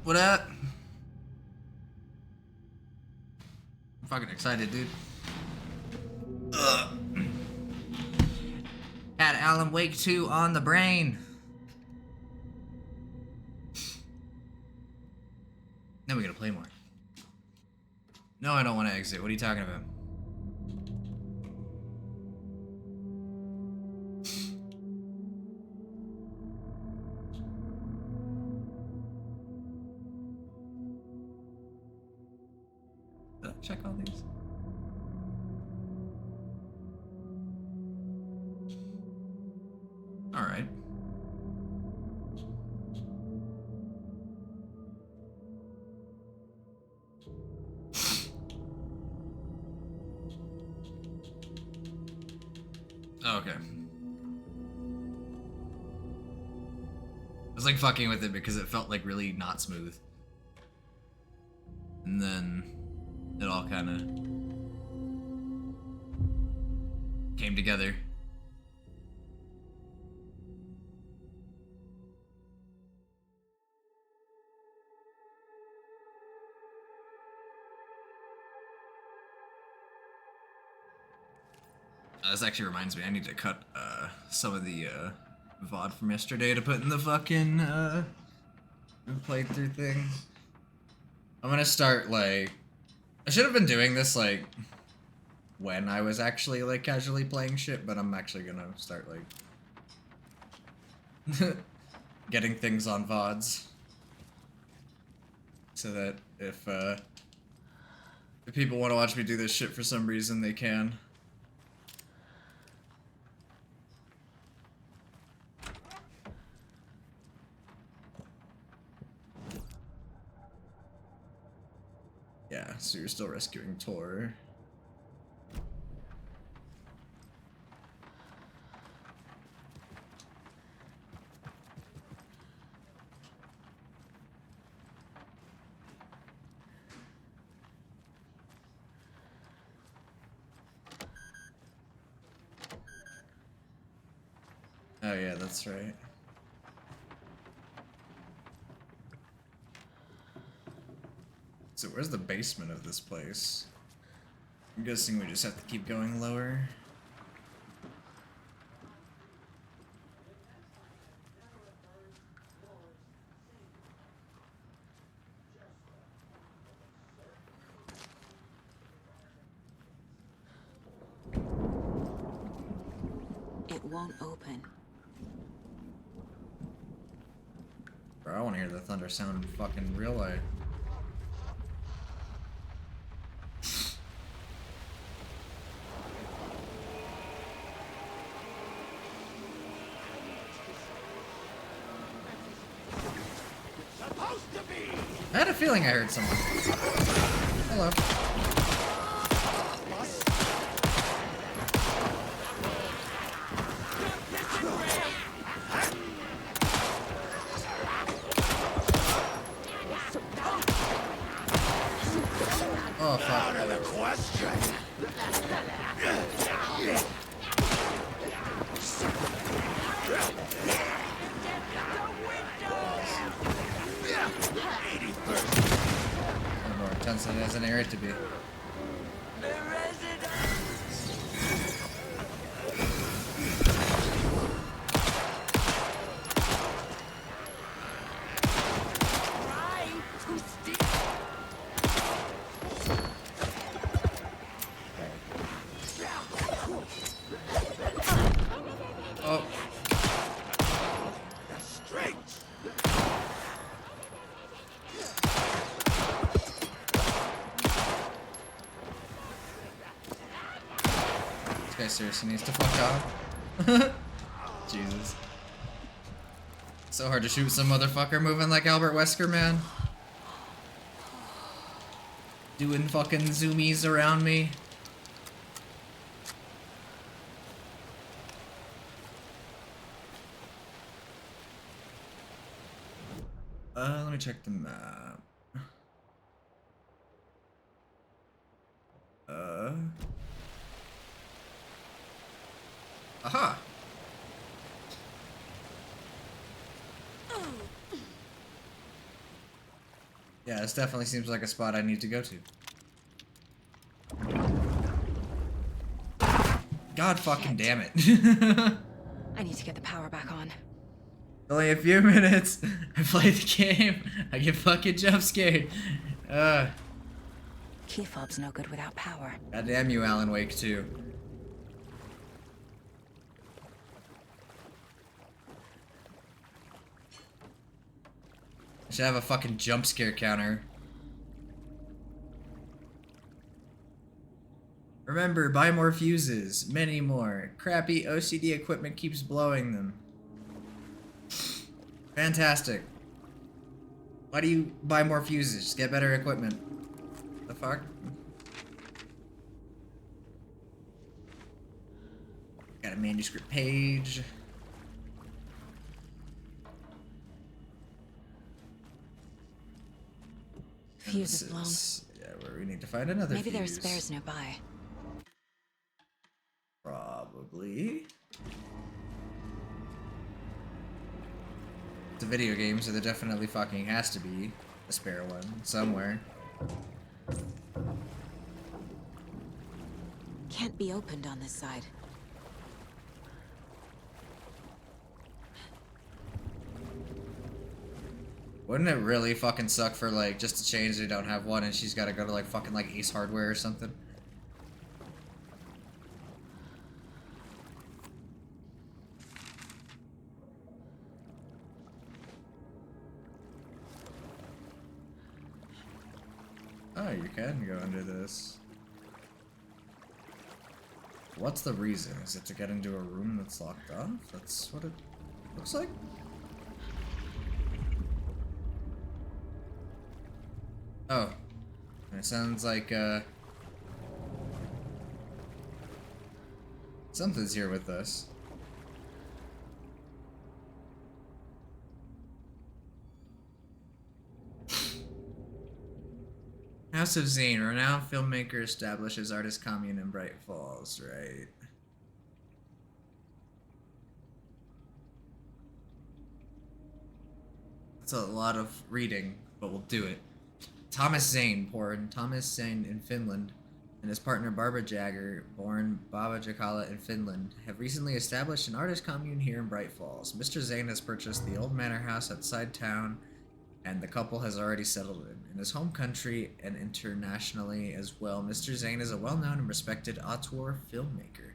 What up? I'm fucking excited, dude. Ugh. Had Alan Wake 2 on the brain. Then we gotta play more. No, I don't want to exit. What are you talking about? Did I check all these? Alright. Oh, okay. I was like fucking with it because it felt like really not smooth. And then it all kind of came together. This actually reminds me, I need to cut some of the VOD from yesterday to put in the fucking playthrough thing. I'm gonna start like, I should have been doing this like when I was actually like casually playing shit, but I'm actually gonna start like getting things on VODs so that if people want to watch me do this shit for some reason, they can. Yeah, so you're still rescuing Tor. Oh yeah, that's right. So where's the basement of this place? I'm guessing we just have to keep going lower. It won't open. Bro, I want to hear the thunder sound in fucking real life. I had a feeling I heard someone. Hello. Oh fuck. More intense than it has any right to be. Oh. This guy seriously needs to fuck off. Jesus. So hard to shoot some motherfucker moving like Albert Wesker, man. Doing fucking zoomies around me. Let me check the map. Aha! Yeah, this definitely seems like a spot I need to go to. God fucking Shit. damn it. I need to get the power back on. Only a few minutes. I play the game. I get fucking jump scared. Key fob's no good without power. God damn you, Alan Wake 2. I should have a fucking jump scare counter. Remember, buy more fuses. Many more. Crappy OCD equipment keeps blowing them. Fantastic. Why do you buy more fuses? Just get better equipment. The fuck? Got a manuscript page. Fuse is blown. Yeah, where we need to find another Maybe fuse. there's spares nearby. Probably. It's a video game, so there definitely fucking has to be a spare one somewhere. Can't be opened on this side. Wouldn't it really fucking suck for like just to change they don't have one and she's gotta go to like fucking like Ace Hardware or something? Oh, you can go under this. What's the reason? Is it to get into a room that's locked off? That's what it looks like? Oh. It sounds like, something's here with us. House of Zane, renowned filmmaker, establishes artist commune in Bright Falls, right? That's a lot of reading, but we'll do it. Thomas Zane, born Thomas Zane in Finland, and his partner Barbara Jagger, born Baba Jakala in Finland, have recently established an artist commune here in Bright Falls. Mr. Zane has purchased the old manor house outside town, and the couple has already settled in his home country and internationally as well. Mr. Zane is a well-known and respected auteur filmmaker,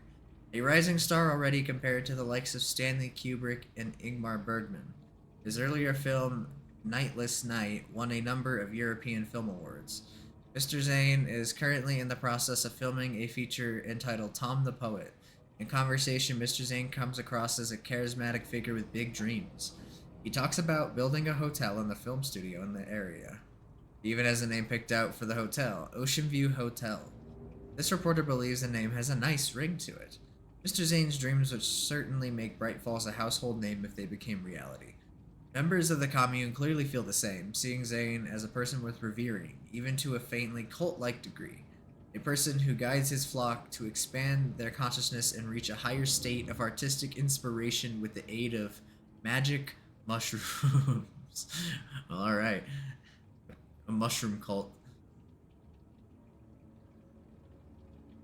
a rising star already compared to the likes of Stanley Kubrick and Ingmar Bergman. His earlier film, Nightless Night, won a number of European Film Awards. Mr. Zane is currently in the process of filming a feature entitled Tom the Poet. In conversation, Mr. Zane comes across as a charismatic figure with big dreams. He talks about building a hotel in the film studio in the area. He even has a name picked out for the hotel, Ocean View Hotel. This reporter believes the name has a nice ring to it. Mr. Zane's dreams would certainly make Bright Falls a household name if they became reality. Members of the commune clearly feel the same, seeing Zane as a person worth revering, even to a faintly cult-like degree. A person who guides his flock to expand their consciousness and reach a higher state of artistic inspiration with the aid of magic mushrooms. Alright. A mushroom cult.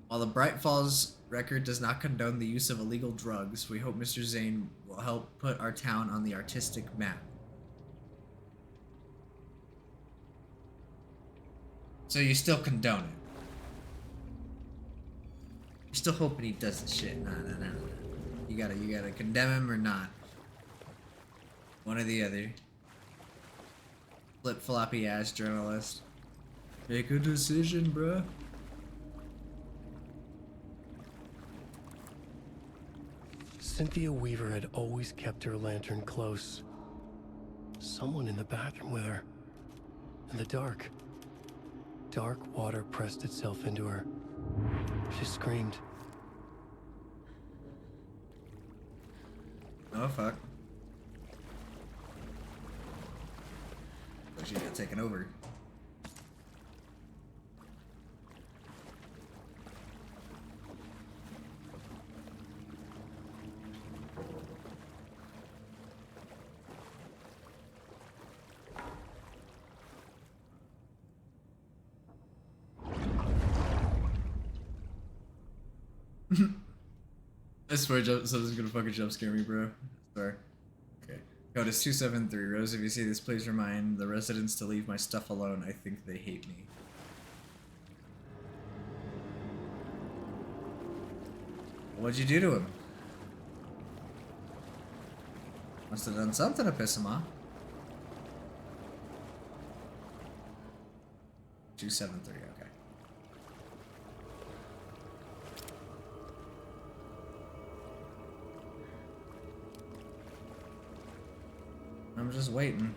While the Bright Falls record does not condone the use of illegal drugs, we hope Mr. Zane will help put our town on the artistic map. So you still condone it? You're still hoping he does the shit? No. You gotta condemn him or not. One or the other. Flip-floppy ass journalist. Make a decision, bruh. Cynthia Weaver had always kept her lantern close. Someone in the bathroom with her. In the dark. Dark water pressed itself into her. She screamed. Oh, fuck. She got taken over. I swear something's gonna fucking jump scare me, bro. I swear. Okay. Code is 273. Rose, if you see this, please remind the residents to leave my stuff alone. I think they hate me. What'd you do to him? Must have done something to piss him off. 273, okay. I'm just waiting.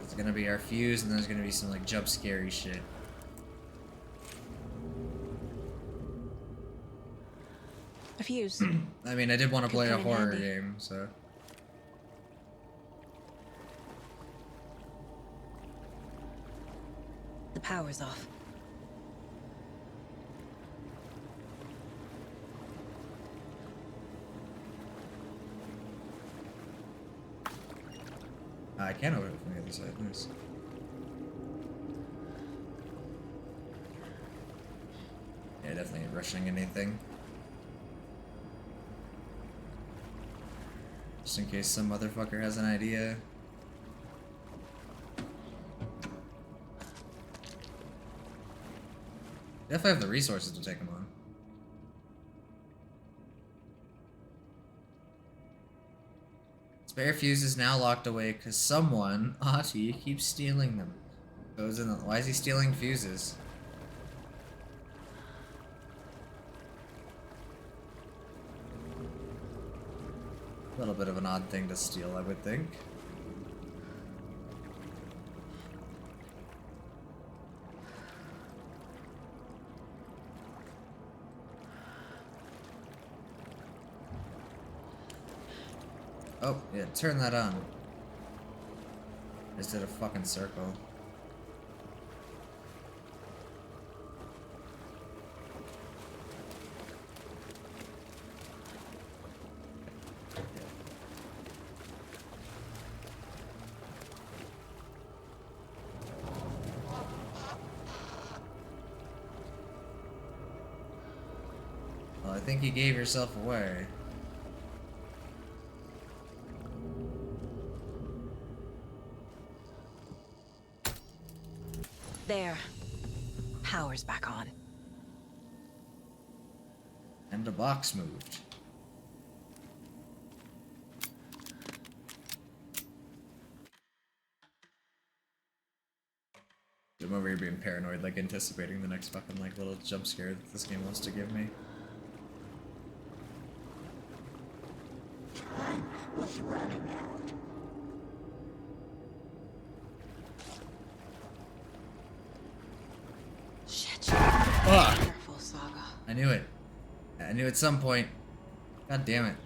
It's gonna be our fuse, and then there's gonna be some like jump scary shit. A fuse. I mean, I did want to Could play a come in horror handy. game, so. The power's off. I can open it from the other side. Nice. Yeah, definitely ain't rushing anything. Just in case some motherfucker has an idea. Definitely have the resources to take them on. Spare fuse is now locked away because someone, Ahti, keeps stealing them. Goes in. Why is he stealing fuses? A little bit of an odd thing to steal, I would think. Oh, yeah, turn that on. Just did a fucking circle. Well, I think you gave yourself away. There. Power's back on. And the box moved. I'm over here being paranoid, like anticipating the next fucking like little jump scare that this game wants to give me. Shit. Ah! Careful, Saga. I knew it. I knew at some point. God damn it.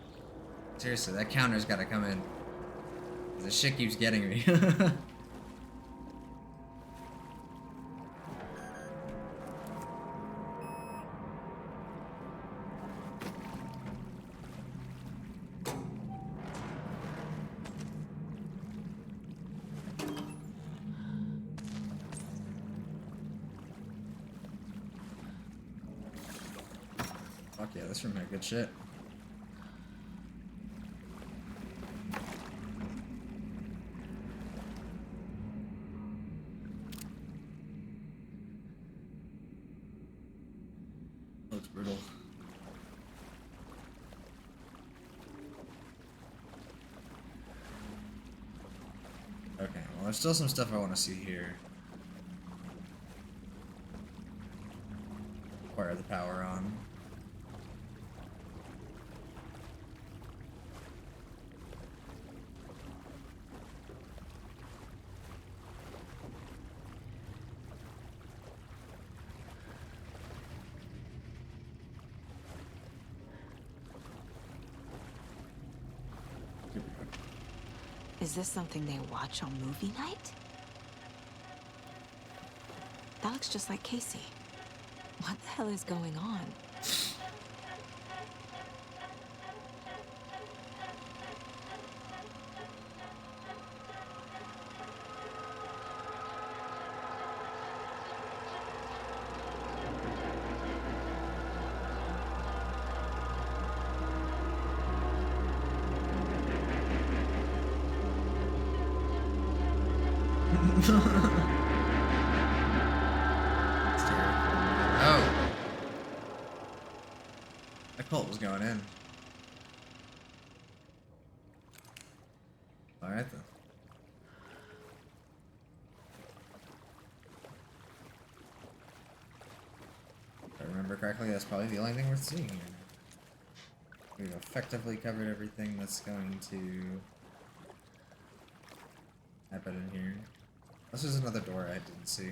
Seriously, that counter's gotta come in. The shit keeps getting me. Fuck yeah, this room had good shit. Looks brutal. Okay, well there's still some stuff I want to see here. Wire the power on. Is this something they watch on movie night? That looks just like Casey. What the hell is going on? It's terrible. Oh! That cult was going in. Alright then. If I remember correctly, that's probably the only thing worth seeing here. We've effectively covered everything that's going to happen in here. This is another door I didn't see.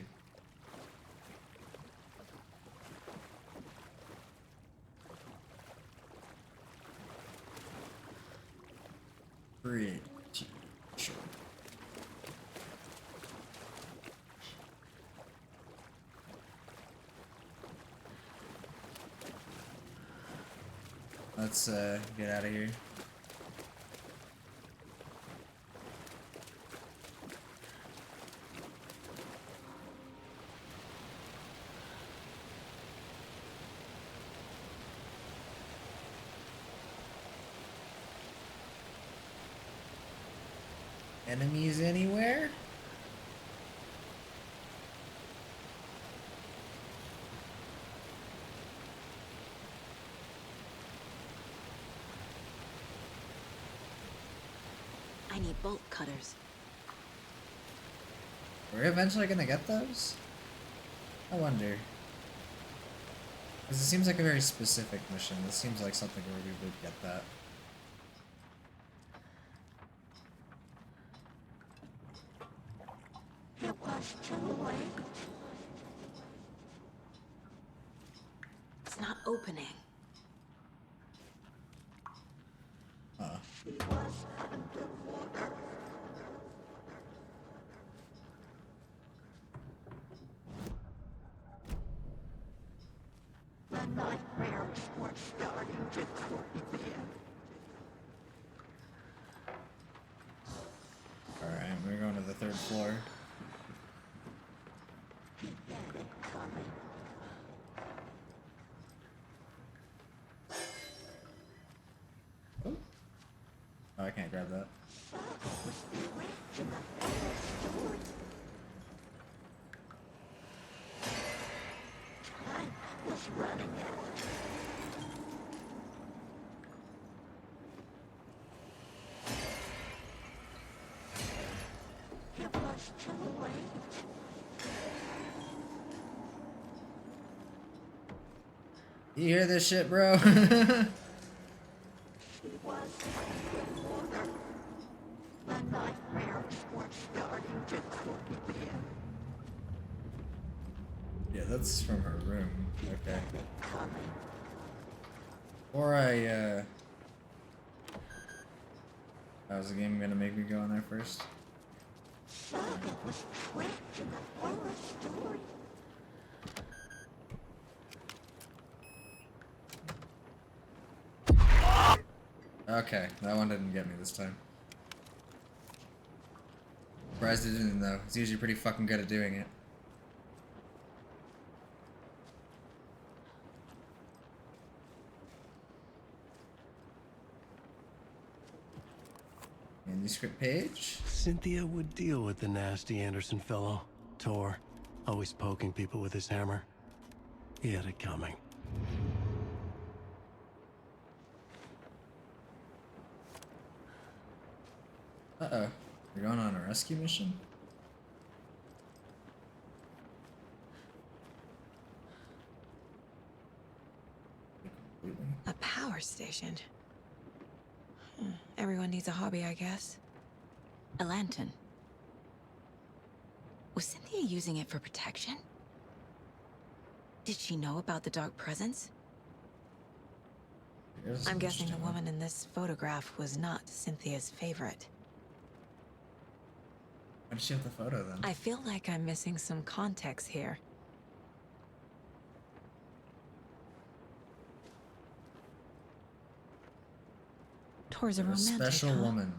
Pretty sure. Let's get out of here. Enemies anywhere? I need bolt cutters. We're eventually gonna get those? I wonder. Because it seems like a very specific mission. This seems like something where we would get that. It was too late. It's not opening. Huh. The nightmares were starting to creep in. Alright, we're going to the third floor. He had it coming. Oh, I can't grab that. Time was running out. It was too late. You hear this shit, bro? She was underwater. The nightmares were starting to creep in. Yeah, that's from her room. Okay. Coming. Or how's the game gonna make me go in there first? Saga was trapped in a horror story. Okay, that one didn't get me this time. Surprised it didn't though. It's usually pretty fucking good at doing it. Manuscript page? Cynthia would deal with the nasty Anderson fellow. Tor, always poking people with his hammer. He had it coming. Uh-oh. We're going on a rescue mission? Completely. A power station. Everyone needs a hobby, I guess. A lantern. Was Cynthia using it for protection? Did she know about the dark presence? Here's I'm guessing the interesting one. woman in this photograph was not Cynthia's favorite. Why did she have the photo then? I feel like I'm missing some context here. Tor's a A romantic, special huh? woman.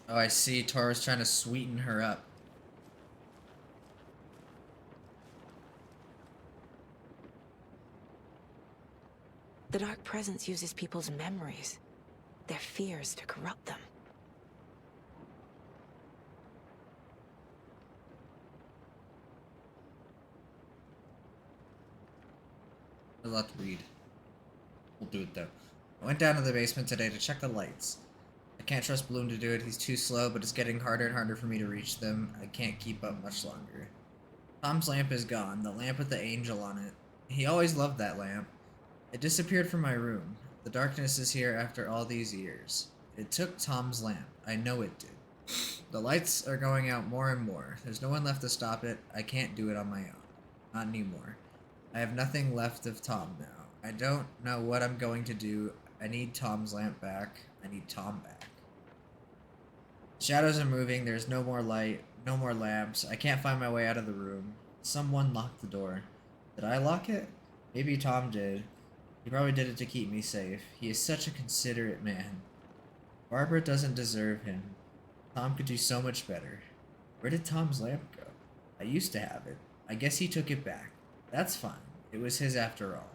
Oh, I see. Tor was trying to sweeten her up. The dark presence uses people's memories. their fears to corrupt them. A lot to read. We'll do it though. I went down to the basement today to check the lights. I can't trust Bloom to do it. He's too slow, but it's getting harder and harder for me to reach them. I can't keep up much longer. Tom's lamp is gone, the lamp with the angel on it. He always loved that lamp. It disappeared from my room. The darkness is here after all these years. It took Tom's lamp. I know it did. The lights are going out more and more. There's no one left to stop it. I can't do it on my own. Not anymore. I have nothing left of Tom now. I don't know what I'm going to do. I need Tom's lamp back. I need Tom back. Shadows are moving. There's no more light. No more lamps. I can't find my way out of the room. Someone locked the door. Did I lock it? Maybe Tom did. He probably did it to keep me safe. He is such a considerate man. Barbara doesn't deserve him. Tom could do so much better. Where did Tom's lamp go? I used to have it. I guess he took it back. That's fine. It was his after all.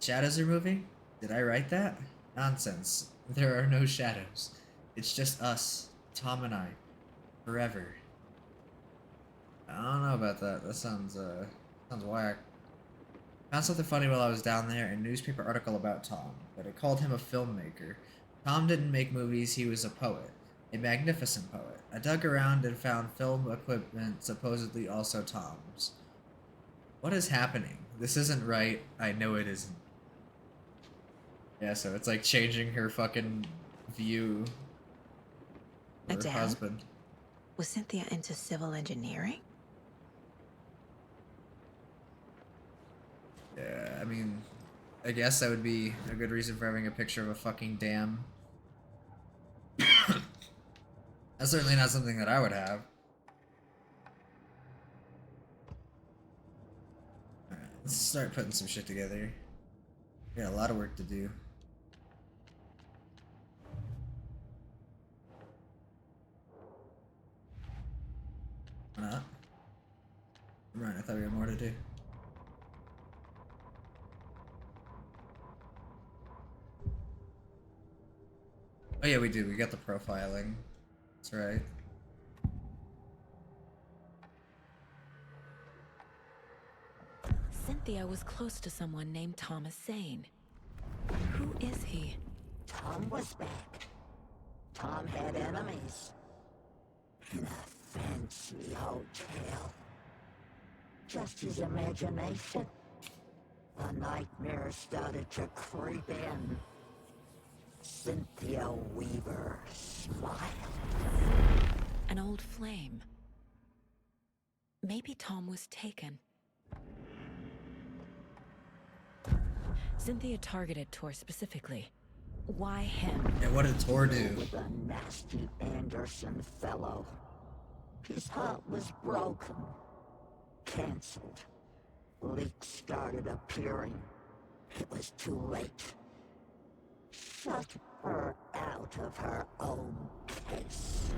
Shadows are moving? Did I write that? Nonsense. There are no shadows. It's just us, Tom and I. Forever. I don't know about that. That sounds whack. Found something funny while I was down there, a newspaper article about Tom, but it called him a filmmaker. Tom didn't make movies, he was a poet. A magnificent poet. I dug around and found film equipment supposedly also Tom's. What is happening? This isn't right. I know it isn't. Yeah, so it's like changing her fucking view of her Adele? husband. Was Cynthia into civil engineering? Yeah, I mean, I guess that would be a good reason for having a picture of a fucking dam. That's certainly not something that I would have. Alright, let's start putting some shit together. We got a lot of work to do. Why not? Right, I thought we had more to do. Oh yeah, we do. We got the profiling. That's right. Cynthia was close to someone named Thomas Zane. Who is he? Tom was back. Tom had enemies. In a fancy hotel. Just his imagination. The nightmare started to creep in. Cynthia Weaver smiled. An old flame. Maybe Tom was taken. Cynthia targeted Tor specifically. Why him? Yeah, what did Tor do? With a nasty Anderson fellow. His heart was broken. Cancelled. Leaks started appearing. It was too late. Shut her out of her own case.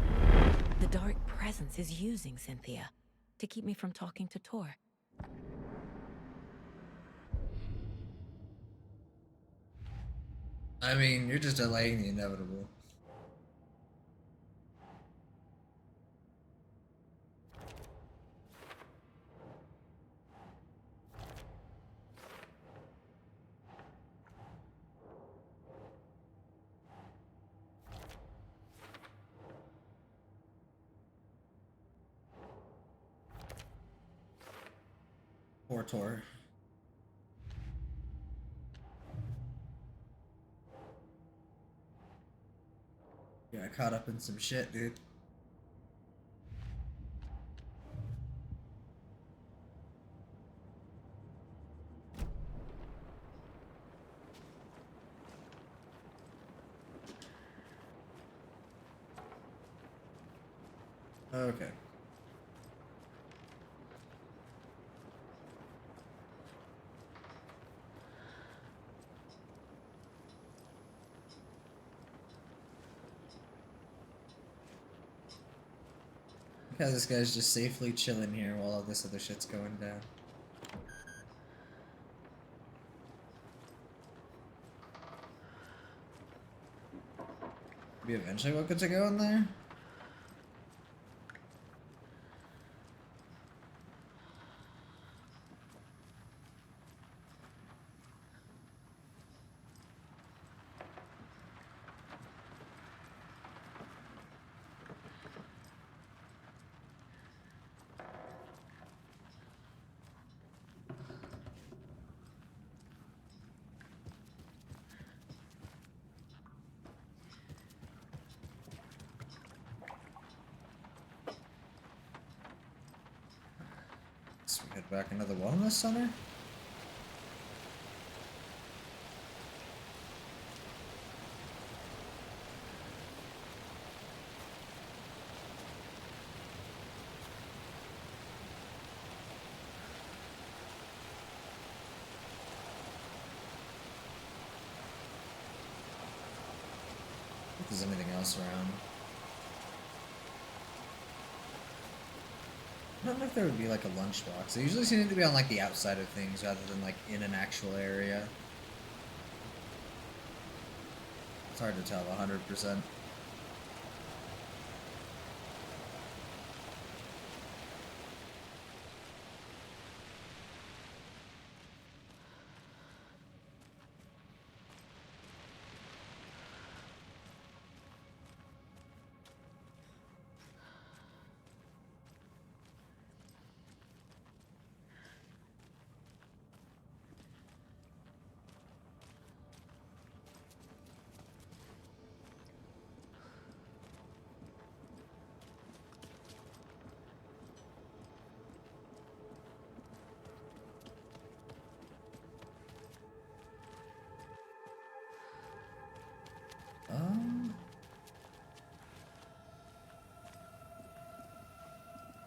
The dark presence is using Cynthia to keep me from talking to Tor. I mean, you're just delaying the inevitable. Poor Tor. Yeah, I caught up in some shit, dude. Okay. Because this guy's just safely chilling here while all this other shit's going down. Maybe eventually we'll get to go in there? So we head back into the wellness center? If there's anything else around. I don't know if there would be like a lunchbox. They usually seem to be on like the outside of things rather than like in an actual area. It's hard to tell 100%.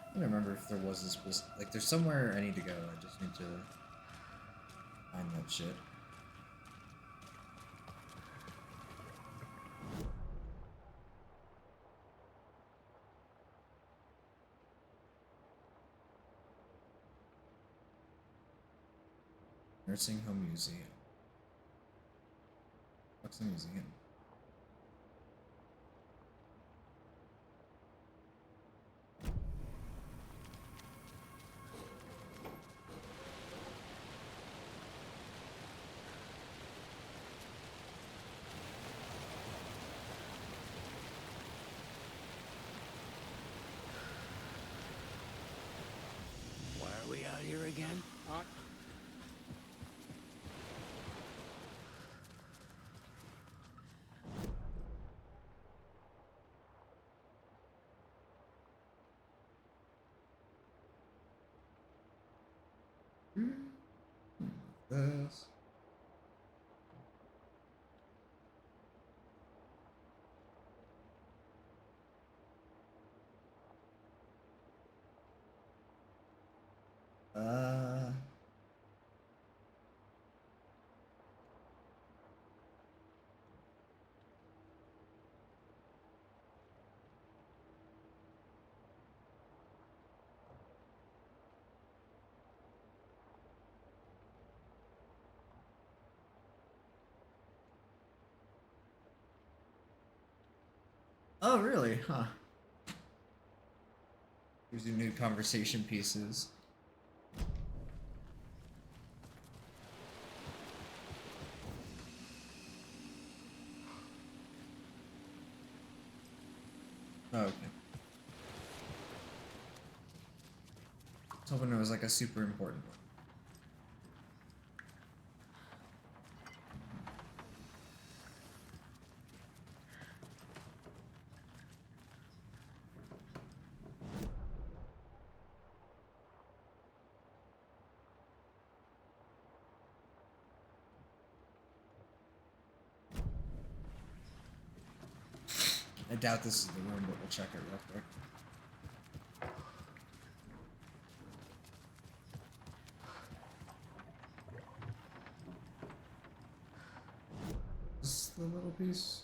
I don't remember if there was this like there's somewhere I need to go. I just need to find that shit. Nursing Home Museum. What's the museum? Why are we out here again? This. Uh. Oh, really? Huh. Here's your new conversation pieces. Oh, okay. I was hoping it was like a super important one. I doubt this is the room, but we'll check it real quick. This is the little piece.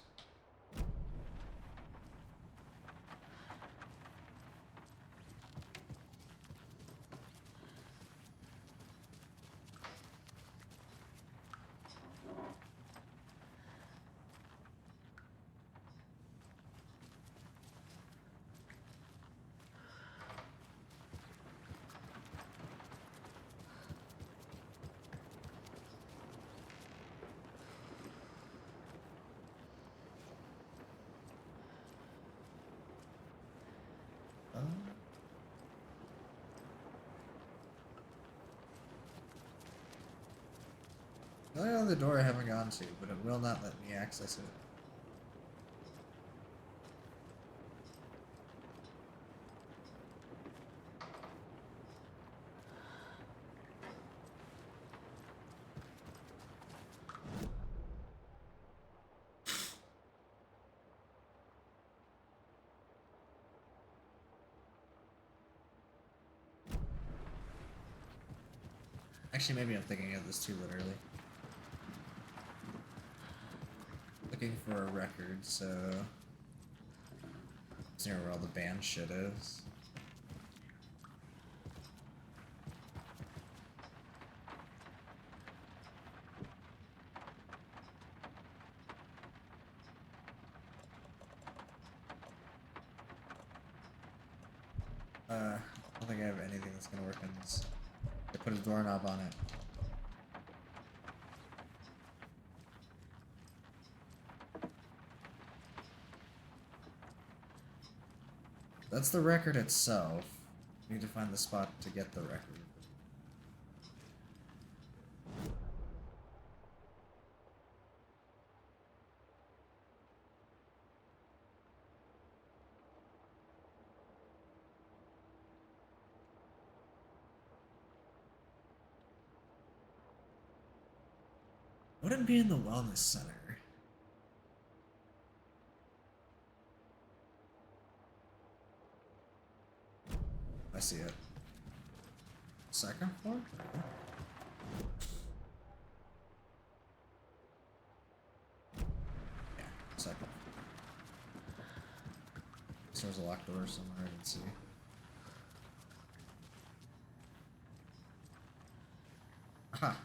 The only other door I haven't gone to, but it will not let me access it. Actually, maybe I'm thinking of this too literally. Looking for a record, so it's near where all the band shit is. I don't think I have anything that's gonna work on this. I put a doorknob on it. That's the record itself. We need to find the spot to get the record. Wouldn't be in the wellness center. I see it. Second floor? Yeah, second floor. So there's a locked door somewhere, I didn't see. Aha!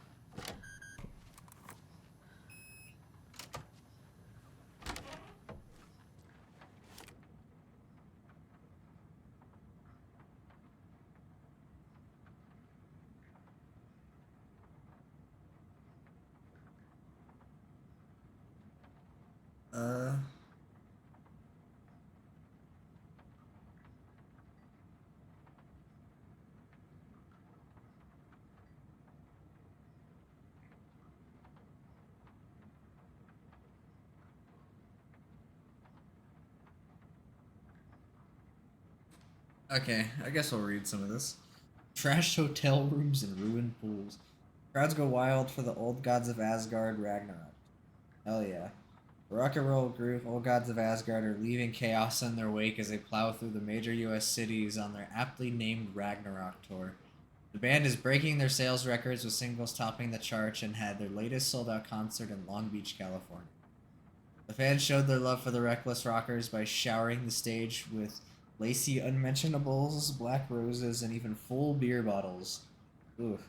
Okay, I guess I'll read some of this. Trashed hotel rooms and ruined pools. Crowds go wild for the old gods of Asgard Ragnarok. Hell yeah. The rock and roll group Old Gods of Asgard are leaving chaos in their wake as they plow through the major US cities on their aptly named Ragnarok tour. The band is breaking their sales records with singles topping the charts and had their latest sold-out concert in Long Beach, California. The fans showed their love for the Reckless Rockers by showering the stage with lacy unmentionables, black roses, and even full beer bottles. Oof.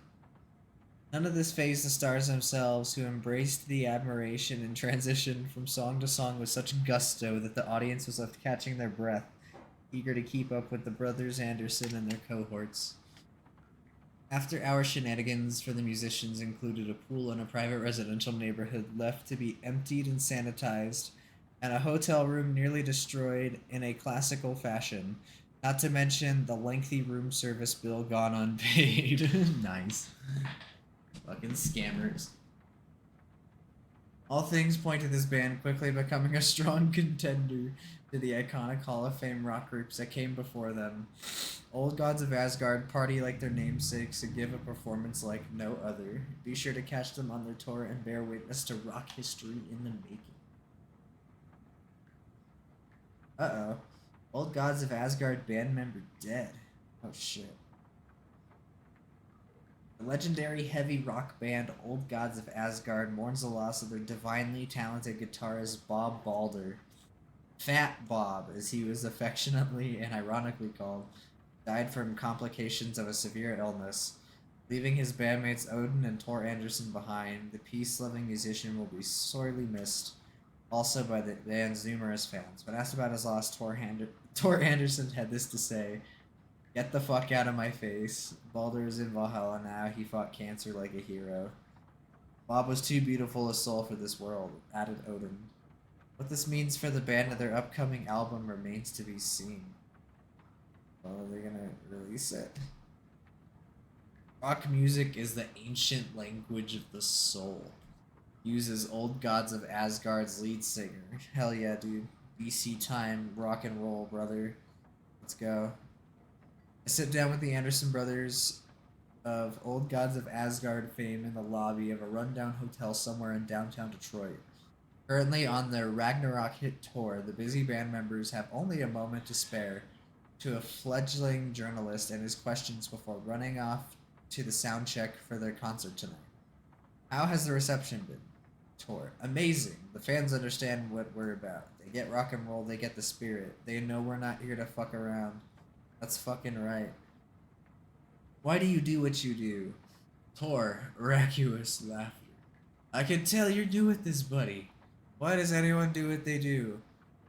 None of this fazed the stars themselves, who embraced the admiration and transitioned from song to song with such gusto that the audience was left catching their breath, eager to keep up with the brothers Anderson and their cohorts. After-hour shenanigans for the musicians included a pool in a private residential neighborhood left to be emptied and sanitized, and a hotel room nearly destroyed in a classical fashion, not to mention the lengthy room service bill gone unpaid. Nice. Fucking scammers. All things point to this band quickly becoming a strong contender to the iconic Hall of Fame rock groups that came before them. Old Gods of Asgard party like their namesakes and give a performance like no other. Be sure to catch them on their tour and bear witness to rock history in the making. Uh-oh. Old Gods of Asgard band member dead. Oh shit. The legendary heavy rock band Old Gods of Asgard mourns the loss of their divinely talented guitarist Bob Balder. Fat Bob, as he was affectionately and ironically called, died from complications of a severe illness. Leaving his bandmates Odin and Tor Anderson behind, the peace-loving musician will be sorely missed, also by the band's numerous fans. When asked about his loss, Tor Anderson had this to say: "Get the fuck out of my face. Balder is in Valhalla now. He fought cancer like a hero. Bob was too beautiful a soul for this world," added Odin. What this means for the band and their upcoming album remains to be seen. Well, are they gonna release it? Rock music is the ancient language of the soul. uses Old Gods of Asgard's lead singer. Hell yeah, dude. BC time, rock and roll, brother. Let's go. I sit down with the Anderson brothers of Old Gods of Asgard fame in the lobby of a rundown hotel somewhere in downtown Detroit. Currently on their Ragnarok hit tour, the busy band members have only a moment to spare to a fledgling journalist and his questions before running off to the sound check for their concert tonight. How has the reception been? Tour. Amazing. The fans understand what we're about. They get rock and roll, they get the spirit. They know we're not here to fuck around. That's fucking right. Why do you do what you do? Tor, vacuous laughter. I can tell you're new at this, buddy. Why does anyone do what they do?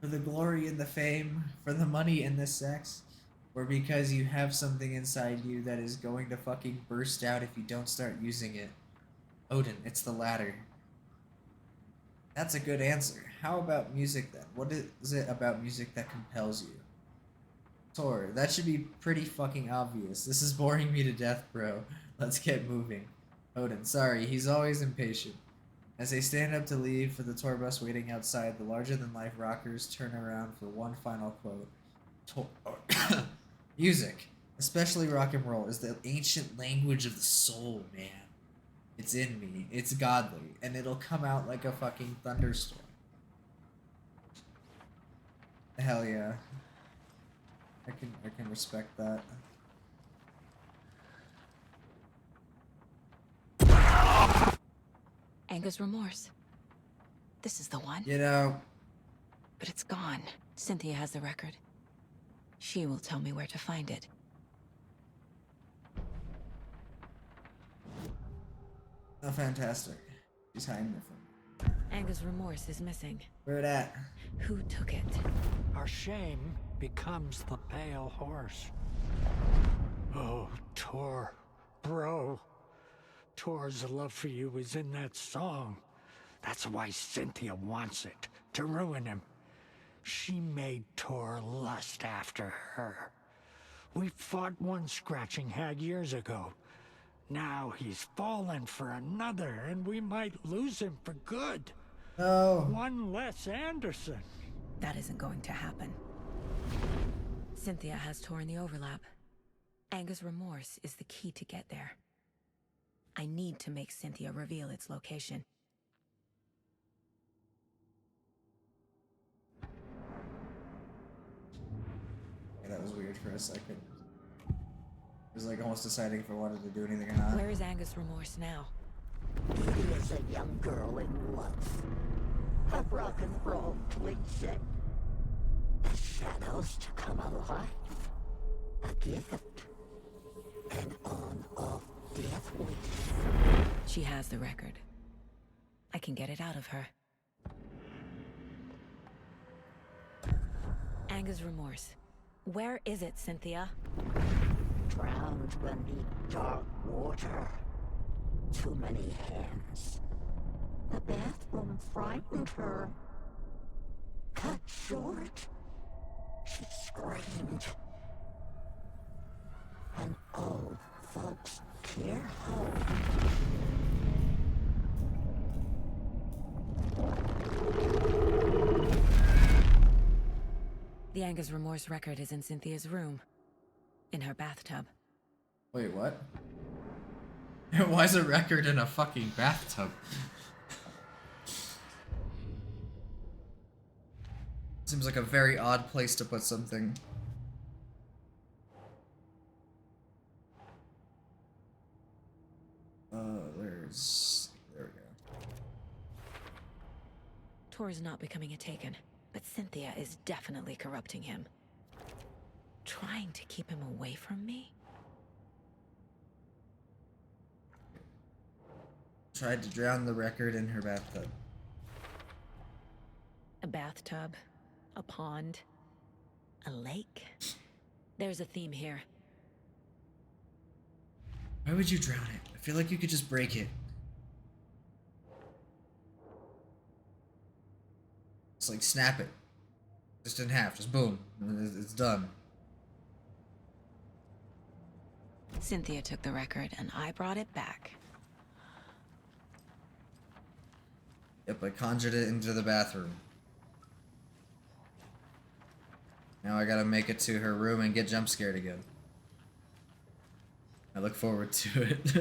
For the glory and the fame? For the money and the sex? Or because you have something inside you that is going to fucking burst out if you don't start using it? Odin, it's the latter. That's a good answer. How about music then? What is it about music that compels you? Tor, that should be pretty fucking obvious. This is boring me to death, bro. Let's get moving. Odin, sorry, he's always impatient. As they stand up to leave for the tour bus waiting outside, the larger-than-life rockers turn around for one final quote. Music, especially rock and roll, is the ancient language of the soul, man. It's in me, it's godly, and it'll come out like a fucking thunderstorm. Hell yeah. I can respect that. Anger's Remorse. This is the one. You know, But it's gone. Cynthia has the record. She will tell me where to find it. oh, fantastic. He's hiding it from me. Anger's Remorse is missing. Where it at? Who took it? Our shame becomes the pale horse. Oh, Tor. Bro. Tor's love for you is in that song. That's why Cynthia wants it, to ruin him. She made Tor lust after her. We fought one scratching hag years ago. Now he's fallen for another, and we might lose him for good. No. One less Anderson. That isn't going to happen. Cynthia has torn the overlap. Anger's Remorse is the key to get there. I need to make Cynthia reveal its location. Yeah, that was weird for a second. It was like almost deciding if I wanted to do anything or not. Where is Anger's Remorse now? He is a young girl in love. A rock and roll twinset. The shadows to come alive. A gift. An on-off death wish. She has the record. I can get it out of her. Anger's Remorse. Where is it, Cynthia? Drowned beneath dark water. Too many hands. The bathroom frightened her. Cut short. She screamed. And old folks care home. The Anger's Remorse record is in Cynthia's room. In her bathtub. Wait, what? Why is a record in a fucking bathtub? Seems like a very odd place to put something. There we go. Tor is not becoming a Taken, but Cynthia is definitely corrupting him. Trying to keep him away from me? Tried to drown the record in her bathtub. A bathtub, a pond, a lake. There's a theme here. Why would you drown it? I feel like you could just break it. It's like snap it. Just in half, just boom. It's done. Cynthia took the record and I brought it back. Yep, I conjured it into the bathroom. Now I gotta make it to her room and get jump scared again. I look forward to it.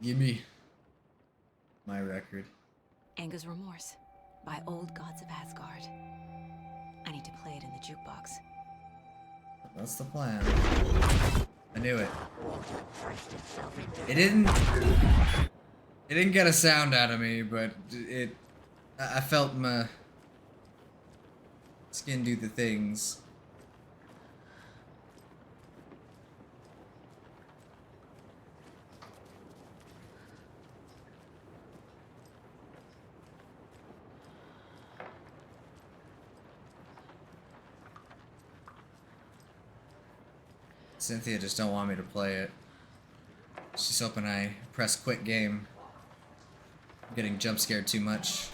Gimme my record. Anger's Remorse by Old Gods of Asgard. I need to play it in the jukebox. That's the plan. I knew it. It didn't get a sound out of me, but I felt my skin do the things. Cynthia just don't want me to play it. She's hoping I press quit game. I'm getting jump scared too much.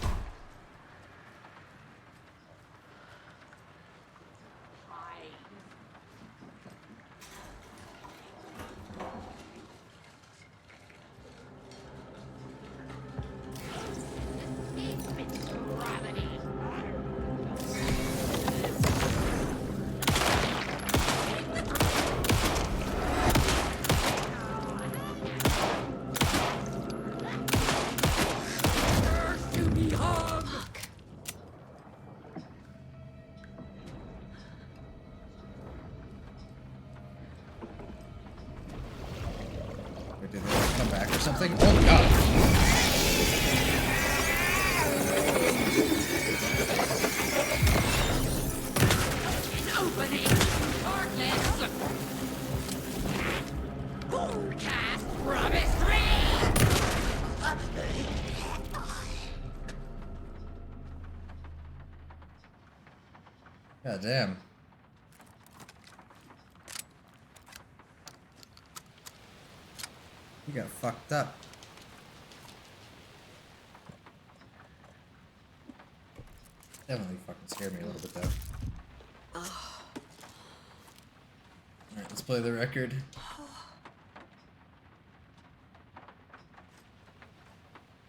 Or did they come back or something? Oh god! God damn. You got fucked up. Definitely fucking scared me a little bit though. Alright, let's play the record.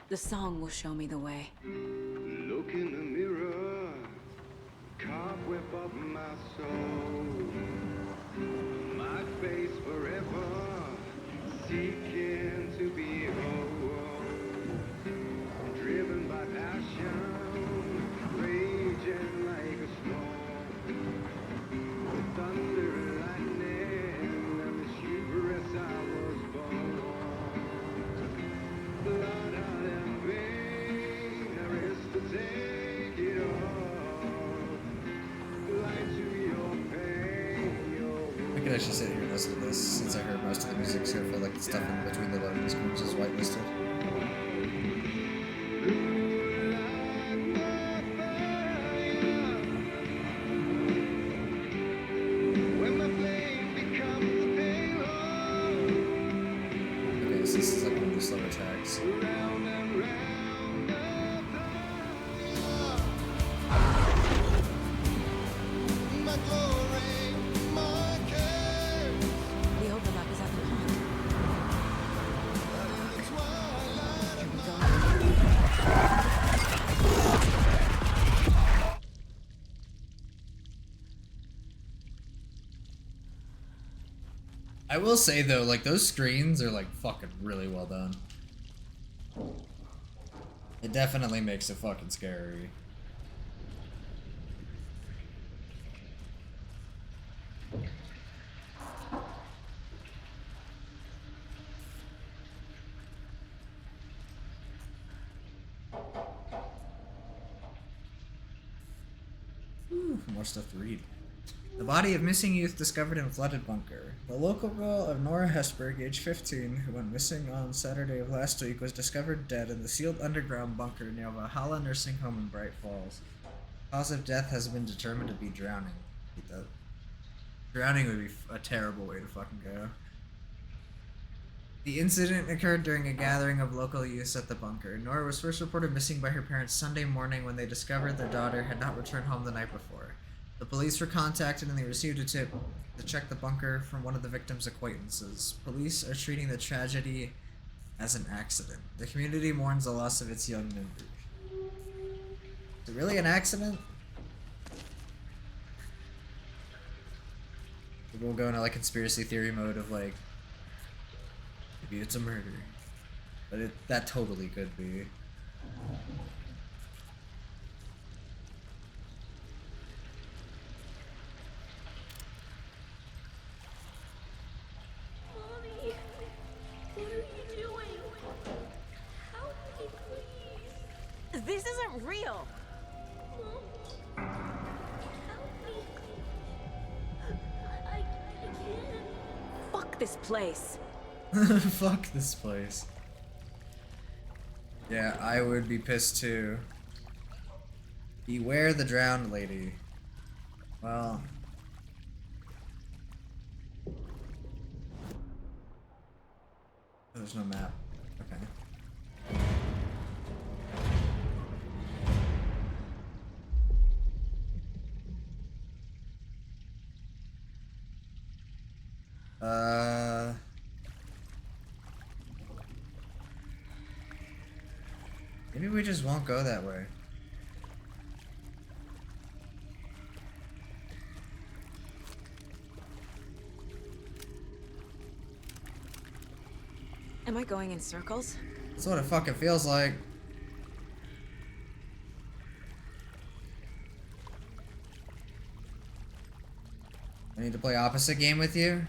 The song will show me the way. Look in the mirror, cobweb of my soul, my face forever, seeking to be whole, driven by passion, raging like a storm, with thunder and lightning, and the hubris I was born. Blood out and pain, there is to take it all. Light to your pain, your I could actually sit here and listen to this since I heard most of the music, so I feel like the stuff in between the loading screens is whitelisted. when the flame becomes a halo, Okay, so this is like one of the slower tracks. round and round my glory, my care, The overlap is at the pond. the twilight Here we go. I will say though, like those screens are like fucking really well done. It definitely makes it fucking scary. Ooh, more stuff to read. The body of missing youth discovered in flooded bunker. The local girl of Nora Hesberg, age 15, who went missing on Saturday of last week, was discovered dead in the sealed underground bunker near Valhalla Nursing Home in Bright Falls. Cause of death has been determined to be drowning. Drowning would be a terrible way to fucking go. The incident occurred during a gathering of local youths at the bunker. Nora was first reported missing by her parents Sunday morning when they discovered their daughter had not returned home the night before. The police were contacted and they received a tip to check the bunker from one of the victim's acquaintances. Police are treating the tragedy as an accident. The community mourns the loss of its young members. Is it really an accident? We'll go into like conspiracy theory mode of like, maybe it's a murder. But that totally could be. Mommy, what are you doing? Help me, please. This isn't real. Help me. I can't. Fuck this place. Fuck this place. Yeah, I would be pissed too. Beware the drowned lady. Well. There's no map. Okay. Maybe we just won't go that way. Am I going in circles? That's what it fucking feels like. I need to play opposite game with you?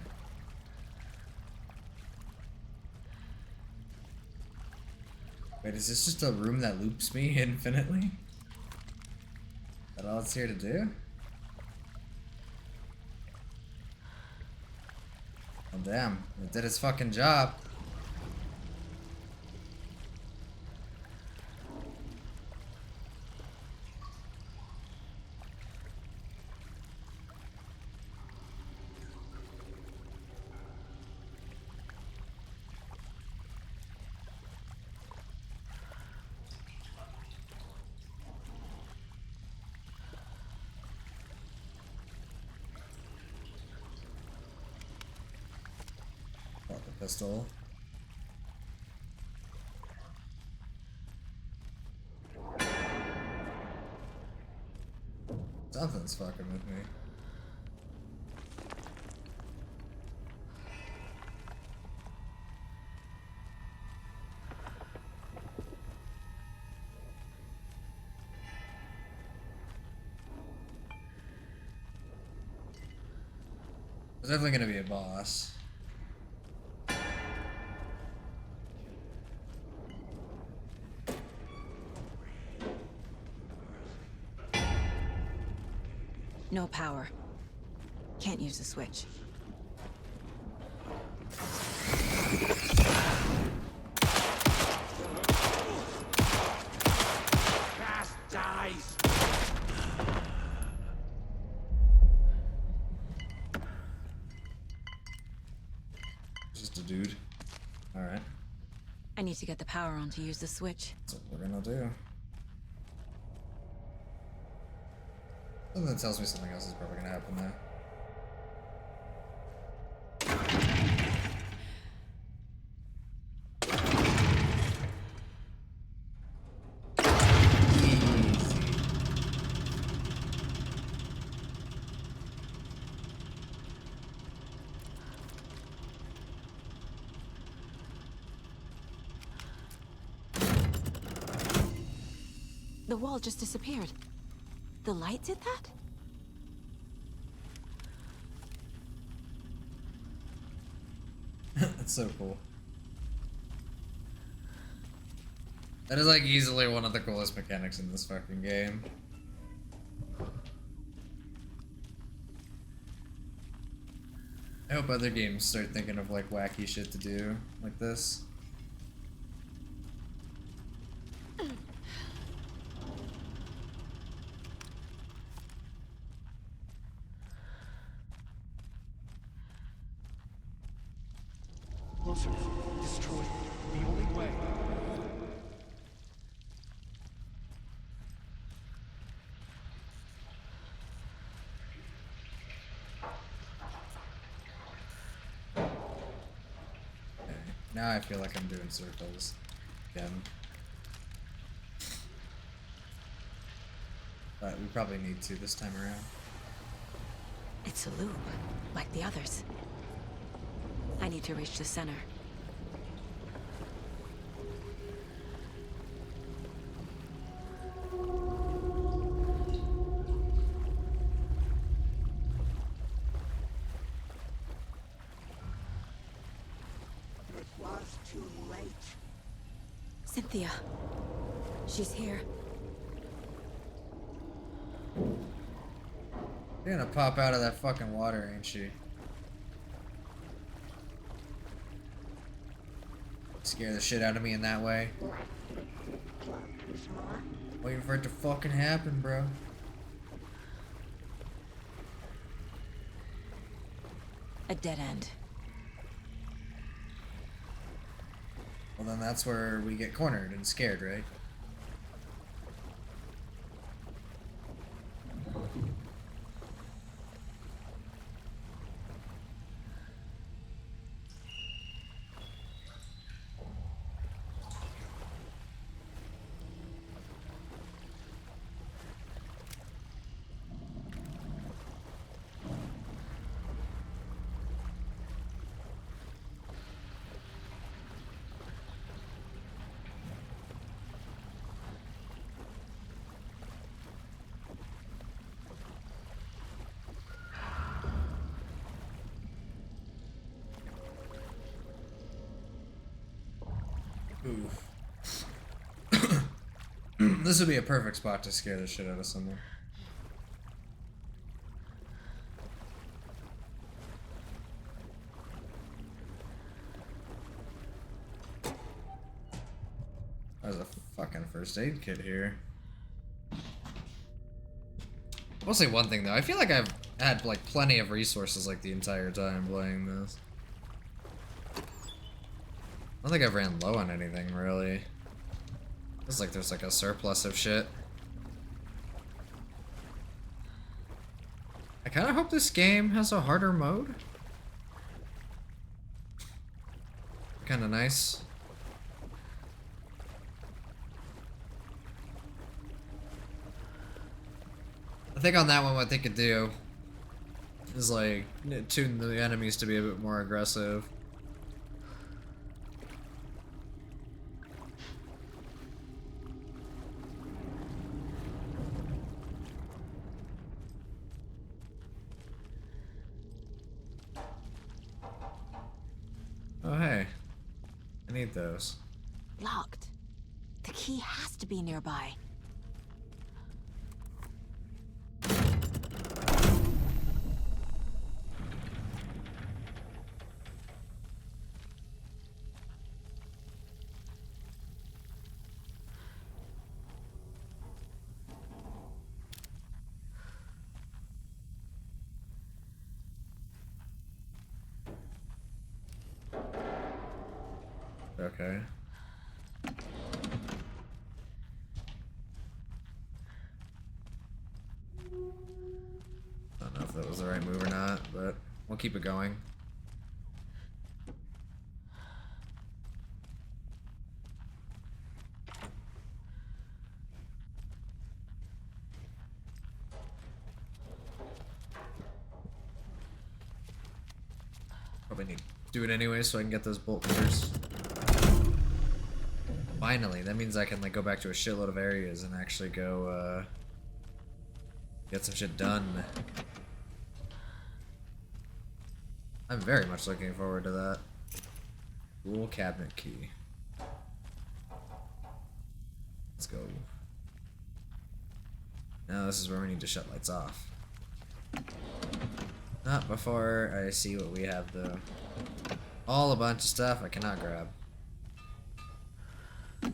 Wait, is this just a room that loops me infinitely? Is that all it's here to do? Oh damn, it did its fucking job. Got the pistol. Something's fucking with me. There's definitely gonna be a boss. No power. Can't use the switch. Cast dice. Just a dude. Alright. I need to get the power on to use the switch. That's what we're gonna do. Something tells me something else is probably gonna happen there. The wall just disappeared. The light did that? That's so cool. That is like easily one of the coolest mechanics in this fucking game. I hope other games start thinking of like wacky shit to do like this. Closer. Destroy it. The only way. Now I feel like I'm doing circles again. But we probably need to this time around. It's a loop, like the others. I need to reach the center. It was too late. Cynthia. She's here. You're gonna pop out of that fucking water, ain't she? Scare the shit out of me in that way. Waiting for it to fucking happen, bro. A dead end. Well, then that's where we get cornered and scared, right? Oof. This would be a perfect spot to scare the shit out of someone. There's a fucking first aid kit here. I will say one thing though, I feel like I've had like plenty of resources like the entire time playing this. I don't think I've ran low on anything, really. Feels like there's like a surplus of shit. I kind of hope this game has a harder mode. Kind of nice. I think on that one what they could do is like tune the enemies to be a bit more aggressive. Oh, hey. I need those. Locked. The key has to be nearby. Okay. I don't know if that was the right move or not, but we'll keep it going. Probably need to do it anyway so I can get those bolt cutters. Finally, that means I can like go back to a shitload of areas and actually go get some shit done. I'm very much looking forward to that. Cool cabinet key. Let's go. Now this is where we need to shut lights off. Not before I see what we have, though. All a bunch of stuff I cannot grab. I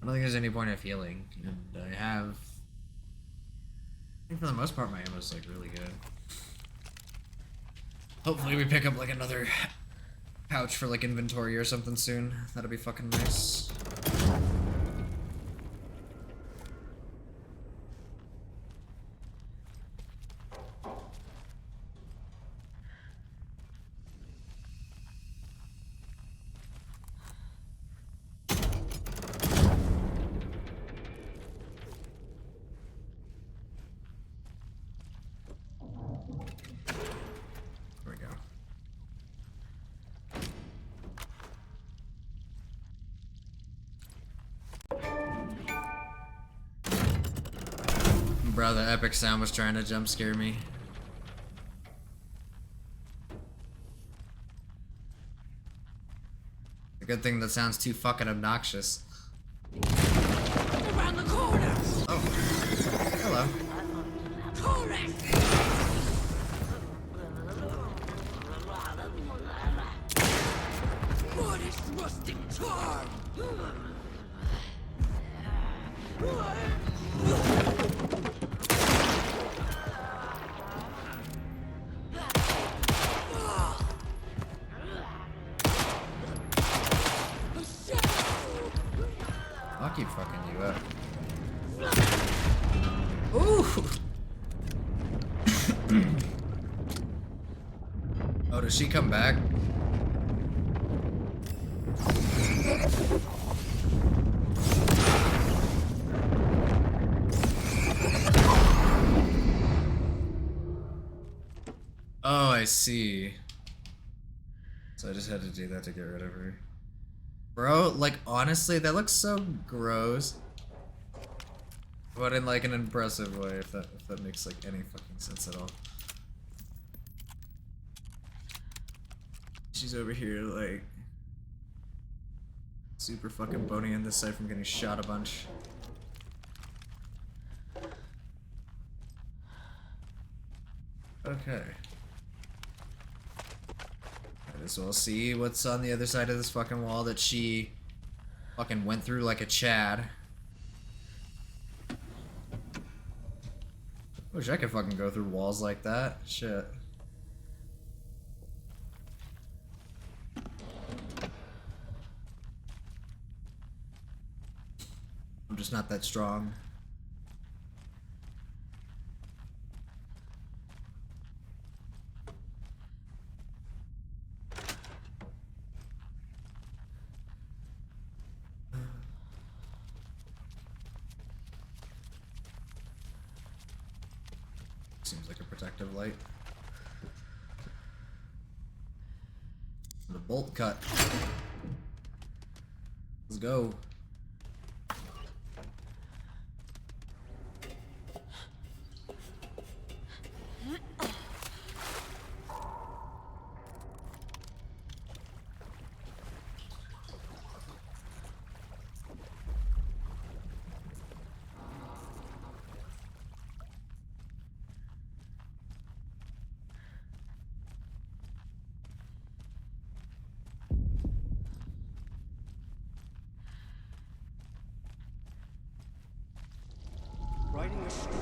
don't think there's any point of healing, and I have. I think for the most part my ammo's like really good. Hopefully we pick up like another pouch for like inventory or something soon. That'll be fucking nice. There we go. Bro, the epic sound was trying to jump scare me. A good thing that sounds too fucking obnoxious. Around the corner! Oh. Hello. Modest rustic tar! I'll keep fucking you up. Ooh! Oh, does she come back? Oh, I see. So I just had to do that to get rid of her. Bro, like, honestly, that looks so gross. But in, like, an impressive way, if that makes, like, any fucking sense at all. She's over here, like, super fucking bony on this side from getting shot a bunch. Okay. Might as well see what's on the other side of this fucking wall that she fucking went through like a Chad. Wish I could fucking go through walls like that. Shit. I'm just not that strong. Seems like a protective light. The bolt cut. Let's go. Writing a story.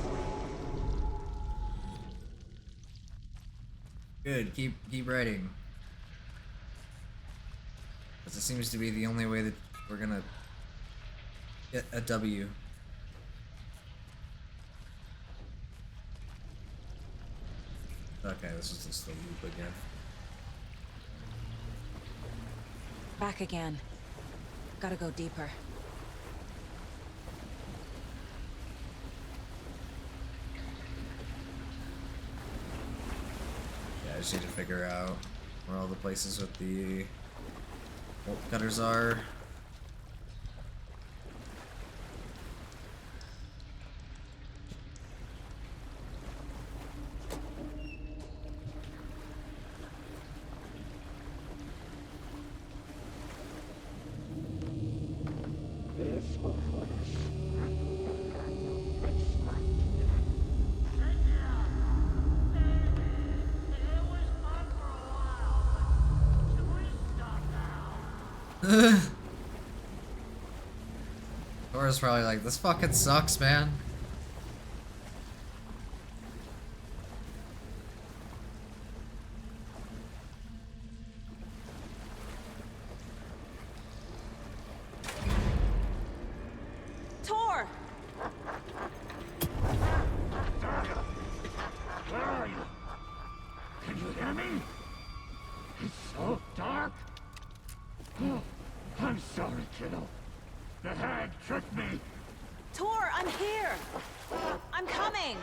Good, keep writing. Because it seems to be the only way that we're gonna get a W. Okay, this is just the loop again. Back again. Gotta go deeper. Yeah, I just need to figure out where all the places with the bolt cutters are. Thor's probably like, this fucking sucks, man. Tor! Where are you? Can you hear me? It's so dark. Oh, I'm sorry, kiddo. The hag tricked me. Tor, I'm here! I'm coming!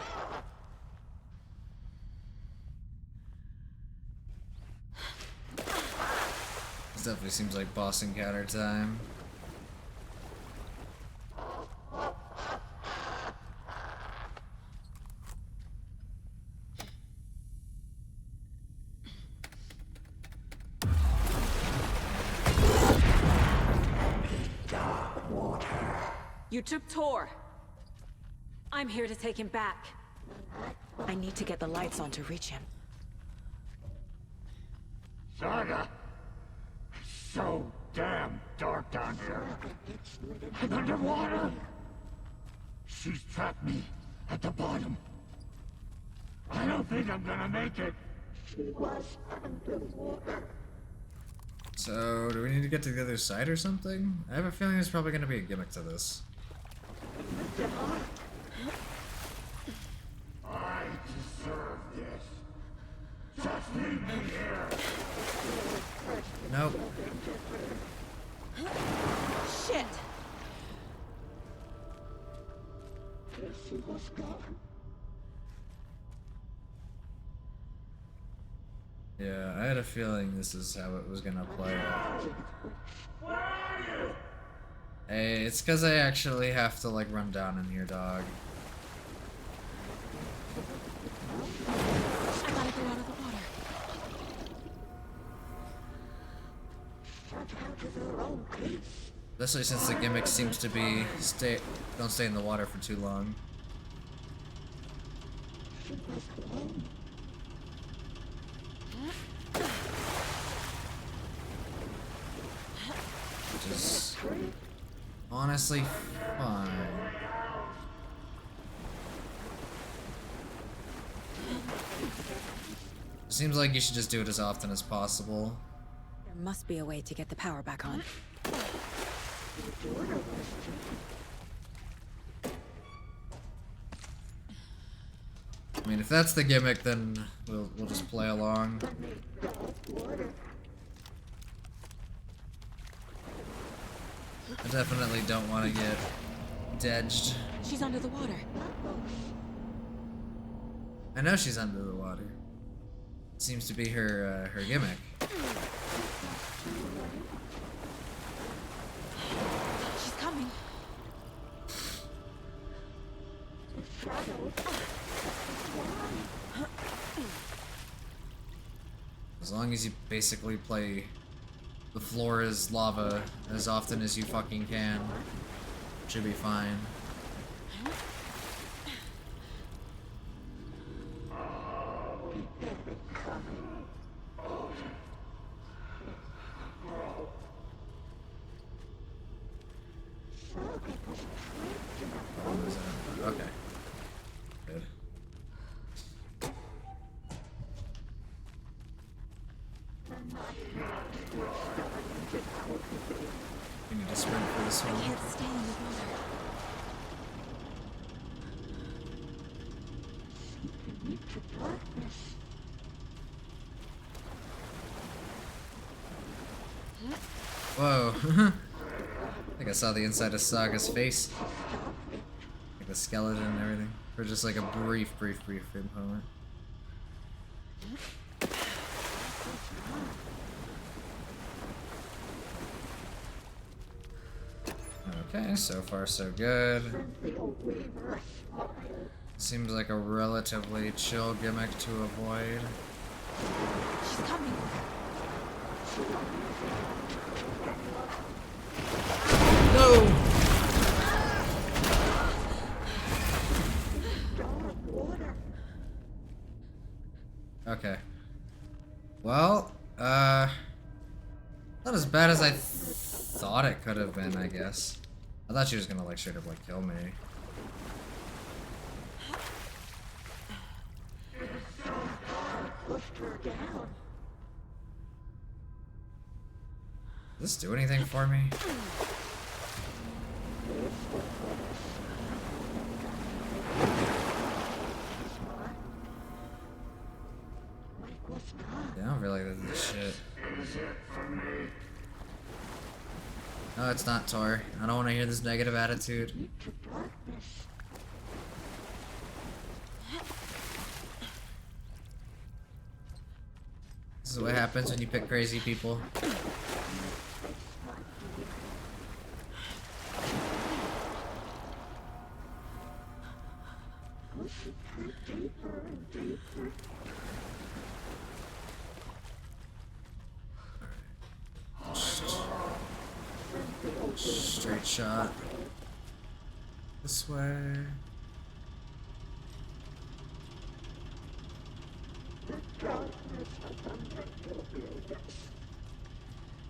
This definitely seems like boss encounter time. You took Tor. I'm here to take him back. I need to get the lights on to reach him. Saga! It's so damn dark down here. I'm underwater. She's trapped me at the bottom. I don't think I'm gonna make it. So, do we need to get to the other side or something? I have a feeling there's probably gonna be a gimmick to this. I deserve this. Just leave me here. Nope. Shit! Yeah, I had a feeling this is how it was gonna play out. Where are you? Hey, it's cause I actually have to like run down in here, dog. I gotta go out of the water. Especially since the gimmick seems to be don't stay in the water for too long. Which is honestly fine. Seems like you should just do it as often as possible. There must be a way to get the power back on. I mean, if that's the gimmick, then we'll just play along. I definitely don't want to get dedged. She's under the water. I know she's under the water. Seems to be her her gimmick. She's coming. As long as you basically play the floor is lava as often as you fucking can, should be fine. Okay. Good. You need to sprint for this one. Can't stay in the water. Whoa. I think I saw the inside of Saga's face. Like the skeleton and everything. For just like a brief moment. Okay, so far so good. Seems like a relatively chill gimmick to avoid. She's coming. No! Okay. Well, not as bad as I thought it could have been, I guess. I thought she was gonna like straight up like kill me. Pushed her down. Does this do anything for me? Yeah, I don't really like this shit. No, it's not Tor. I don't want to hear this negative attitude. This is what happens when you pick crazy people. Straight shot. This way.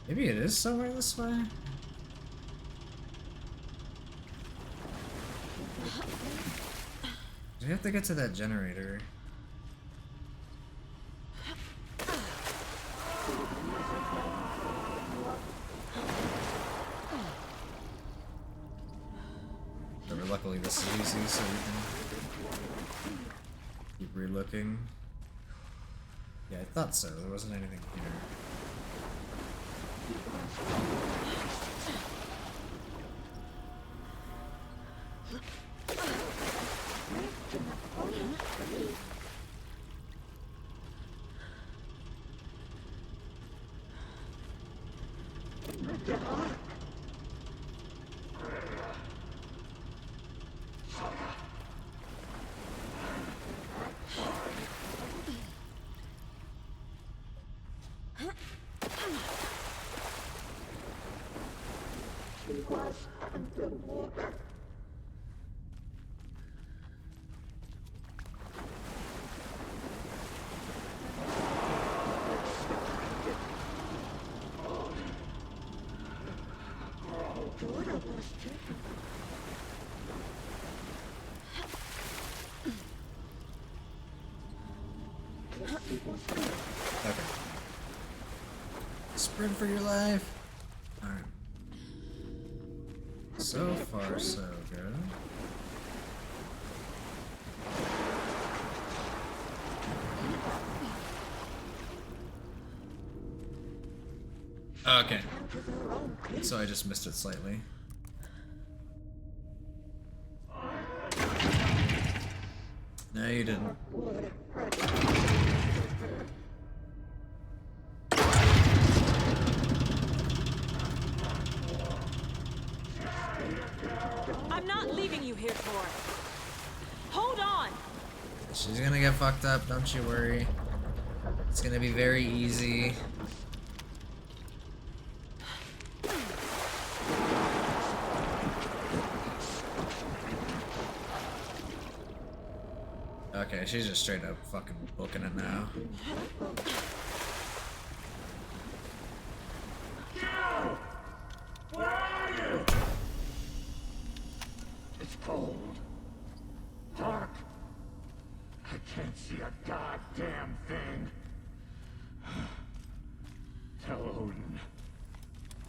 Maybe it is somewhere this way? Do we have to get to that generator? But luckily this is easy, so we can keep re-looking. Yeah, I thought so. There wasn't anything here. Okay. Sprint for your life. Alright. So far, so good. Okay. So I just missed it slightly. No, you didn't. I'm not leaving you here, Tor. Hold on! She's gonna get fucked up, don't you worry. It's gonna be very easy. Okay, she's just straight up fucking booking it now. Where are you? It's cold. Dark. I can't see a goddamn thing. Tell Odin.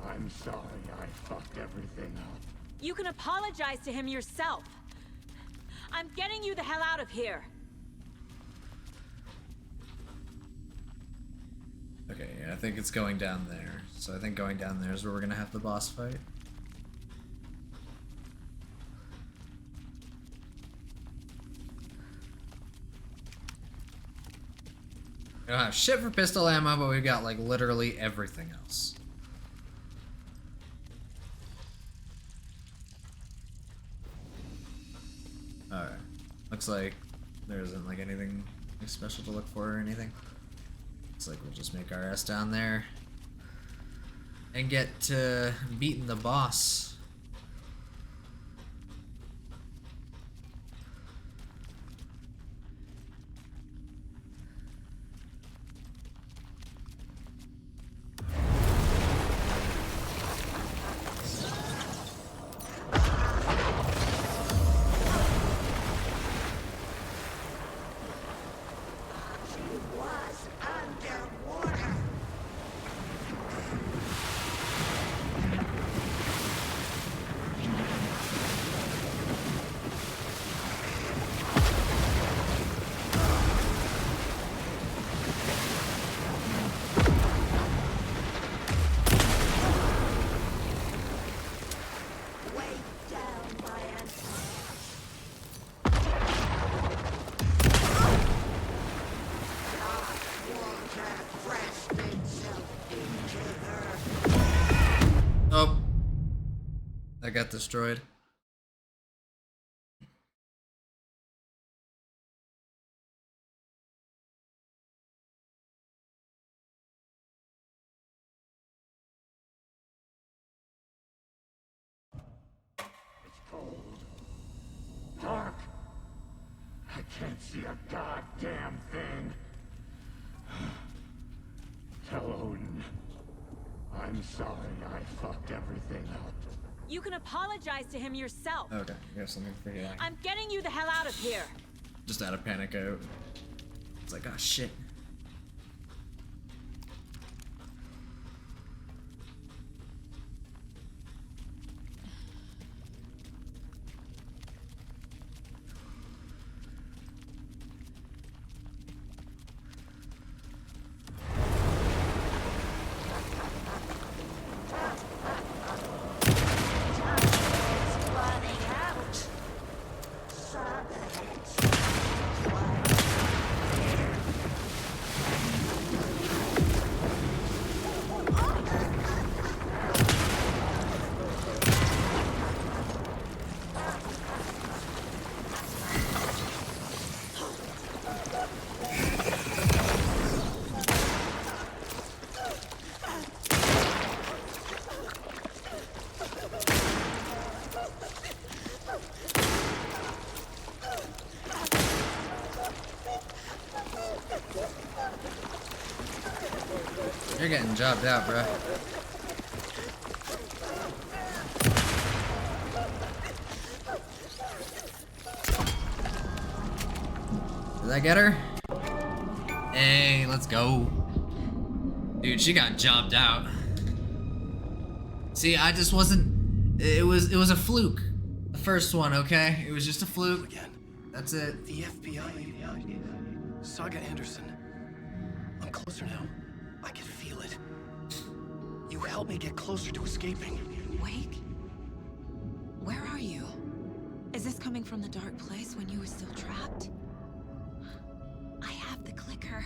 I'm sorry I fucked everything up. You can apologize to him yourself. I'm getting you the hell out of here. Okay, yeah, I think it's going down there. So I think going down there is where we're gonna have the boss fight. We don't have shit for pistol ammo, but we've got like literally everything else. Alright. Looks like there isn't like anything special to look for or anything. Looks like we'll just make our ass down there and get to beating the boss. got destroyed. Dark. I can't see a goddamn thing. Tell Odin. I'm sorry I fucked everything up. You can apologize to him yourself. Okay, we have something for you. I'm getting you the hell out of here. Just out of panic out. It's like, oh shit. You're getting jobbed out, bro. Did I get her? Hey, let's go. Dude, she got jobbed out. See, I just wasn't. It was a fluke. The first one, okay? It was just a fluke. Again. That's it. The FBI. Saga Anderson. I'm closer now. I can feel it. You helped me get closer to escaping. Wake? Where are you? Is this coming from the dark place when you were still trapped? I have the clicker.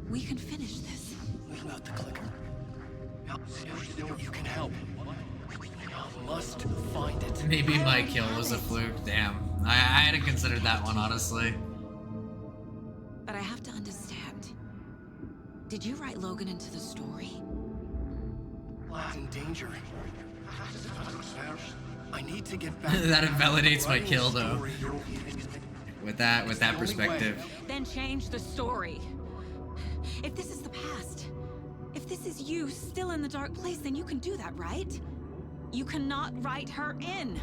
We can finish this. Without the clicker. You can help. I must find it. Maybe my kill was a fluke. Damn. I hadn't considered that one, honestly. But I have to understand. Did you write Logan into the story? Lad's in danger. I need to get back. That invalidates my Writing kill, a though. story. With that perspective. Then change the story. If this is the past, if this is you still in the dark place, then you can do that, right? You cannot write her in.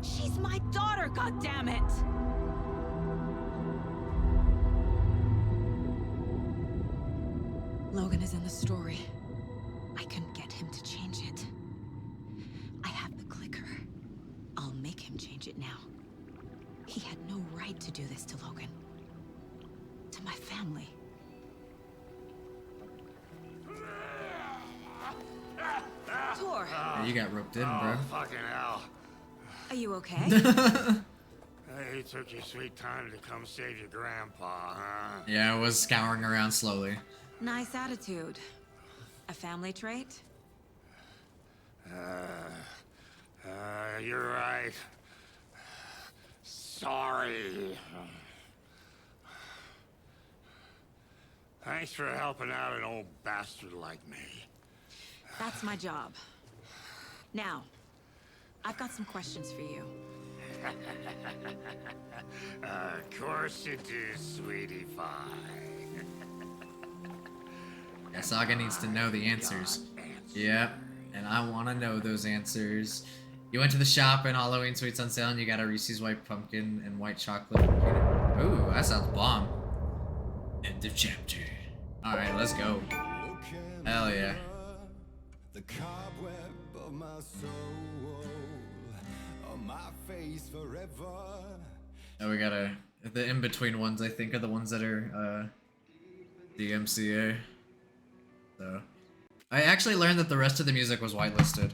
She's my daughter, goddammit! Logan is in the story. I can get him to change it. I have the clicker. I'll make him change it now. He had no right to do this to Logan. To my family. Tor, Yeah, you got roped in, bro. Oh, fucking hell. are you okay? Hey, took your sweet time to come save your grandpa, huh? Yeah, I was scouring around slowly. Nice attitude. A family trait? You're right. Sorry. Thanks for helping out an old bastard like me. That's my job. Now, I've got some questions for you. Of course you do, sweetie pie. Yeah, Saga needs to know the answers. Yep, and I want to know those answers. You went to the shop and Halloween sweets on sale and you got a Reese's White Pumpkin and white chocolate. Ooh, that sounds bomb. End of chapter. Alright, let's go. Hell yeah. The cobweb of my soul, on my face forever. Oh, we gotta. The in between ones, I think, are the ones that are DMCA. So, I actually learned that the rest of the music was whitelisted.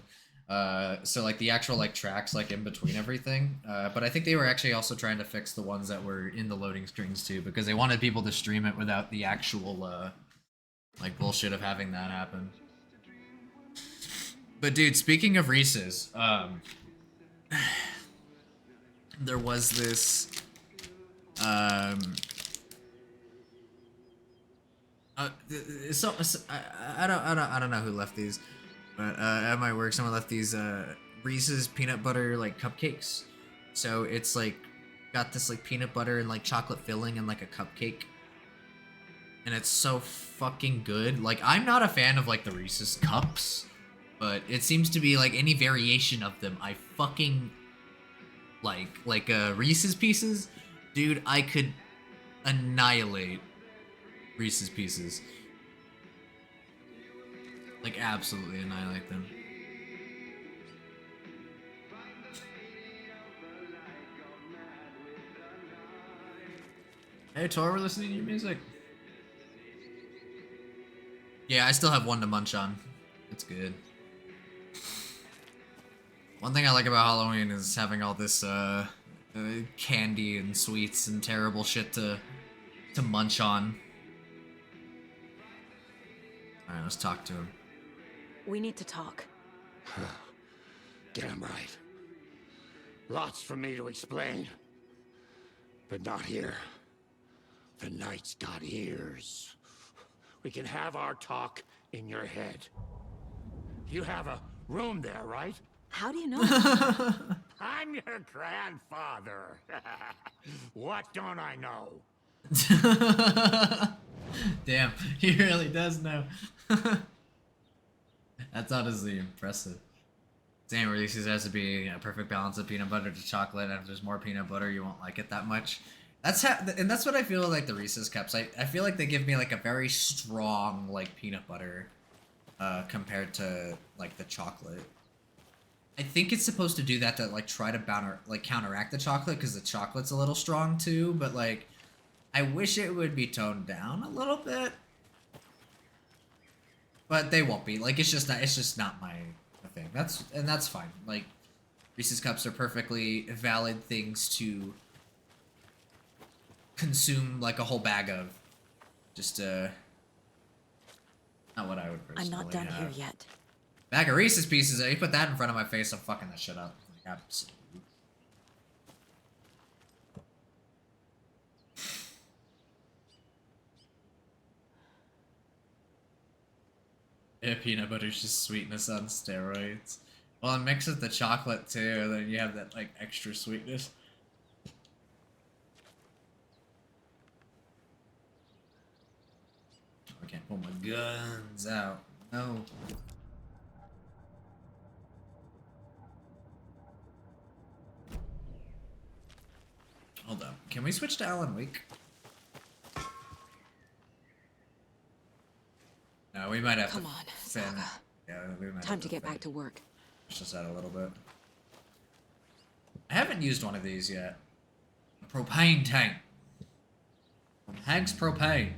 So like the actual like tracks like in between everything. But I think they were actually also trying to fix the ones that were in the loading screens too, because they wanted people to stream it without the actual like bullshit of having that happen. But dude, speaking of Reese's, there was this I don't know who left these, but at my work someone left these Reese's peanut butter like cupcakes. So it's like got this like peanut butter and like chocolate filling and like a cupcake. And it's so fucking good. Like, I'm not a fan of like the Reese's cups, but it seems to be like any variation of them I fucking like Reese's Pieces. Dude, I could annihilate Reese's Pieces. Like, absolutely annihilate them. Hey, Tor, we're listening to your music. Yeah, I still have one to munch on. It's good. One thing I like about Halloween is having all this candy and sweets and terrible shit to munch on. Alright, let's talk to him. We need to talk. Damn right. Lots for me to explain. But not here. The night's got ears. We can have our talk in your head. You have a room there, right? How do you know? I'm your grandfather. What don't I know? Damn, he really does know. That's honestly impressive. Same releases has to be a perfect balance of peanut butter to chocolate, and if there's more peanut butter, you won't like it that much. That's what I feel like the Reese's Cups. I feel like they give me like a very strong like peanut butter compared to like the chocolate. I think it's supposed to do that to like try to counteract the chocolate because the chocolate's a little strong too, but like I wish it would be toned down a little bit. But they won't be. Like it's just not my thing. That's fine. Like Reese's Cups are perfectly valid things to consume like a whole bag of. Just not what I would personally I'm not done have. here yet. Bag of Reese's Pieces, you put that in front of my face, I'm fucking that shit up. Like, absolutely. Yeah, peanut butter's just sweetness on steroids. Well, and mix with the chocolate too, then you have that like extra sweetness. I can't pull my guns out. No. Hold up. Can we switch to Alan Wake? No, we might have Come to on, fin- Saga. Yeah, we might Time have to get fin- back to work. Push this out a little bit. I haven't used one of these yet. A propane tank. From Hank's Propane.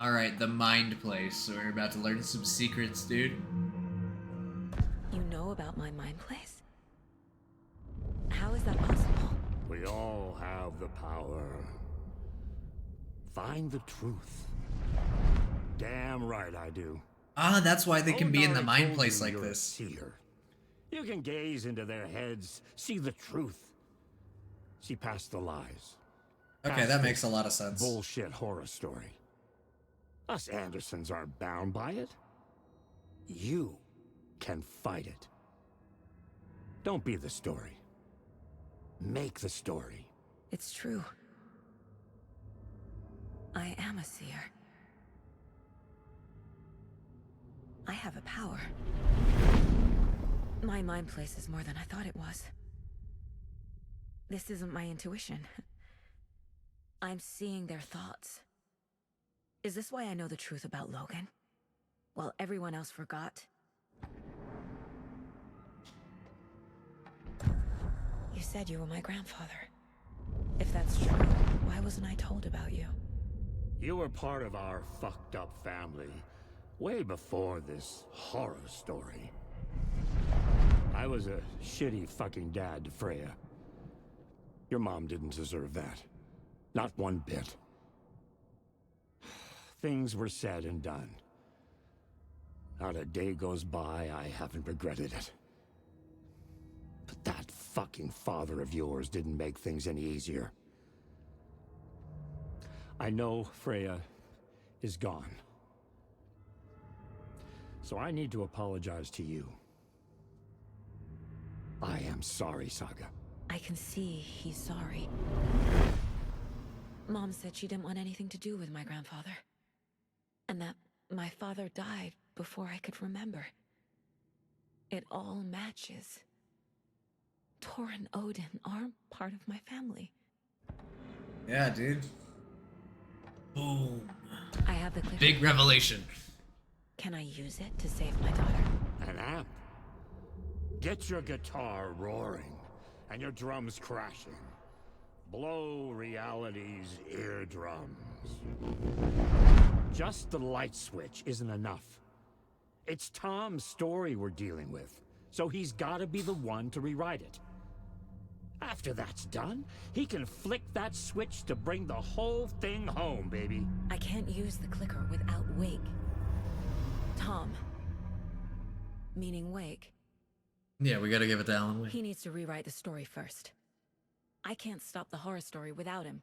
Alright, the Mind Place. So we're about to learn some secrets, dude. You know about my mind place? How is that possible? We all have the power. Find the truth. Damn right I do. Ah, that's why they can be in the Old Mind told Place you like you're a this. seer. You can gaze into their heads, see the truth. See past the lies. Okay, Past that this makes a lot of sense. Bullshit horror story. Us Andersons aren't bound by it. You can fight it. Don't be the story. Make the story. It's true. I am a seer. I have a power. My mind place is more than I thought it was. This isn't my intuition. I'm seeing their thoughts. Is this why I know the truth about Logan? While everyone else forgot? You said you were my grandfather. If that's true, why wasn't I told about you? You were part of our fucked up family way before this horror story. I was a shitty fucking dad to Freya. Your mom didn't deserve that. Not one bit. things were said and done. Not a day goes by I haven't regretted it. But that fucking father of yours didn't make things any easier. I know Freya is gone. So I need to apologize to you. I am sorry, Saga. I can see he's sorry. Mom said she didn't want anything to do with my grandfather. And that my father died before I could remember. It all matches. Tor and Odin are part of my family. Yeah, dude. Boom. I have the clicker. Big revelation. Can I use it to save my daughter? An amp. Get your guitar roaring and your drums crashing. Blow reality's eardrums. Just the light switch isn't enough. It's Tom's story we're dealing with, so he's gotta be the one to rewrite it. After that's done, he can flick that switch to bring the whole thing home, baby. I can't use the clicker without Wake. Tom. Meaning Wake. Yeah, we gotta give it to Alan Wake. He needs to rewrite the story first. I can't stop the horror story without him.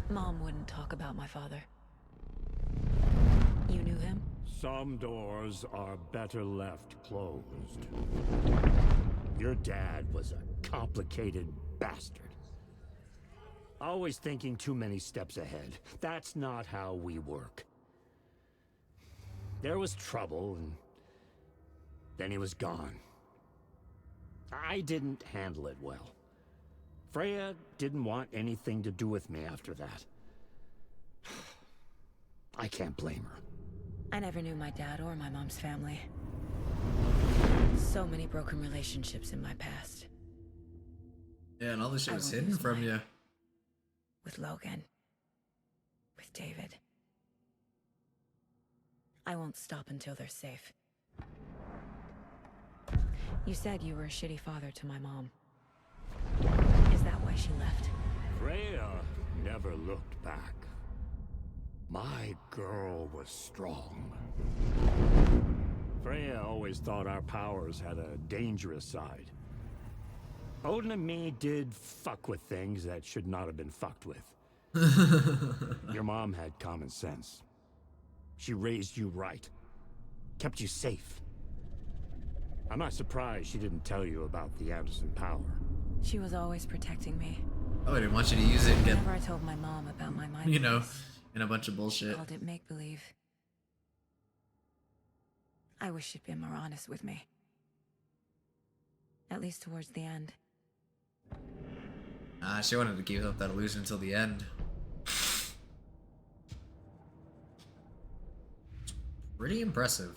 Mom wouldn't talk about my father. You knew him? Some doors are better left closed. Your dad was a complicated bastard. Always thinking too many steps ahead. That's not how we work. There was trouble, and then he was gone. I didn't handle it well. Freya didn't want anything to do with me after that. I can't blame her. I never knew my dad or my mom's family. So many broken relationships in my past. Yeah, and all this shit I was won't hidden lose from mine. you. With Logan. With David. I won't stop until they're safe. You said you were a shitty father to my mom. Is that why she left? Freya never looked back. My girl was strong. Freya always thought our powers had a dangerous side. Odin and me did fuck with things that should not have been fucked with. Your mom had common sense. She raised you right. Kept you safe. I'm not surprised she didn't tell you about the Anderson power. She was always protecting me. Oh, I didn't want you to use it and get, Whenever I told my mom about my mind, you know, in a bunch of she bullshit. called it make-believe. I wish she'd been more honest with me. At least towards the end. She wanted to keep up that illusion until the end. Pretty impressive.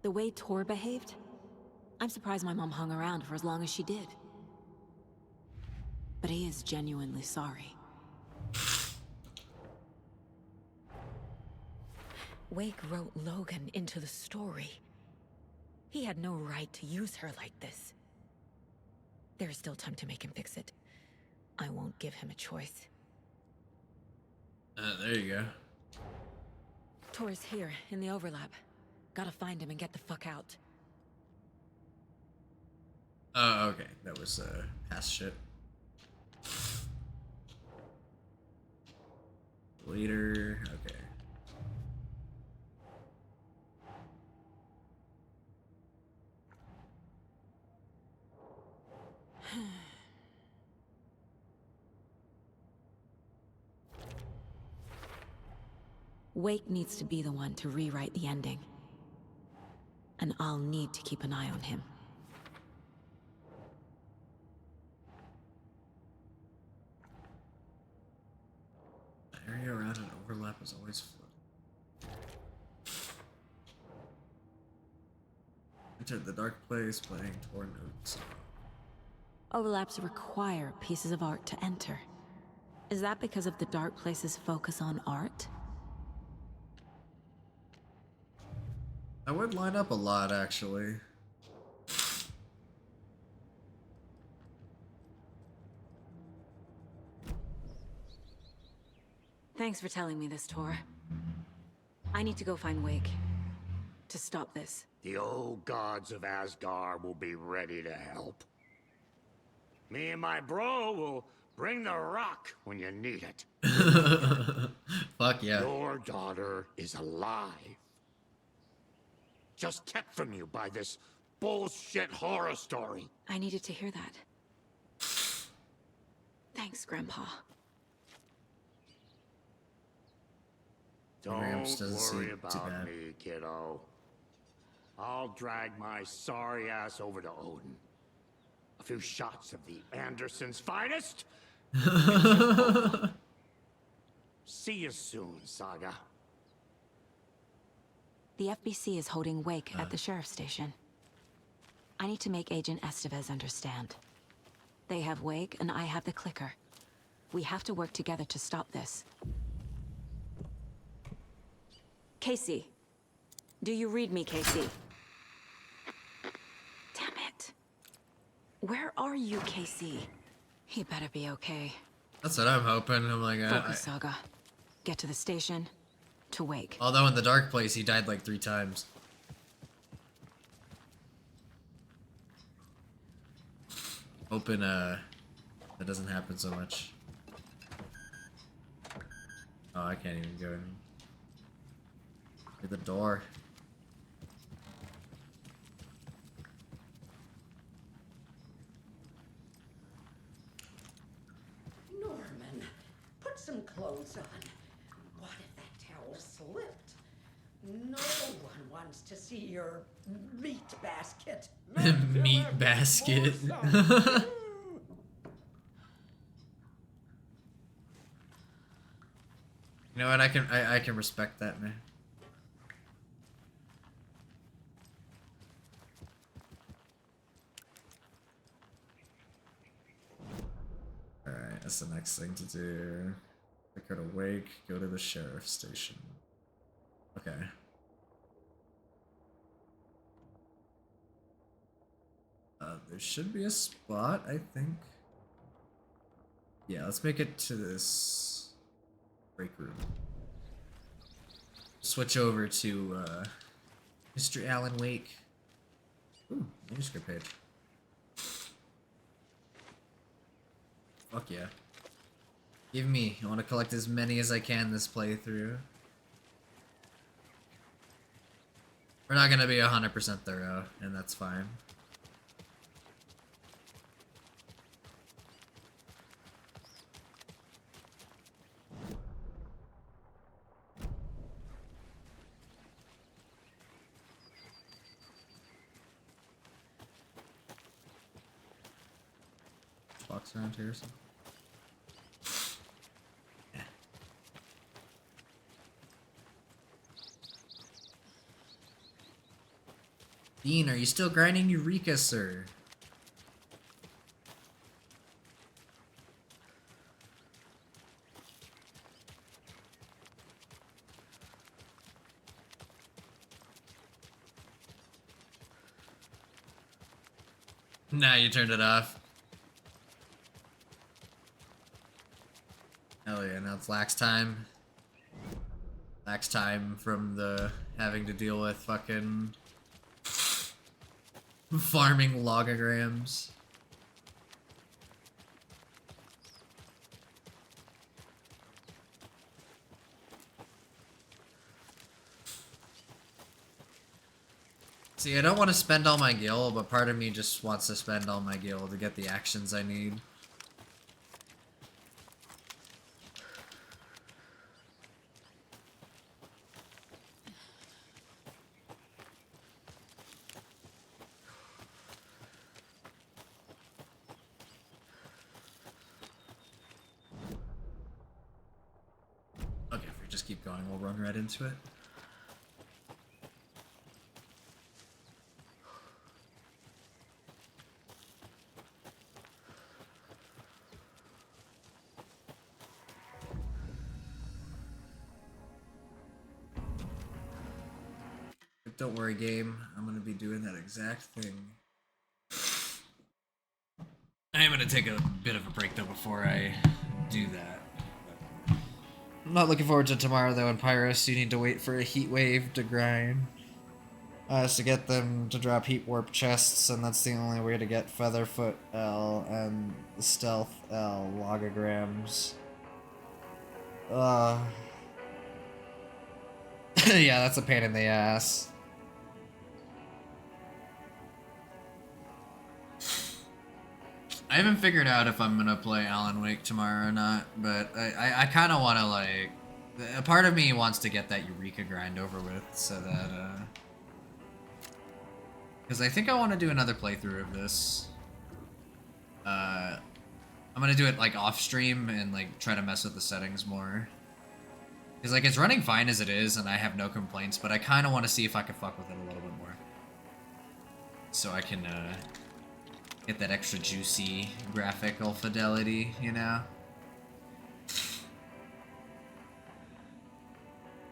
The way Tor behaved, I'm surprised my mom hung around for as long as she did. But he is genuinely sorry. Wake wrote Logan into the story. He had no right to use her like this. There is still time to make him fix it. I won't give him a choice. There you go. Tor's here, in the overlap. Gotta find him and get the fuck out. Oh, okay. That was past shit. Later. Okay. Wake needs to be the one to rewrite the ending. And I'll need to keep an eye on him. Area around an overlap is always flooded. Entered the dark place playing torn notes. Overlaps require pieces of art to enter. Is that because of the dark place's focus on art? That would line up a lot, actually. Thanks for telling me this, Tor. I need to go find Wake. To stop this. The old gods of Asgard will be ready to help. Me and my bro will bring the rock when you need it. Fuck yeah. Your daughter is alive. Just kept from you by this bullshit horror story. I needed to hear that. Thanks, Grandpa. Ramps Don't doesn't worry seem too about bad. me, kiddo. I'll drag my sorry ass over to Odin. A few shots of the Andersons' finest. See you soon, Saga. The FBC is holding Wake at the sheriff's station. I need to make Agent Estevez understand. They have Wake and I have the clicker. We have to work together to stop this. Casey. Do you read me, Casey? Damn it. Where are you, Casey? He better be okay. That's what I'm hoping. I'm like, Focus, Saga. Get to the station. To Wake. although in the dark place he died like 3 times. Hoping that doesn't happen so much. Oh, I can't even go in. Through the door. Norman, put some clothes on. What if that towel slipped? No one wants to see your meat basket. Meat basket. You know what? I can respect that, man. All right, that's the next thing to do. Pick her to Wake. Go to the sheriff's station. Okay. There should be a spot, I think. Yeah, let's make it to this break room. Switch over to Mr. Alan Wake. Ooh, manuscript page. Fuck yeah. Give me. I want to collect as many as I can this playthrough. We're not gonna be 100% thorough, and that's fine. Box around here or something. Yeah. Dean, are you still grinding Eureka, sir? Nah, you turned it off. Hell yeah, now it's lax time. Lax time from the having to deal with fucking farming logograms. See, I don't want to spend all my gil, but part of me just wants to spend all my gil to get the actions I need. just keep going. We'll run right into it. But don't worry, game. I'm gonna be doing that exact thing. I am gonna take a bit of a break though before I do that. I'm not looking forward to tomorrow though. In Pyrus, you need to wait for a heat wave to grind. To get them to drop heat warp chests, and that's the only way to get Featherfoot L and Stealth L logograms. Yeah, that's a pain in the ass. I haven't figured out if I'm gonna play Alan Wake tomorrow or not, but I kind of want to, like, a part of me wants to get that Eureka grind over with, so that, because I think I want to do another playthrough of this. I'm gonna do it, like, off stream and, like, try to mess with the settings more. Because, like, it's running fine as it is, and I have no complaints, but I kind of want to see if I can fuck with it a little bit more. So I can, get that extra juicy graphical fidelity, you know?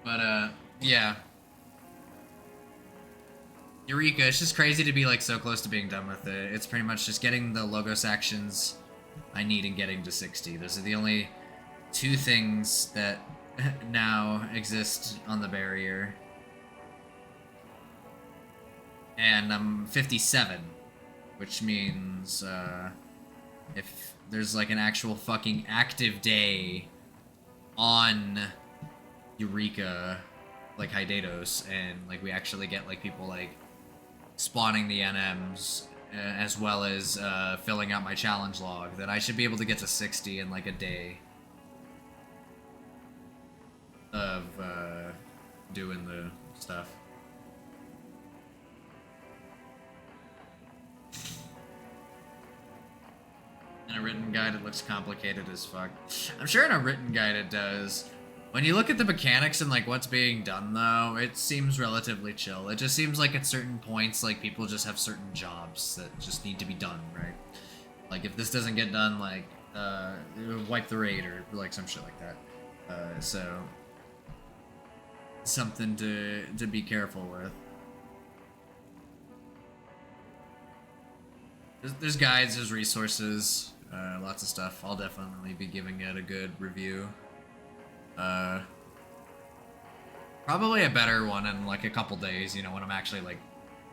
But, yeah. Eureka, it's just crazy to be, like, so close to being done with it. It's pretty much just getting the Logos actions I need and getting to 60. Those are the only two things that now exist on the barrier. And I'm 57. Which means, if there's, like, an actual fucking active day on Eureka, like, Hydatos, and, like, we actually get, like, people, like, spawning the NMs, as well as, filling out my challenge log, then I should be able to get to 60 in, like, a day of, doing the stuff. In a written guide, it looks complicated as fuck. I'm sure in a written guide it does. When you look at the mechanics and, like, what's being done, though, it seems relatively chill. It just seems like at certain points, like, people just have certain jobs that just need to be done, right? Like, if this doesn't get done, like, wipe the raid or, like, some shit like that. So, something to be careful with. There's guides, there's resources, lots of stuff. I'll definitely be giving it a good review. Probably a better one in, like, a couple days, you know, when I'm actually, like,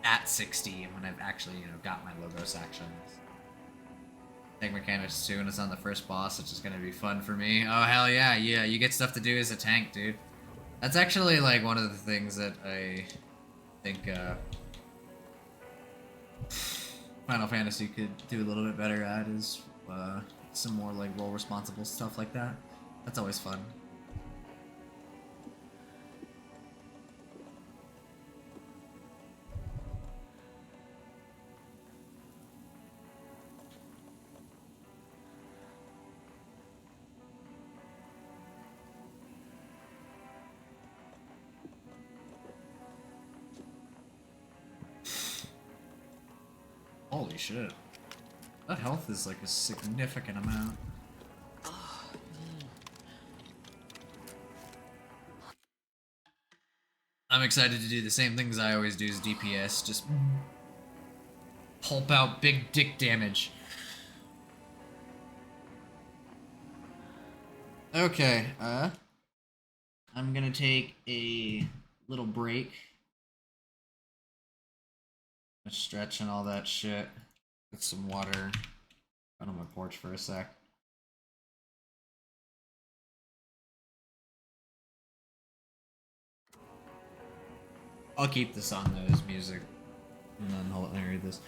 at 60 and when I've actually, you know, got my Logos actions. Tank Mechanics 2 and it's on the first boss, which is gonna be fun for me. Oh, hell yeah, yeah, you get stuff to do as a tank, dude. That's actually, like, one of the things that I think, Final Fantasy could do a little bit better at is some more, like, role responsible stuff like that. That's always fun. Holy shit. That health is, like, a significant amount. I'm excited to do the same things I always do as DPS, just pulp out big dick damage. Okay, I'm gonna take a little break. Stretch and all that shit. Get some water out on my porch for a sec. I'll keep this on though as music. And then let me read this.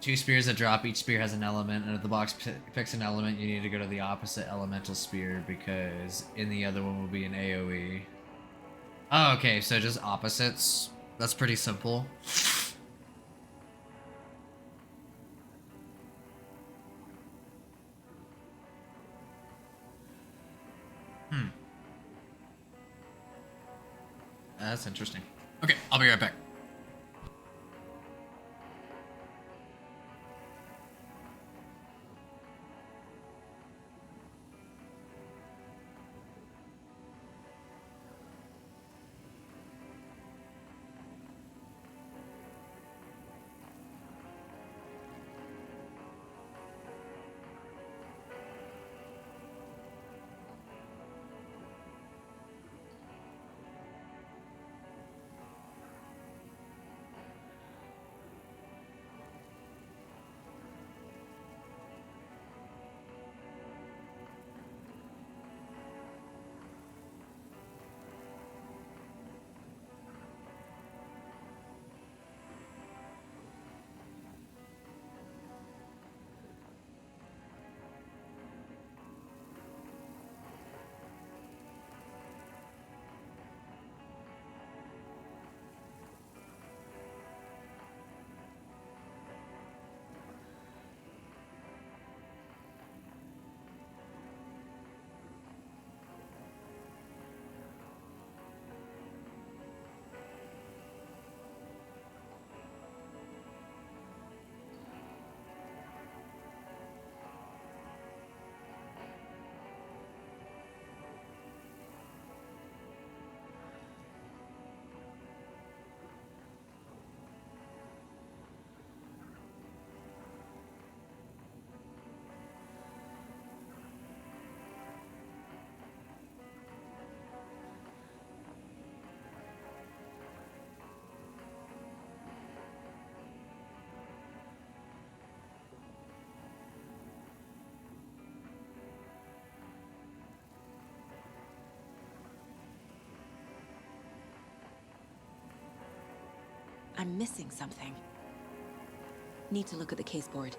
2 spears that drop, each spear has an element, and if the box picks an element, you need to go to the opposite elemental spear because in the other one will be an AoE. Oh, okay, so just opposites. That's pretty simple. That's interesting. Okay, I'll be right back. I'm missing something. Need to look at the case board.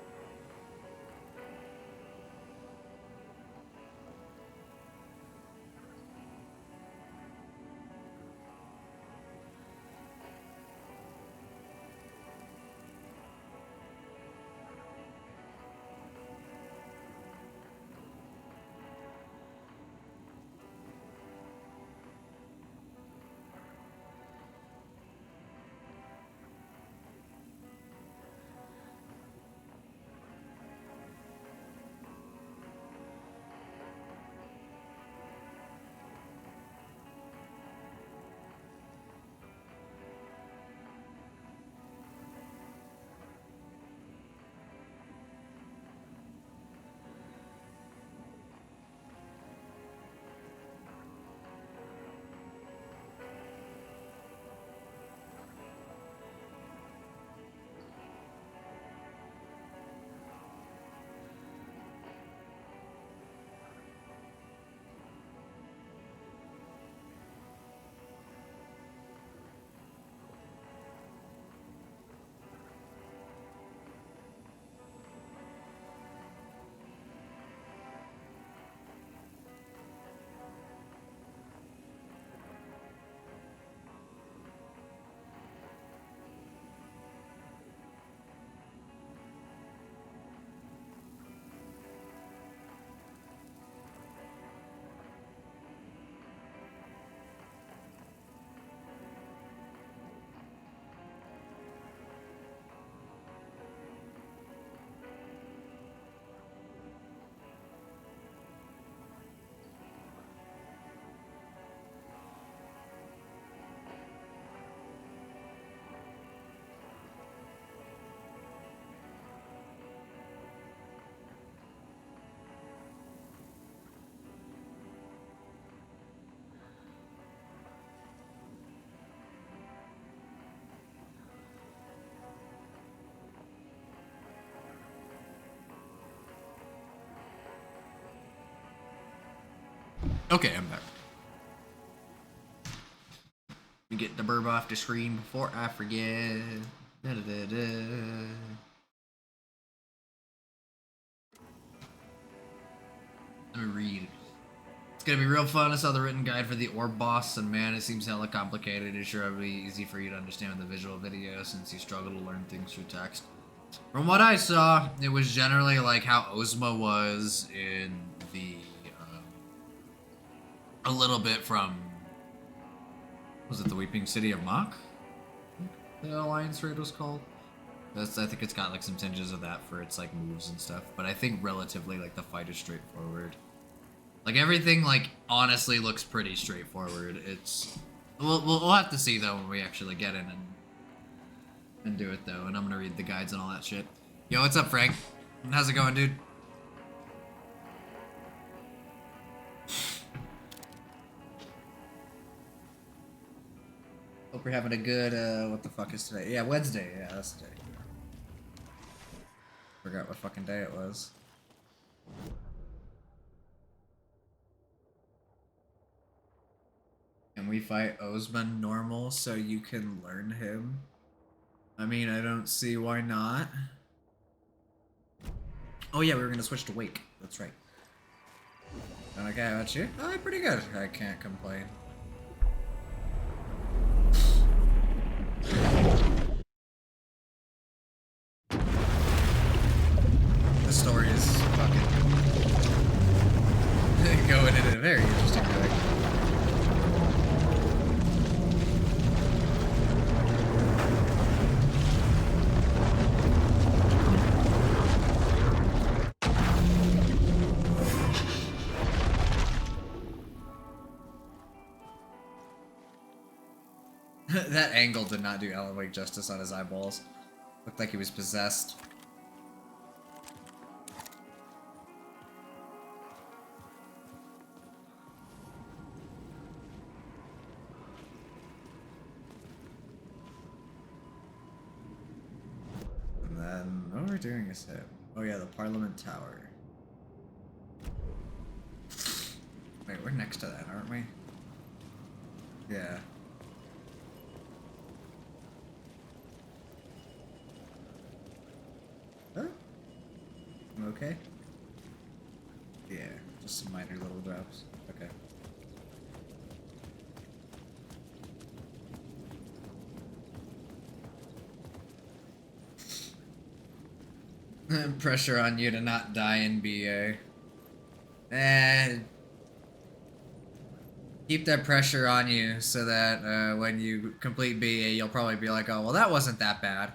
Okay, I'm back. Let me get the burb off the screen before I forget. Da-da-da-da. Let me read. It's gonna be real fun. I saw the written guide for the orb boss, and man, it seems hella complicated. It's sure it'll be easy for you to understand in the visual video since you struggle to learn things through text. From what I saw, it was generally like how Ozma was in the a little bit from Was it the Weeping City of Mach? The Alliance raid was called. I think it's got like some tinges of that for its like moves and stuff, but I think relatively like the fight is straightforward. Like everything like honestly looks pretty straightforward. It's we'll have to see though when we actually get in and do it though, and I'm gonna read the guides and all that shit. Yo, what's up, Frank? How's it going, dude? Hope you're having a good, what the fuck is today? Yeah, Wednesday. Yeah, that's the day. Forgot what fucking day it was. Can we fight Osman normal so you can learn him? I mean, I don't see why not. Oh yeah, we were gonna switch to Wake. That's right. Okay, how about you? Oh, pretty good. I can't complain. The story is fucking going in a very interesting direction. That angle did not do Alan Wake justice on his eyeballs. Looked like he was possessed. And then, what we're doing is him. Oh yeah, the Parliament Tower. Wait, we're next to that, aren't we? Yeah. Huh? I'm okay? Yeah, just some minor little drops. Okay. Pressure on you to not die in BA. And keep that pressure on you so that when you complete BA, you'll probably be like, oh, well, that wasn't that bad.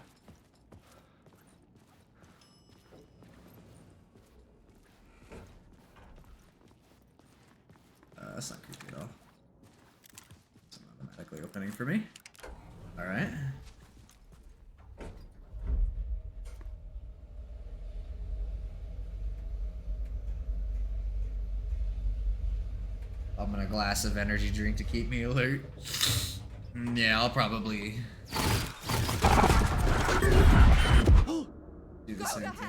That's not creepy at all. It's not automatically opening for me. Alright. I'm gonna glass of energy drink to keep me alert. Yeah, I'll probably do the same thing.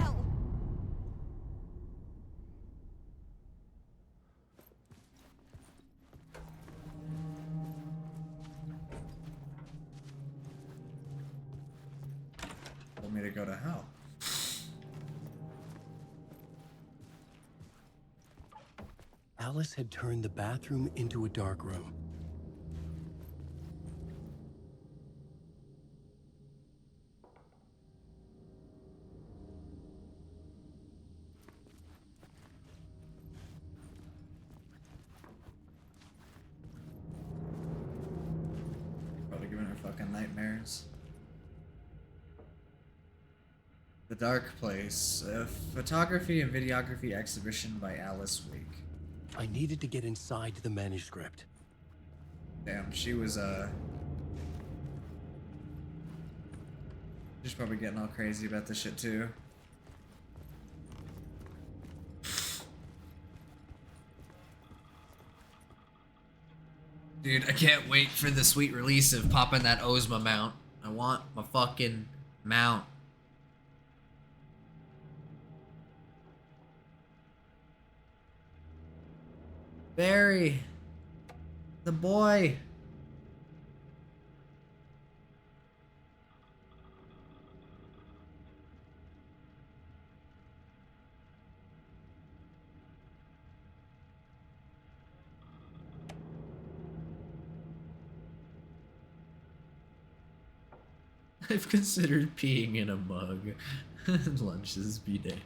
Told me to go to hell. Alice had turned the bathroom into a dark room. Probably giving her fucking nightmares. The Dark Place, a photography and videography exhibition by Alice Wake. I needed to get inside the manuscript. Damn, she was she's probably getting all crazy about this shit too. Dude, I can't wait for the sweet release of popping that Ozma mount. I want my fucking mount. Barry, the boy. I've considered peeing in a mug. Lunches be day.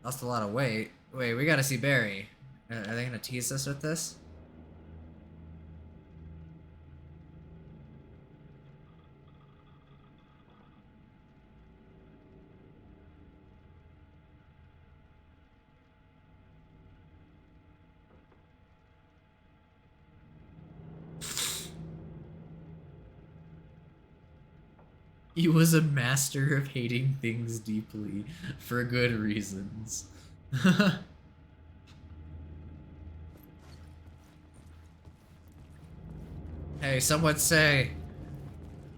Lost a lot of weight. Wait, we gotta see Barry. Are they gonna tease us with this? He was a master of hating things deeply for good reasons. Hey, some would say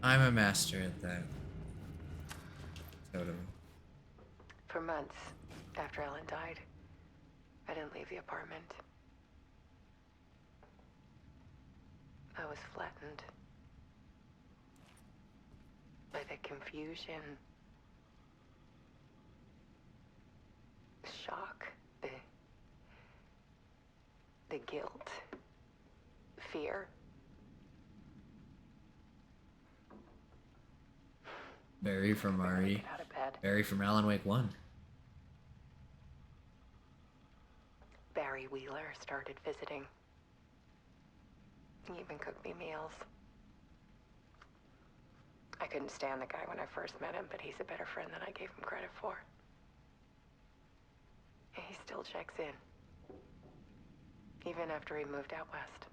I'm a master at that. Totally. For months after Ellen died, I didn't leave the apartment. I was flattened by the confusion, the shock, the guilt, fear. Barry from Ari. Get out of bed. Barry from Alan Wake 1. Barry Wheeler started visiting. He even cooked me meals. I couldn't stand the guy when I first met him, but he's a better friend than I gave him credit for. And he still checks in. Even after he moved out west.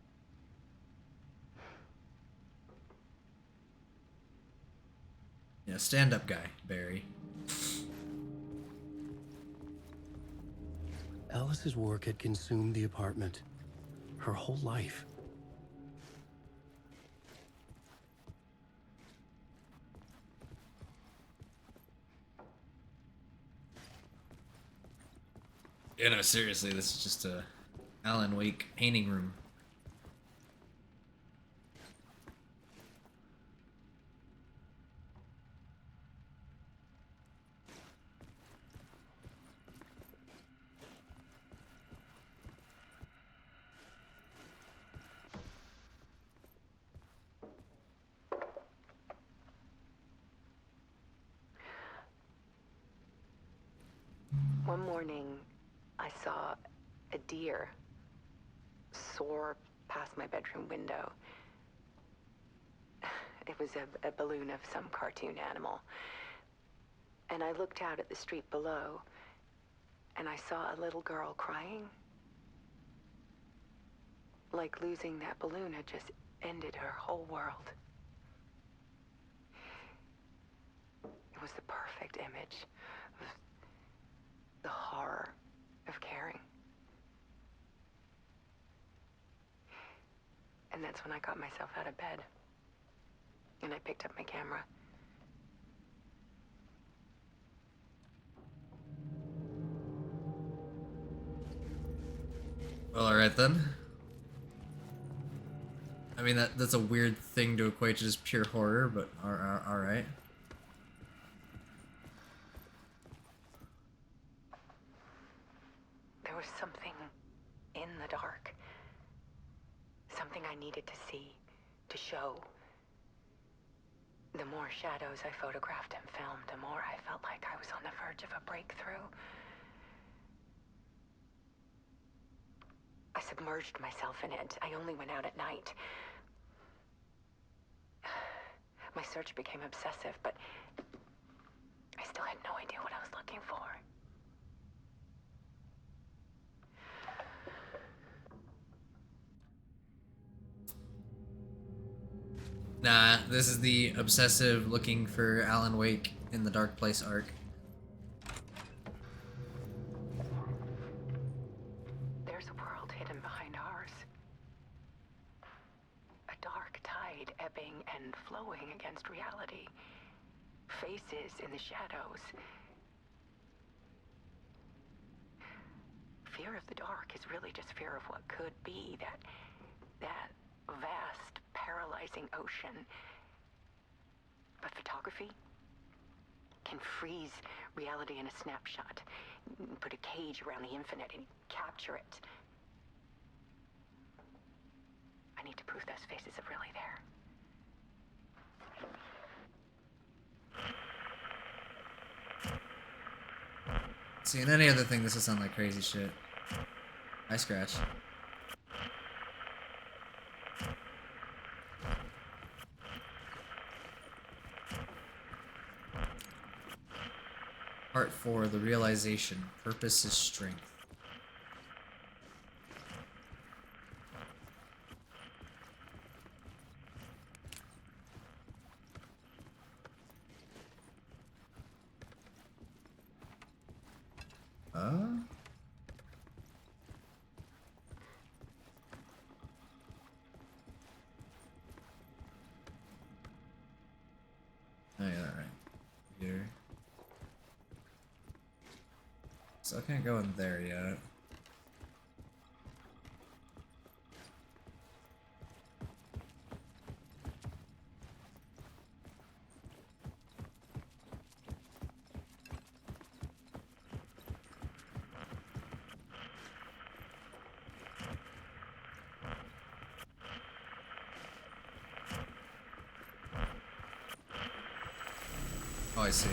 Yeah, stand-up guy, Barry. Alice's work had consumed the apartment. Her whole life. Yeah, no, seriously, this is just a Alan Wake painting room. One morning, I saw a deer soar past my bedroom window. It was a balloon of some cartoon animal. And I looked out at the street below, and I saw a little girl crying. Like losing that balloon had just ended her whole world. It was the perfect image of the horror of caring. And that's when I got myself out of bed. And I picked up my camera. Well, alright then. I mean, that's a weird thing to equate to just pure horror, but alright. There was something in the dark. Something I needed to see, to show. The more shadows I photographed and filmed, the more I felt like I was on the verge of a breakthrough. I submerged myself in it. I only went out at night. My search became obsessive, but I still had no idea what I was looking for. Nah, this is the obsessive looking for Alan Wake in the Dark Place arc. There's a world hidden behind ours. A dark tide ebbing and flowing against reality. Faces in the shadows. Fear of the dark is really just fear of what could be, that vast, paralyzing ocean. But photography can freeze reality in a snapshot, put a cage around the infinite and capture it. I need to prove those faces are really there. See, in any other thing, this would sound like crazy shit. I scratch. Part 4, the realization. Purpose is strength. Oh yeah, alright. Here. So I can't go in there yet. Oh, I see.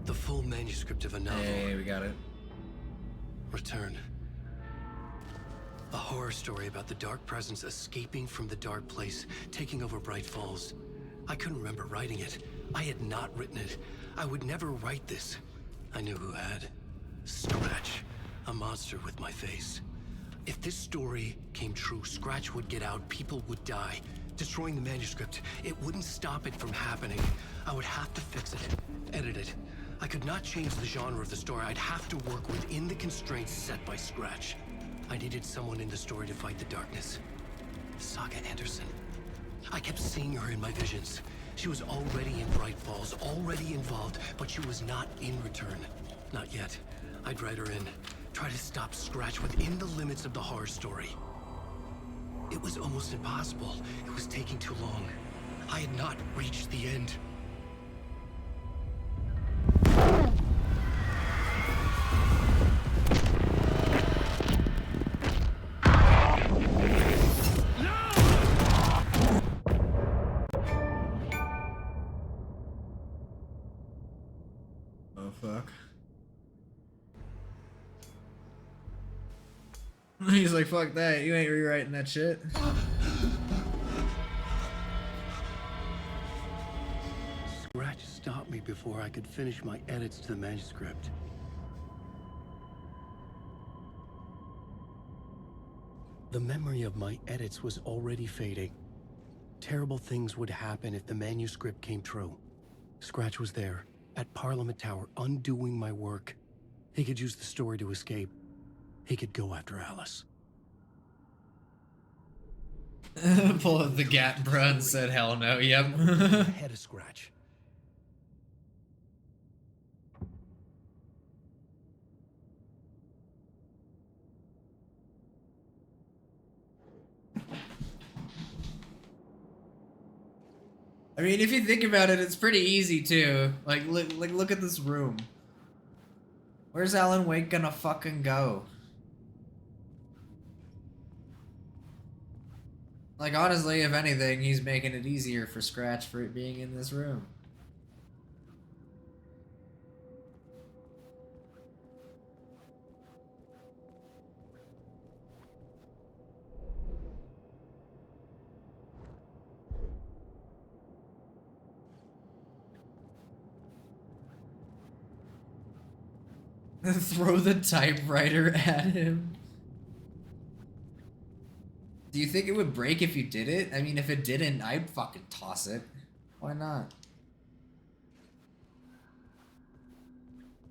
The full manuscript of a novel. Hey, we got it. Return. A horror story about the dark presence escaping from the dark place, taking over Bright Falls. I couldn't remember writing it. I had not written it. I would never write this. I knew who had. Scratch. A monster with my face. If this story came true, Scratch would get out, people would die. Destroying the manuscript, it wouldn't stop it from happening. I would have to fix it, edit it. I could not change the genre of the story. I'd have to work within the constraints set by Scratch. I needed someone in the story to fight the darkness. Saga Anderson. I kept seeing her in my visions. She was already in Bright Falls, already involved, but she was not in Return. Not yet. I'd write her in, try to stop Scratch within the limits of the horror story. It was almost impossible. It was taking too long. I had not reached the end. Oh fuck. He's like, fuck that, you ain't rewriting that shit. Scratch stopped me before I could finish my edits to the manuscript. The memory of my edits was already fading. Terrible things would happen if the manuscript came true. Scratch was there, at Parliament Tower, undoing my work. He could use the story to escape. He could go after Alice. Pull up the gap, bruh, and said, hell no, yep. Head of Scratch. I mean, if you think about it, it's pretty easy too. Like, look at this room. Where's Alan Wake gonna fucking go? Like, honestly, if anything, he's making it easier for Scratch for it being in this room. Throw the typewriter at him. Do you think it would break if you did it? I mean, if it didn't, I'd fucking toss it. Why not?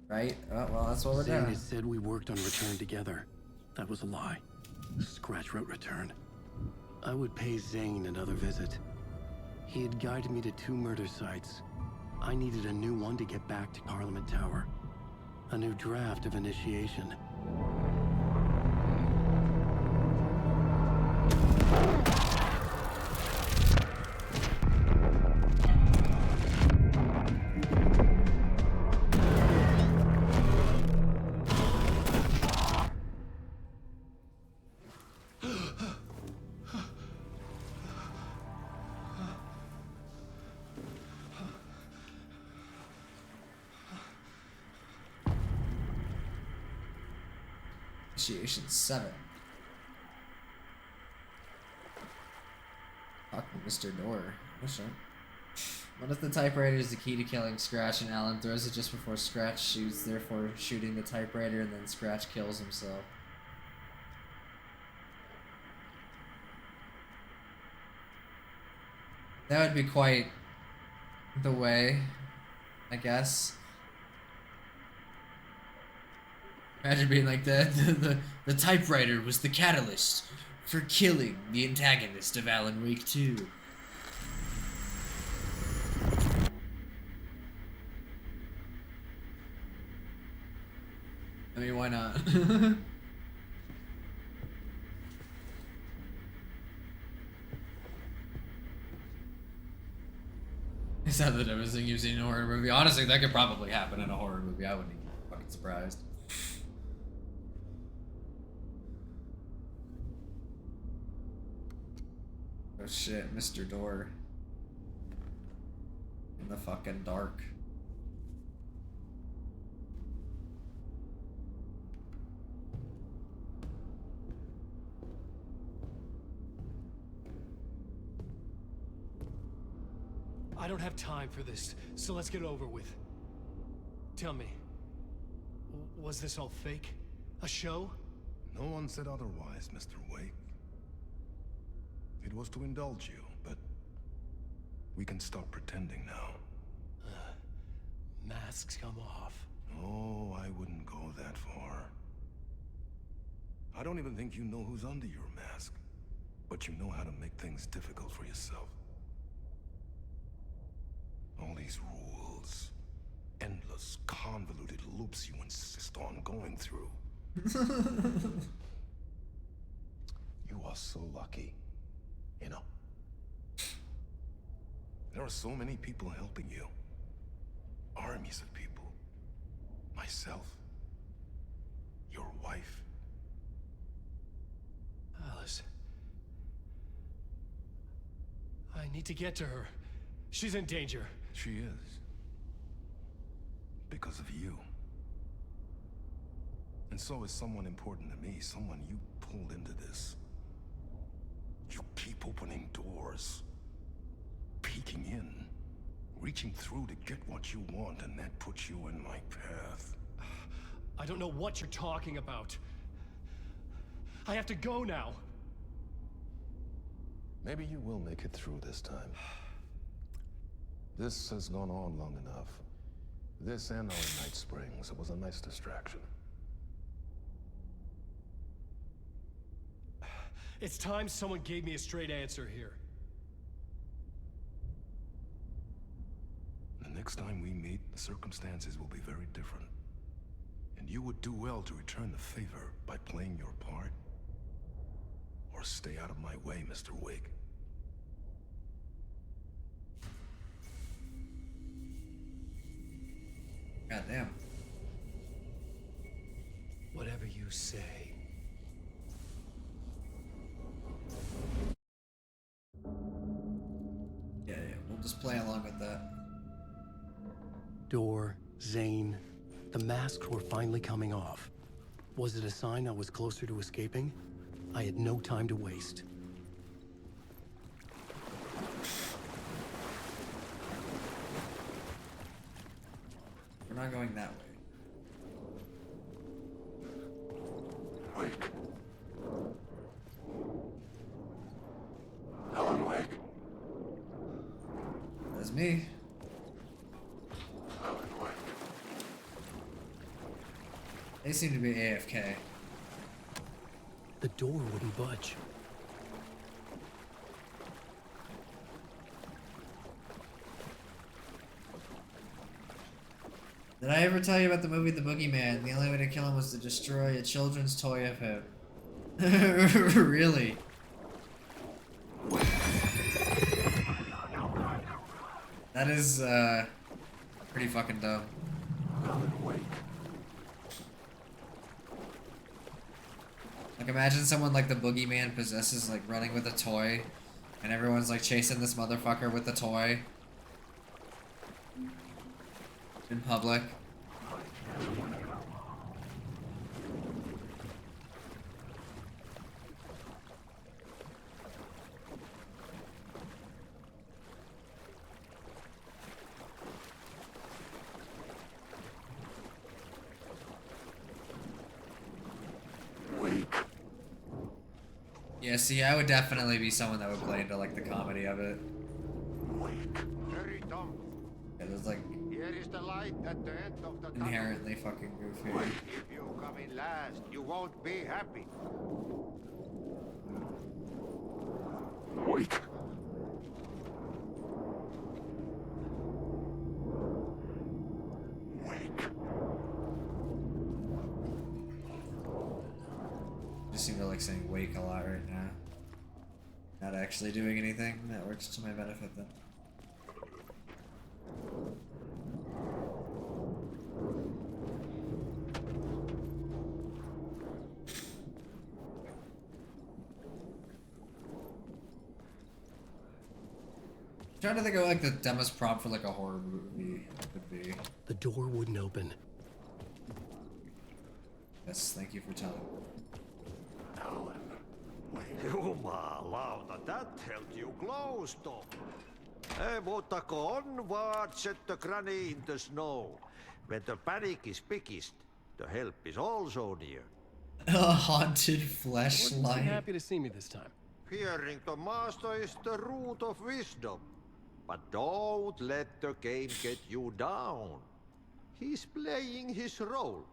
Right? Oh, well, that's what we're Zane doing. had said we worked on Return together. That was a lie. Scratch wrote return. I would pay Zane another visit. He had guided me to 2 murder sites. I needed a new one to get back to Parliament Tower. A new draft of initiation. Initiation 7. Fuck Mr. Door. Oh shit. What if the typewriter is the key to killing Scratch and Alan throws it just before Scratch shoots, therefore shooting the typewriter, and then Scratch kills himself? That would be quite the way, I guess. Imagine being like that. The typewriter was the catalyst for killing the antagonist of Alan Wake 2. I mean, why not? It's not that everything you've seen in a horror movie. Honestly, that could probably happen in a horror movie. I wouldn't even be fucking surprised. Oh shit, Mr. Door. In the fucking dark. I don't have time for this, so let's get it over with. Tell me, was this all fake? A show? No one said otherwise, Mr. Wake. It was to indulge you, but we can stop pretending now. Masks come off. Oh, I wouldn't go that far. I don't even think you know who's under your mask, but you know how to make things difficult for yourself. All these rules, endless, convoluted loops you insist on going through. You are so lucky, you know. There are so many people helping you. Armies of people. Myself. Your wife. Alice. I need to get to her. She's in danger. She is. Because of you. And so is someone important to me, someone you pulled into this. You keep opening doors. Peeking in. Reaching through to get what you want, and that puts you in my path. I don't know what you're talking about. I have to go now. Maybe you will make it through this time. This has gone on long enough. This and our Night Springs. It was a nice distraction. It's time someone gave me a straight answer here. The next time we meet, the circumstances will be very different. And you would do well to return the favor by playing your part. Or stay out of my way, Mr. Wake. Goddamn. Whatever you say. Yeah, we'll just play along with that. Door, Zane, the masks were finally coming off. Was it a sign I was closer to escaping? I had no time to waste. We're not going that way. Wake. Alan Wake. That's me. Alan Wake. They seem to be AFK. The door wouldn't budge. Did I ever tell you about the movie The Boogeyman? The only way to kill him was to destroy a children's toy of him. Really? That is, pretty fucking dumb. Like, imagine someone like the Boogeyman possesses, like, running with a toy, and everyone's, like, chasing this motherfucker with the toy. In public. Yeah, see, I would definitely be someone that would play into, like, the comedy of it. Hurry, Tom. Yeah, there's, like, Here is the light at the end of the tunnel. inherently fucking goofy. If you come in last, you won't be happy. Wait. Just seem to like saying wake a lot right now. Not actually doing anything. That works to my benefit then. Trying to think of like the dumbest prompt for like a horror movie would be. The door wouldn't open. Yes, thank you for telling. Jumalauta, that held you close, Tom. Mutta onwards set the granny in the snow. When the panic is biggest, the help is also near. A haunted Wasn't too fleshlight. happy to see me this time. Fearing the master is the root of wisdom. But don't let the game get you down. He's playing his role.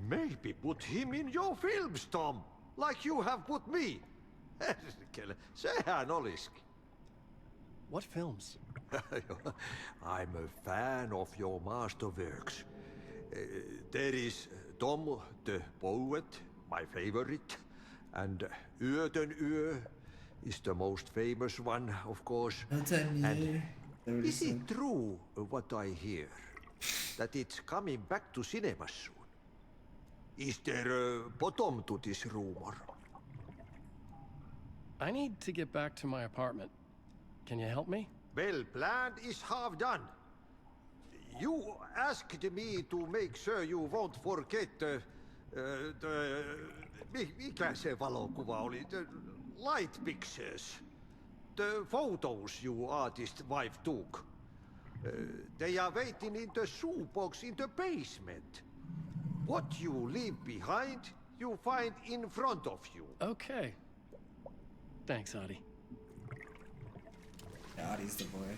Maybe put him in your films, Tom. Like you have put me. Sehän olisikin. What films? I'm a fan of your masterworks. There is Tom the Poet, my favorite, and Yöten Yö is the most famous one, of course. And is it true what I hear? That it's coming back to cinemas soon? Is there a bottom to this rumor? I need to get back to my apartment. Can you help me? Well, plan is half done. You asked me to make sure you won't forget mikä se valokuva oli? The light pictures. The photos you artist wife took. They are waiting in the shoebox in the basement. What you leave behind, you find in front of you. Okay. Thanks, Adi. Yeah, Adi's the boy.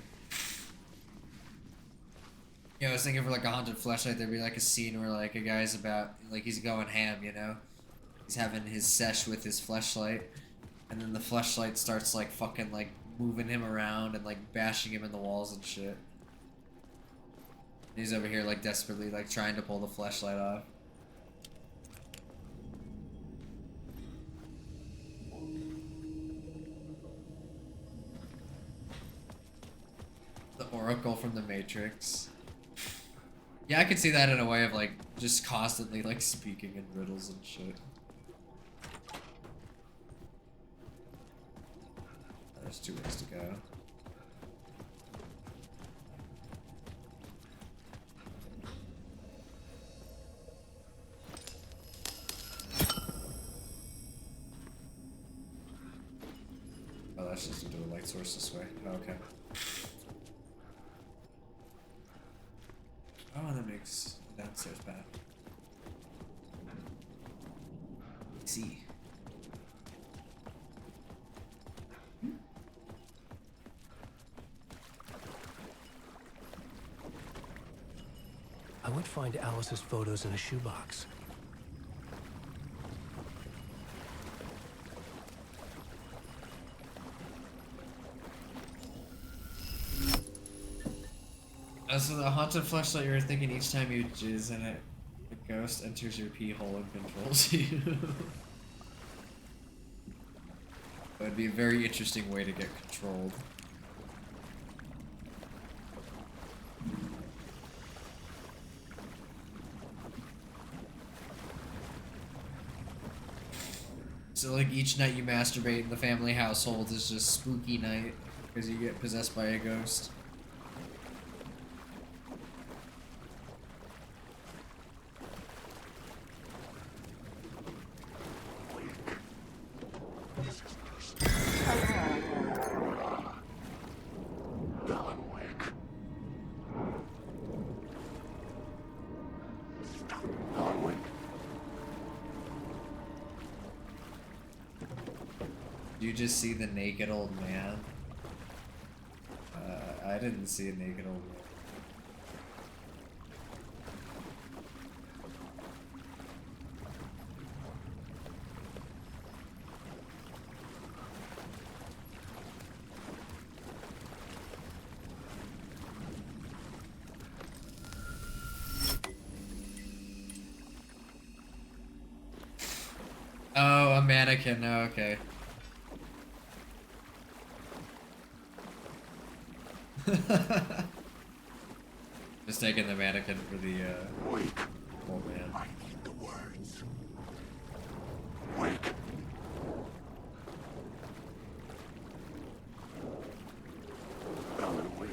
Yeah, I was thinking for like a haunted fleshlight, there'd be like a scene where like a guy's about, like he's going ham, you know? He's having his sesh with his fleshlight, and then the fleshlight starts like fucking like moving him around and like bashing him in the walls and shit. He's over here like desperately like trying to pull the fleshlight off. The Oracle from the Matrix. Yeah, I could see that in a way of like just constantly like speaking in riddles and shit. There's 2 ways to go. Oh, that's just into a light source this way. Oh, okay. Oh, that makes a downstairs path. See. I would find Alice's photos in a shoebox. So the haunted fleshlight, you're thinking each time you jizz in it, the ghost enters your pee hole and controls you. It would be a very interesting way to get controlled. So like each night you masturbate in the family household is just spooky night because you get possessed by a ghost. You just see the naked old man. I didn't see a naked old man. Oh, a mannequin. Oh, okay. Just taking the mannequin for the old man. I need the words. Wake. Alan, wake.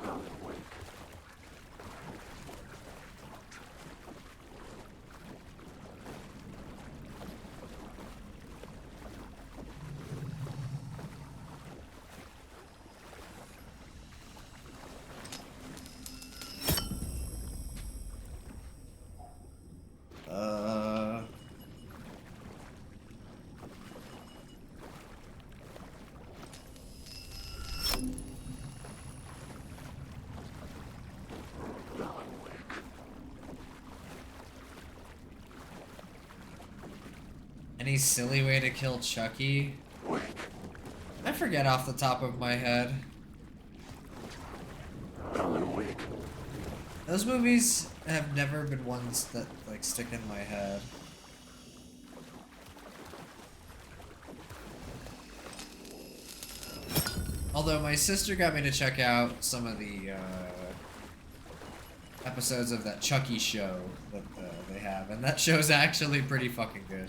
Alan, wake. Any silly way to kill Chucky? I forget off the top of my head. Alan, wake. Those movies have never been ones that like stick in my head. Although my sister got me to check out some of the episodes of that Chucky show that they have, and that show's actually pretty fucking good.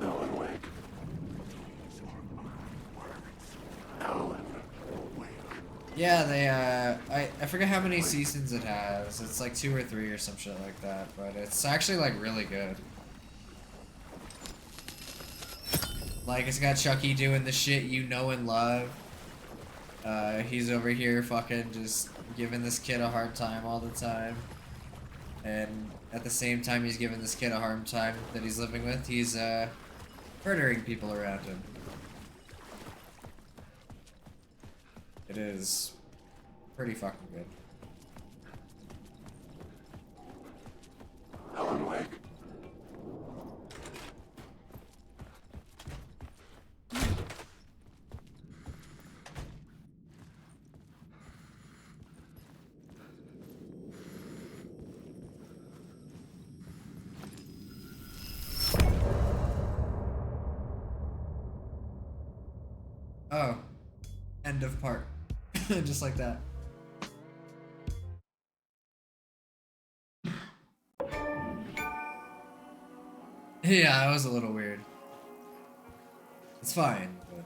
Alan, wake. These are my words. Alan, wake. Yeah, they I forget how many seasons it has. It's like 2 or 3 or some shit like that, but it's actually like really good. Like it's got Chucky doing the shit you know and love. He's over here fucking just giving this kid a hard time all the time. And at the same time he's giving this kid a hard time that he's living with, he's murdering people around him. It is pretty fucking good. Alan, wake. Oh. End of part. Just like that. Yeah, that was a little weird. It's fine, but...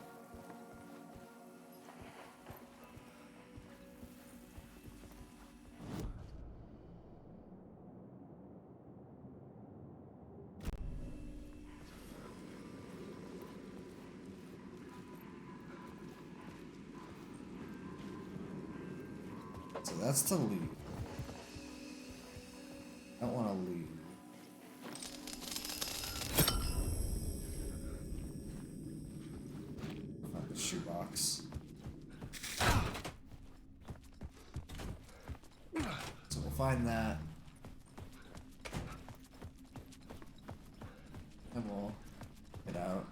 So that's to leave. I don't want to leave. Find the shoebox. So we'll find that. And we'll get out.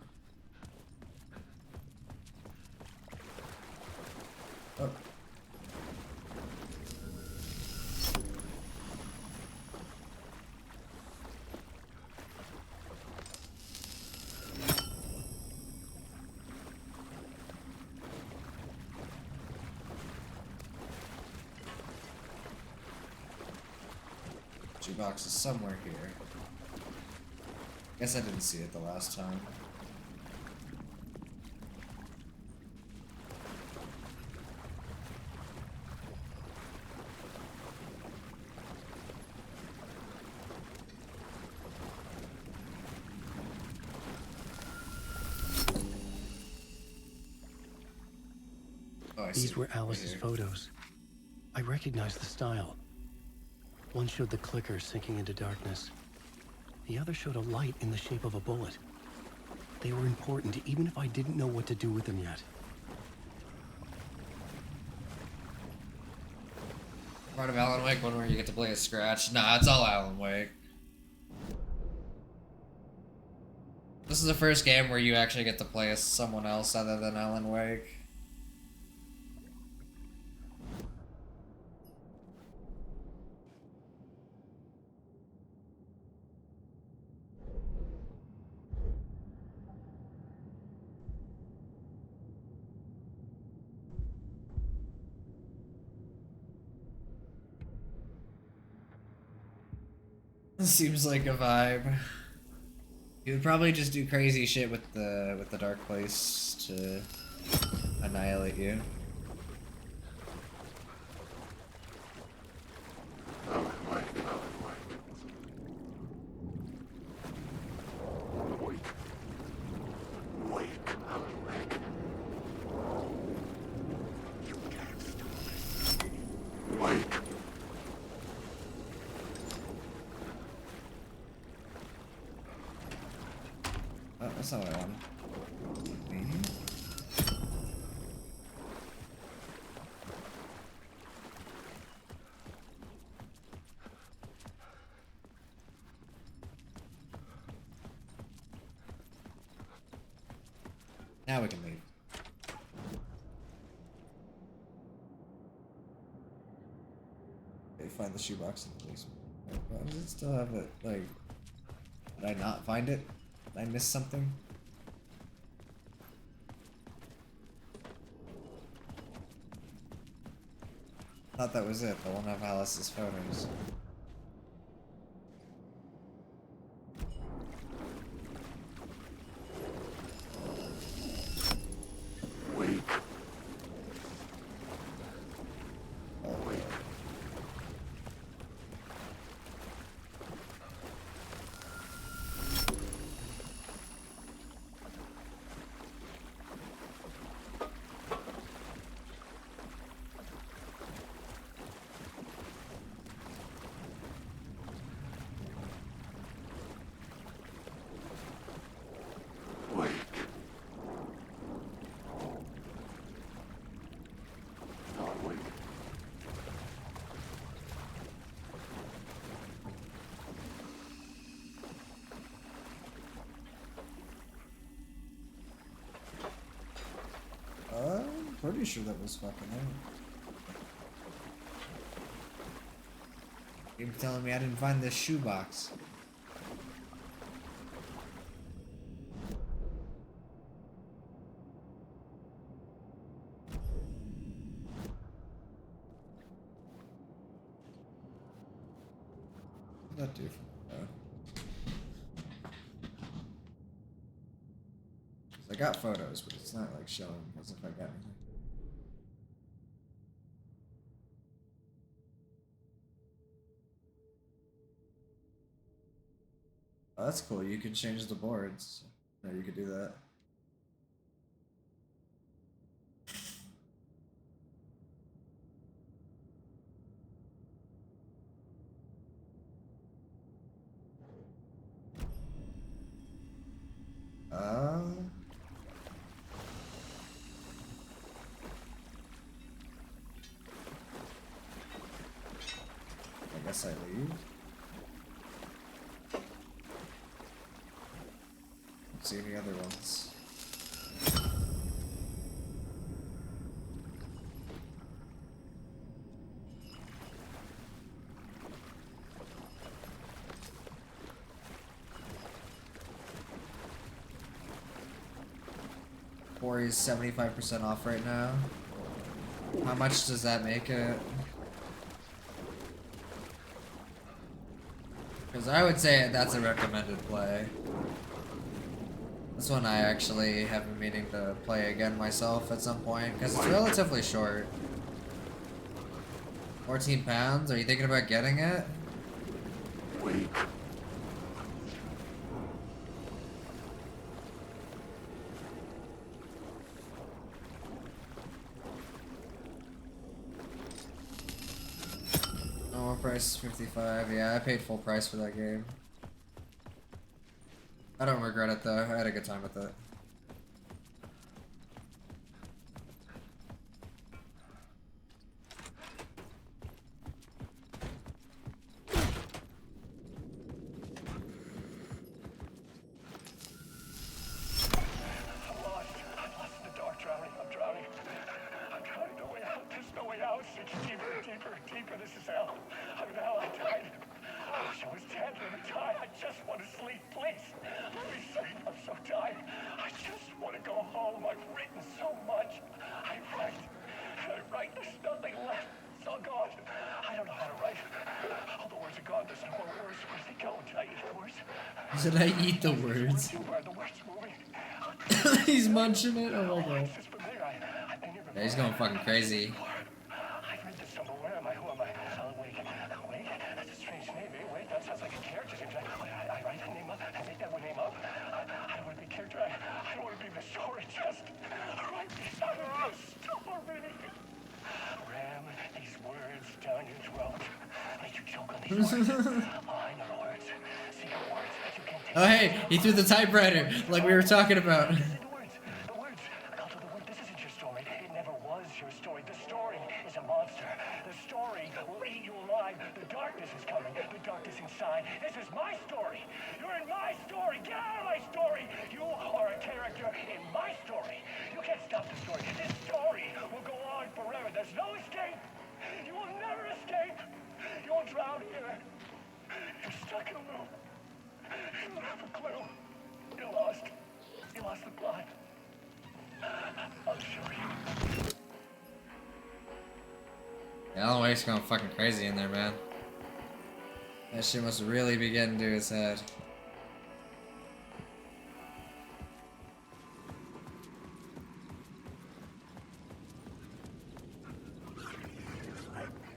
Oh. Box is somewhere here. Guess I didn't see it the last time. Oh, I see. These were Alice's photos. I recognized the style. One showed the clicker sinking into darkness. The other showed a light in the shape of a bullet. They were important, even if I didn't know what to do with them yet. Part of Alan Wake, one where you get to play as Scratch. Nah, it's all Alan Wake. This is the first game where you actually get to play as someone else other than Alan Wake. Seems like a vibe. You would probably just do crazy shit with the dark place to annihilate you. Oh, that's not what I wanted. Now we can leave. Okay, find the shoebox in the basement. Why does it still have it? Like, did I not find it? Did I miss something? Thought that was it, the one of Alice's photos. I'm pretty sure that was fucking out. You're telling me I didn't find this shoebox. What did that do for me? I got photos, but it's not like showing as if I got anything. Oh, that's cool. You can change the boards. No, you could do that. I guess I leave. Let's see any other ones. Quarry's 75% off right now. How much does that make it? Because I would say that's a recommended play. This one I actually have been meaning to play again myself at some point, because it's relatively short. 14 pounds? Are you thinking about getting it? Wait. Oh, price is 55. Yeah, I paid full price for that game. I don't regret it though. I had a good time with it. Did I eat the words? He's munching it? Oh my god. Yeah, he's going fucking crazy. Oh hey, he threw the typewriter like we were talking about. Alan Wake's going fucking crazy in there, man. That shit must really be getting to his head.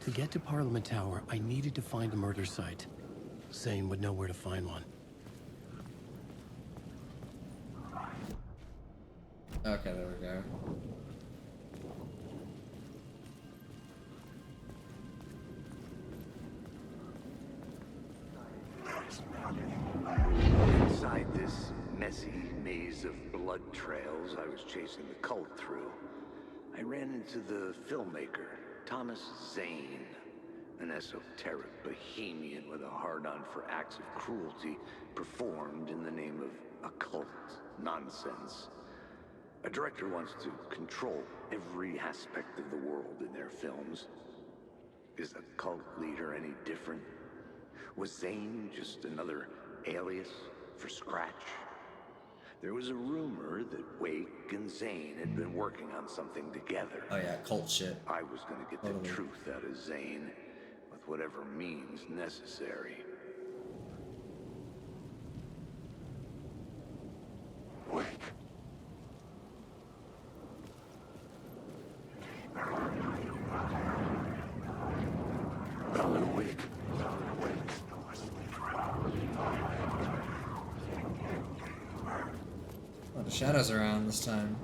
To get to Parliament Tower, I needed to find a murder site. Zane would know where to find one. Okay, there we go. Inside this messy maze of blood trails I was chasing the cult through, I ran into the filmmaker, Thomas Zane, an esoteric bohemian with a hard-on for acts of cruelty performed in the name of occult nonsense. A director wants to control every aspect of the world in their films. Is a cult leader any different? Was Zane just another alias for Scratch? There was a rumor that Wake and Zane had been working on something together. Oh yeah, cult shit. I was gonna get the truth out of Zane with whatever means necessary. Wake. Alan Wake. Oh, the shadows are on this time.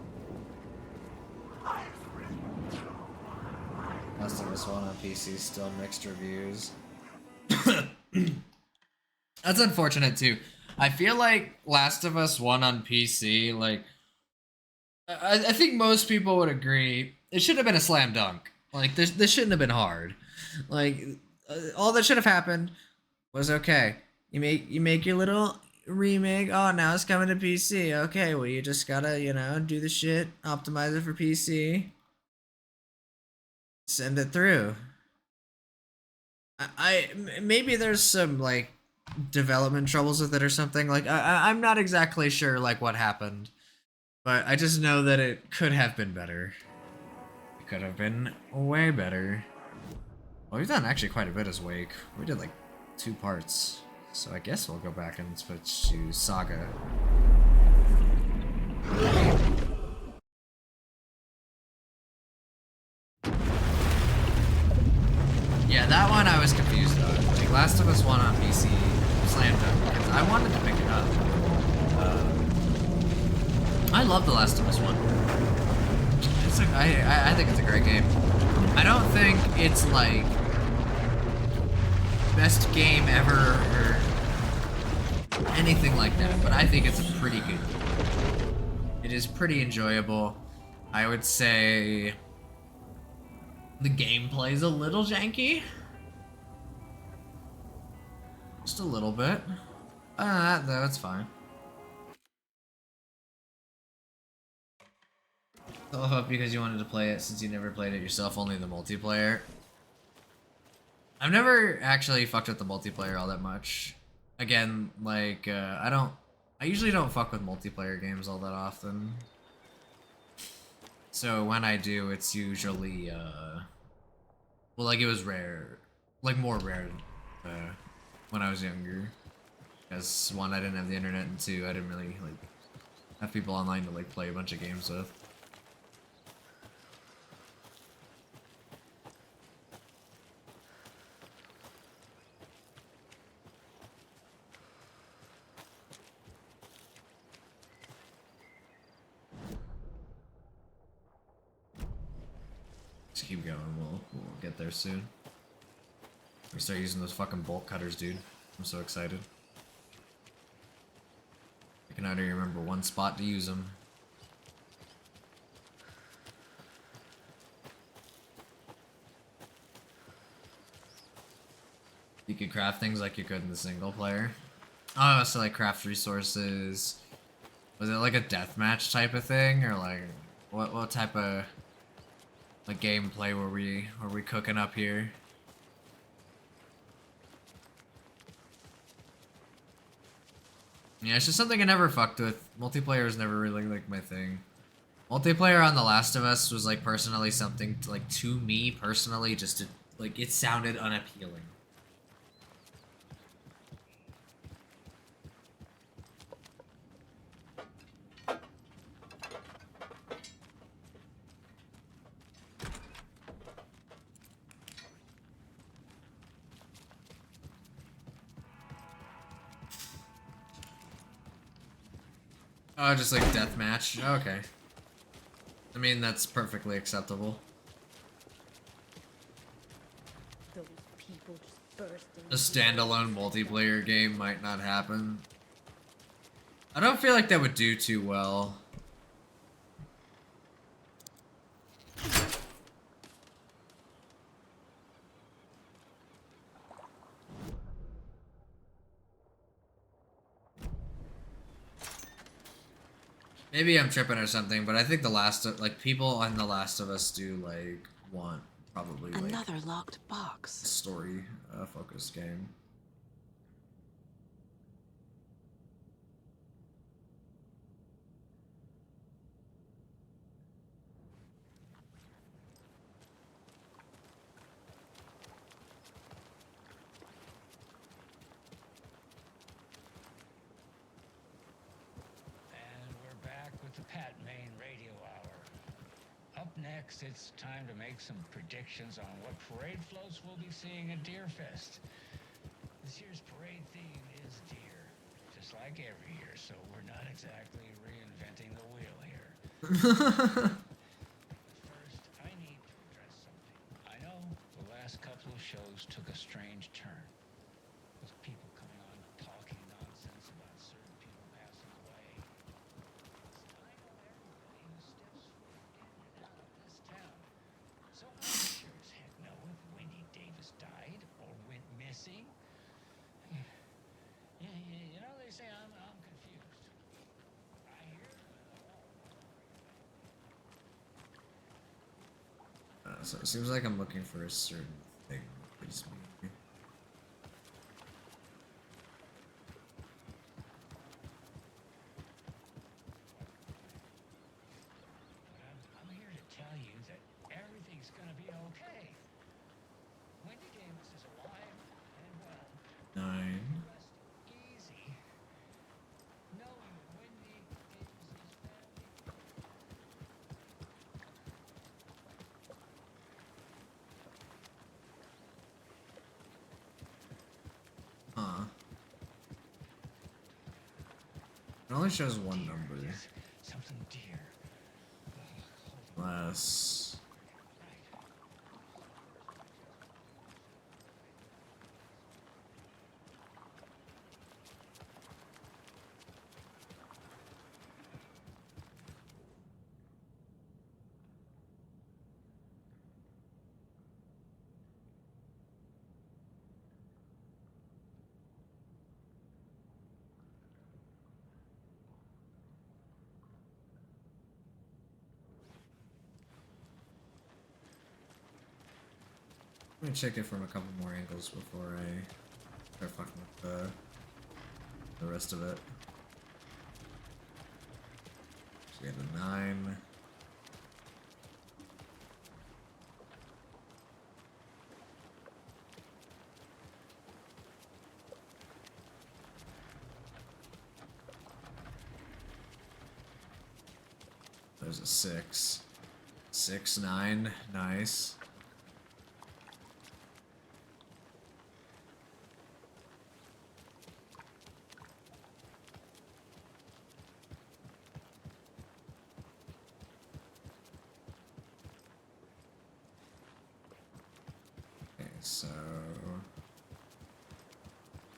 Last of Us 1 on PC, still mixed reviews. That's unfortunate too. I feel like Last of Us 1 on PC, like, I think most people would agree, it should have been a slam dunk. Like, this shouldn't have been hard. Like, all that should have happened was okay. You make your little remake. Oh, now it's coming to PC. Okay, well you just gotta do the shit, optimize it for PC, send it through. Maybe there's some like development troubles with it or something. Like I'm not exactly sure like what happened, but I just know that it could have been better. It could have been way better. Well, we've done actually quite a bit as Wake. We did like 2 parts, so I guess we'll go back and switch to Saga. Yeah, that one I was confused on. Like Last of Us 1 on PC, slammed up because I wanted to pick it up. I love The Last of Us 1. I think it's a great game. I don't think it's like best game ever or anything like that, but I think it's a pretty good game. It is pretty enjoyable. I would say the gameplay is a little janky. Just a little bit. That's fine. I hope because you wanted to play it since you never played it yourself, only the multiplayer. I've never actually fucked with the multiplayer all that much. Again, like, I usually don't fuck with multiplayer games all that often. So when I do, it's usually, well, like, it was rare. Like, more rare, when I was younger. Because, 1, I didn't have the internet, and 2, I didn't really, like, have people online to, like, play a bunch of games with. Just keep going, we'll get there soon. We start using those fucking bolt cutters, dude. I'm so excited. I can already remember one spot to use them. You could craft things like you could in the single player. Oh, so like craft resources. Was it like a deathmatch type of thing, or like what type of like gameplay were we cooking up here? Yeah, it's just something I never fucked with. Multiplayer is never really like my thing. Multiplayer on The Last of Us was like personally something to me personally just like it sounded unappealing. Oh, just like deathmatch. Okay. I mean, that's perfectly acceptable. Those people just burst A standalone multiplayer game might not happen. I don't feel like that would do too well. Maybe I'm tripping or something, but I think people on The Last of Us do like want probably like Another locked box. story focused game. The Pat Main Radio Hour. Up next, it's time to make some predictions on what parade floats we'll be seeing at Deerfest. This year's parade theme is deer, just like every year, so we're not exactly reinventing the wheel here. First, I need to address something. I know the last couple of shows took a strange turn, with people coming on talking nonsense about certain people passing away. So I'm sure as heck know if Wendy Davis died or So it seems like I'm looking for a certain thing. Please me. I'm here to tell you that everything's gonna be okay. Wendy Davis is alive and well. 9. Rest easy. Knowing that Wendy Davis's family. Huh. It only shows one number. Yes, something dear. Unless... Let me check it from a couple more angles before I start fucking with the rest of it. So we have a 9. There's a 6. 6, 9, nice. So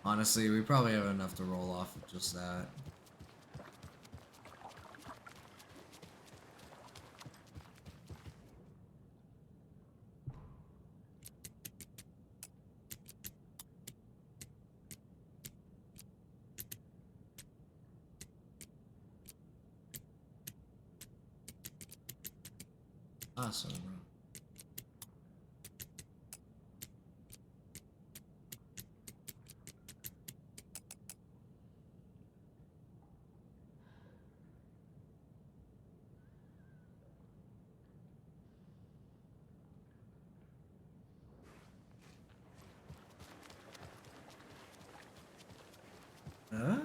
honestly, we probably have enough to roll off of just that. Awesome. Huh?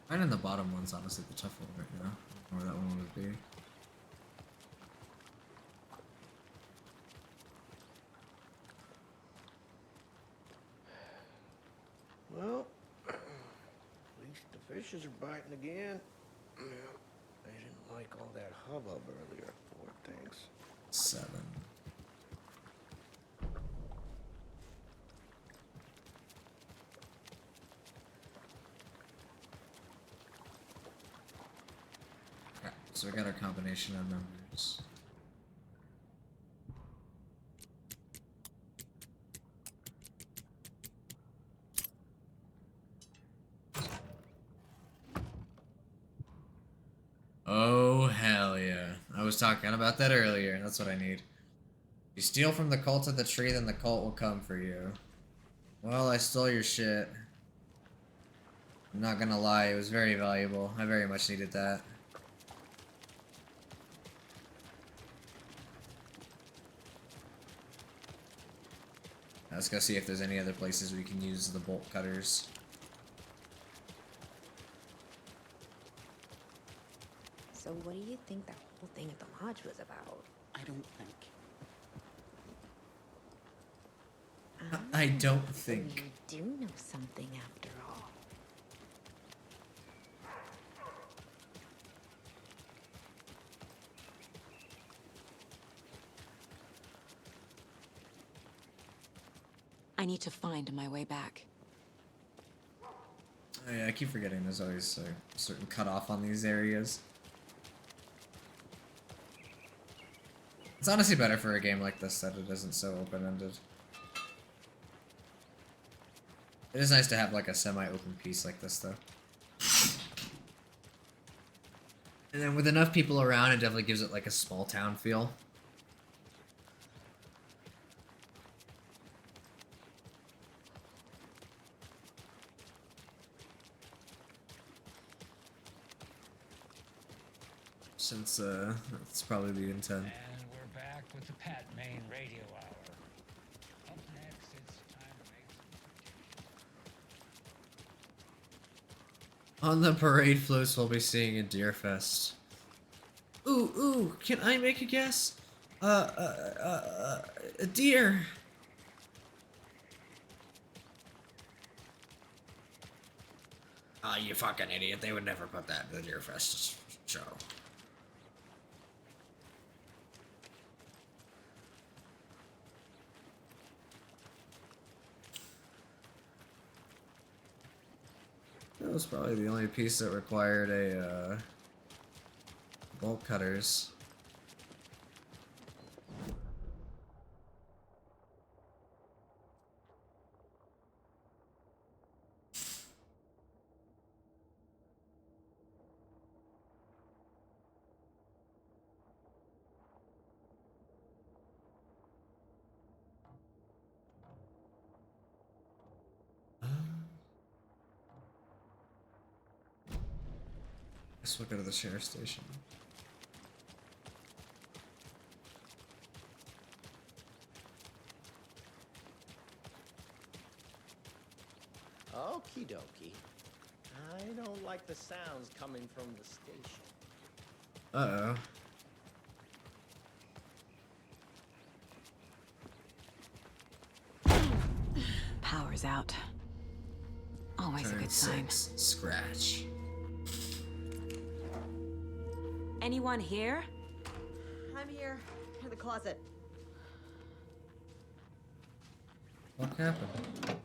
Finding the bottom one's honestly the tough one right now. I don't know where that one would be. Well, at least the fishes are biting again. Yeah, they didn't like all that hubbub earlier, poor things. 7. Okay, so we got our combination of numbers. Oh, hell yeah. I was talking about that earlier. That's what I need. You steal from the cult of the tree, then the cult will come for you. Well, I stole your shit. I'm not gonna lie, it was very valuable. I very much needed that. Let's go see if there's any other places we can use the bolt cutters. So what do you think that whole thing at the lodge was about? I don't think. I don't think. You do know something after all. I need to find my way back. Oh, yeah, I keep forgetting there's always a certain cutoff on these areas. It's honestly better for a game like this that it isn't so open-ended. It is nice to have like a semi-open piece like this though. And then with enough people around, it definitely gives it like a small town feel. Since that's probably the intent. And we're back with the Pat Main Radio Hour. Up next, it's time to make some On the parade floats, we'll be seeing a deer fest. Ooh, can I make a guess? A deer. Oh, you fucking idiot. They would never put that in the deer fest show. That was probably the only piece that required a bolt cutters. Guess we'll go to the sheriff's station. Okie dokie. I don't like the sounds coming from the station. Uh-oh. Power's out. Always a Turn good sign. 6, scratch. Anyone here? I'm here. In the closet. What happened?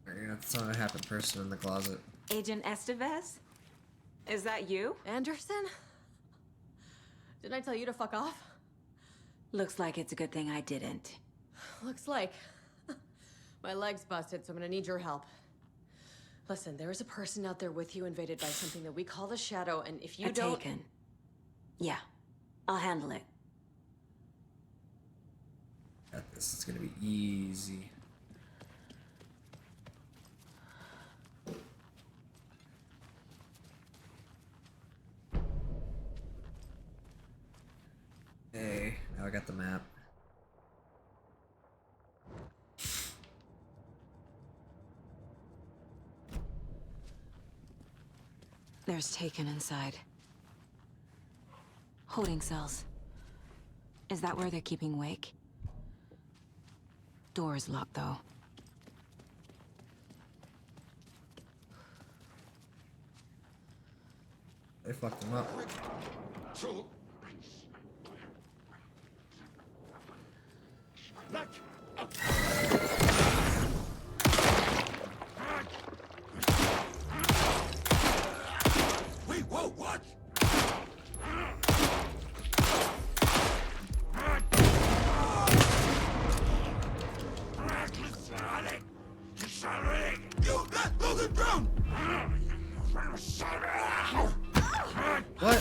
You're gonna have to tell me what happened person in the closet. Agent Estevez? Is that you? Anderson? Didn't I tell you to fuck off? Looks like it's a good thing I didn't. Looks like. My leg's busted, so I'm gonna need your help. Listen, there is a person out there with you invaded by something that we call the Shadow, and if you don't... Taken. Yeah, I'll handle it. Got this. It's gonna be easy. Hey, now I got the map. There's Taken inside. Holding cells. Is that where they're keeping Wake? Door's locked, though. They fucked him up. Wait, whoa, what? You let Logan down! What?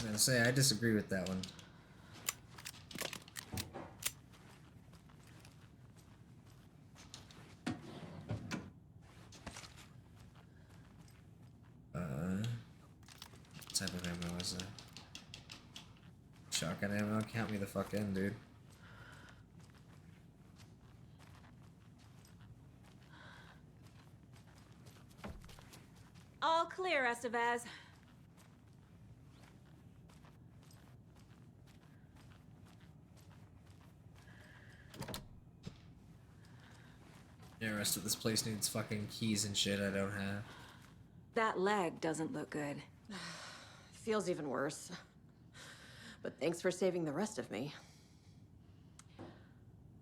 I'm gonna say I disagree with that one. What type of ammo is that? Shotgun ammo? Count me the fuck in, dude. All clear, Estevez. Yeah, the rest of this place needs fucking keys and shit I don't have. That leg doesn't look good. Feels even worse. But thanks for saving the rest of me.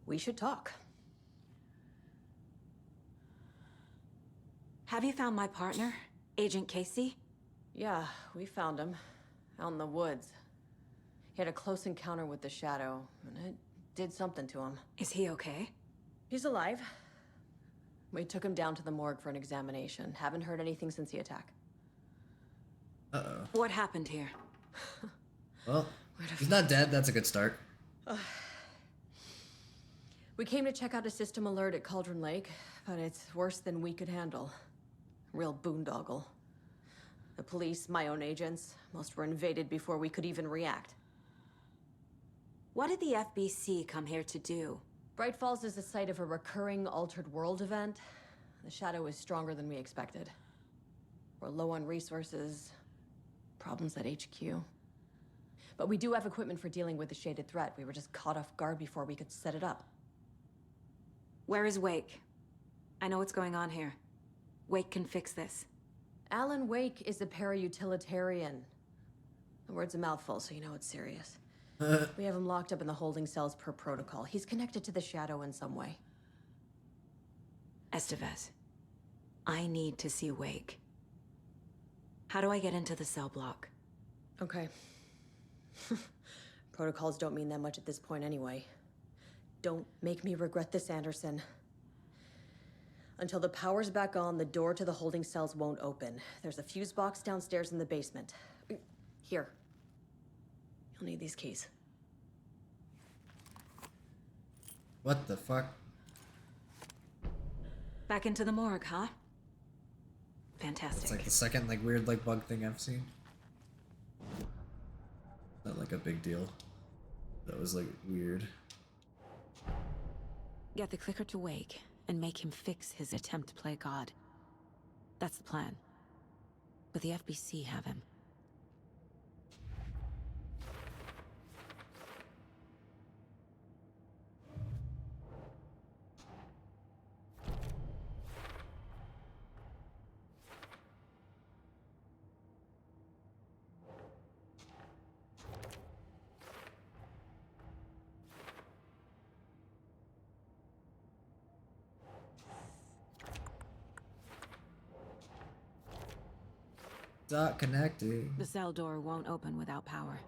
We should talk. Have you found my partner, Agent Casey? Yeah, we found him. Out in the woods. He had a close encounter with the Shadow, and it did something to him. Is he okay? He's alive. We took him down to the morgue for an examination. Haven't heard anything since the attack. Uh-oh. What happened here? Well, he's not dead. That's a good start. We came to check out a system alert at Cauldron Lake, but it's worse than we could handle. Real boondoggle. The police, my own agents, most were invaded before we could even react. What did the FBC come here to do? Bright Falls is the site of a recurring Altered World event. The Shadow is stronger than we expected. We're low on resources, problems at HQ. But we do have equipment for dealing with the shaded threat. We were just caught off guard before we could set it up. Where is Wake? I know what's going on here. Wake can fix this. Alan Wake is a para-utilitarian. The word's a mouthful, so you know it's serious. We have him locked up in the holding cells per protocol. He's connected to the Shadow in some way. Estevez, I need to see Wake. How do I get into the cell block? Okay. Protocols don't mean that much at this point anyway. Don't make me regret this, Anderson. Until the power's back on, the door to the holding cells won't open. There's a fuse box downstairs in the basement. Here. You'll need these keys. What the fuck? Back into the morgue, huh? Fantastic. It's like the second weird bug thing I've seen. Not like a big deal. That was weird. Get the clicker to Wake and make him fix his attempt to play God. That's the plan. But the FBC have him. Stop connecting. The cell door won't open without power.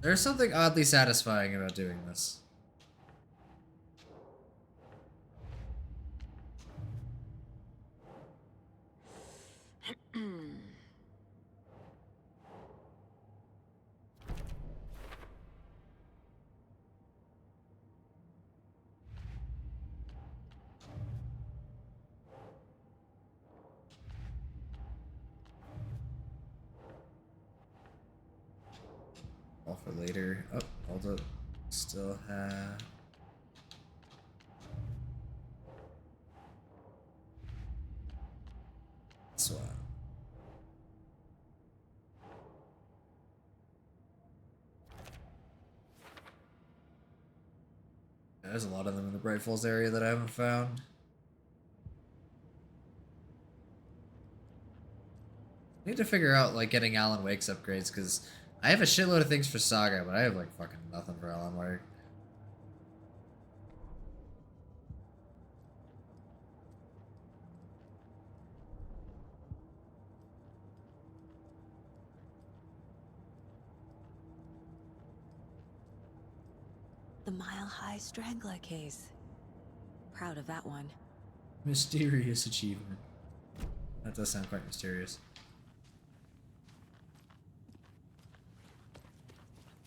There's something oddly satisfying about doing this. All for later. Oh, hold up. Still have. Swap. There's a lot of them in the Bright Falls area that I haven't found. I need to figure out getting Alan Wake's upgrades, because I have a shitload of things for Saga, but I have fucking nothing for Alan Wake. The Mile High Strangler case. Proud of that one. Mysterious achievement. That does sound quite mysterious.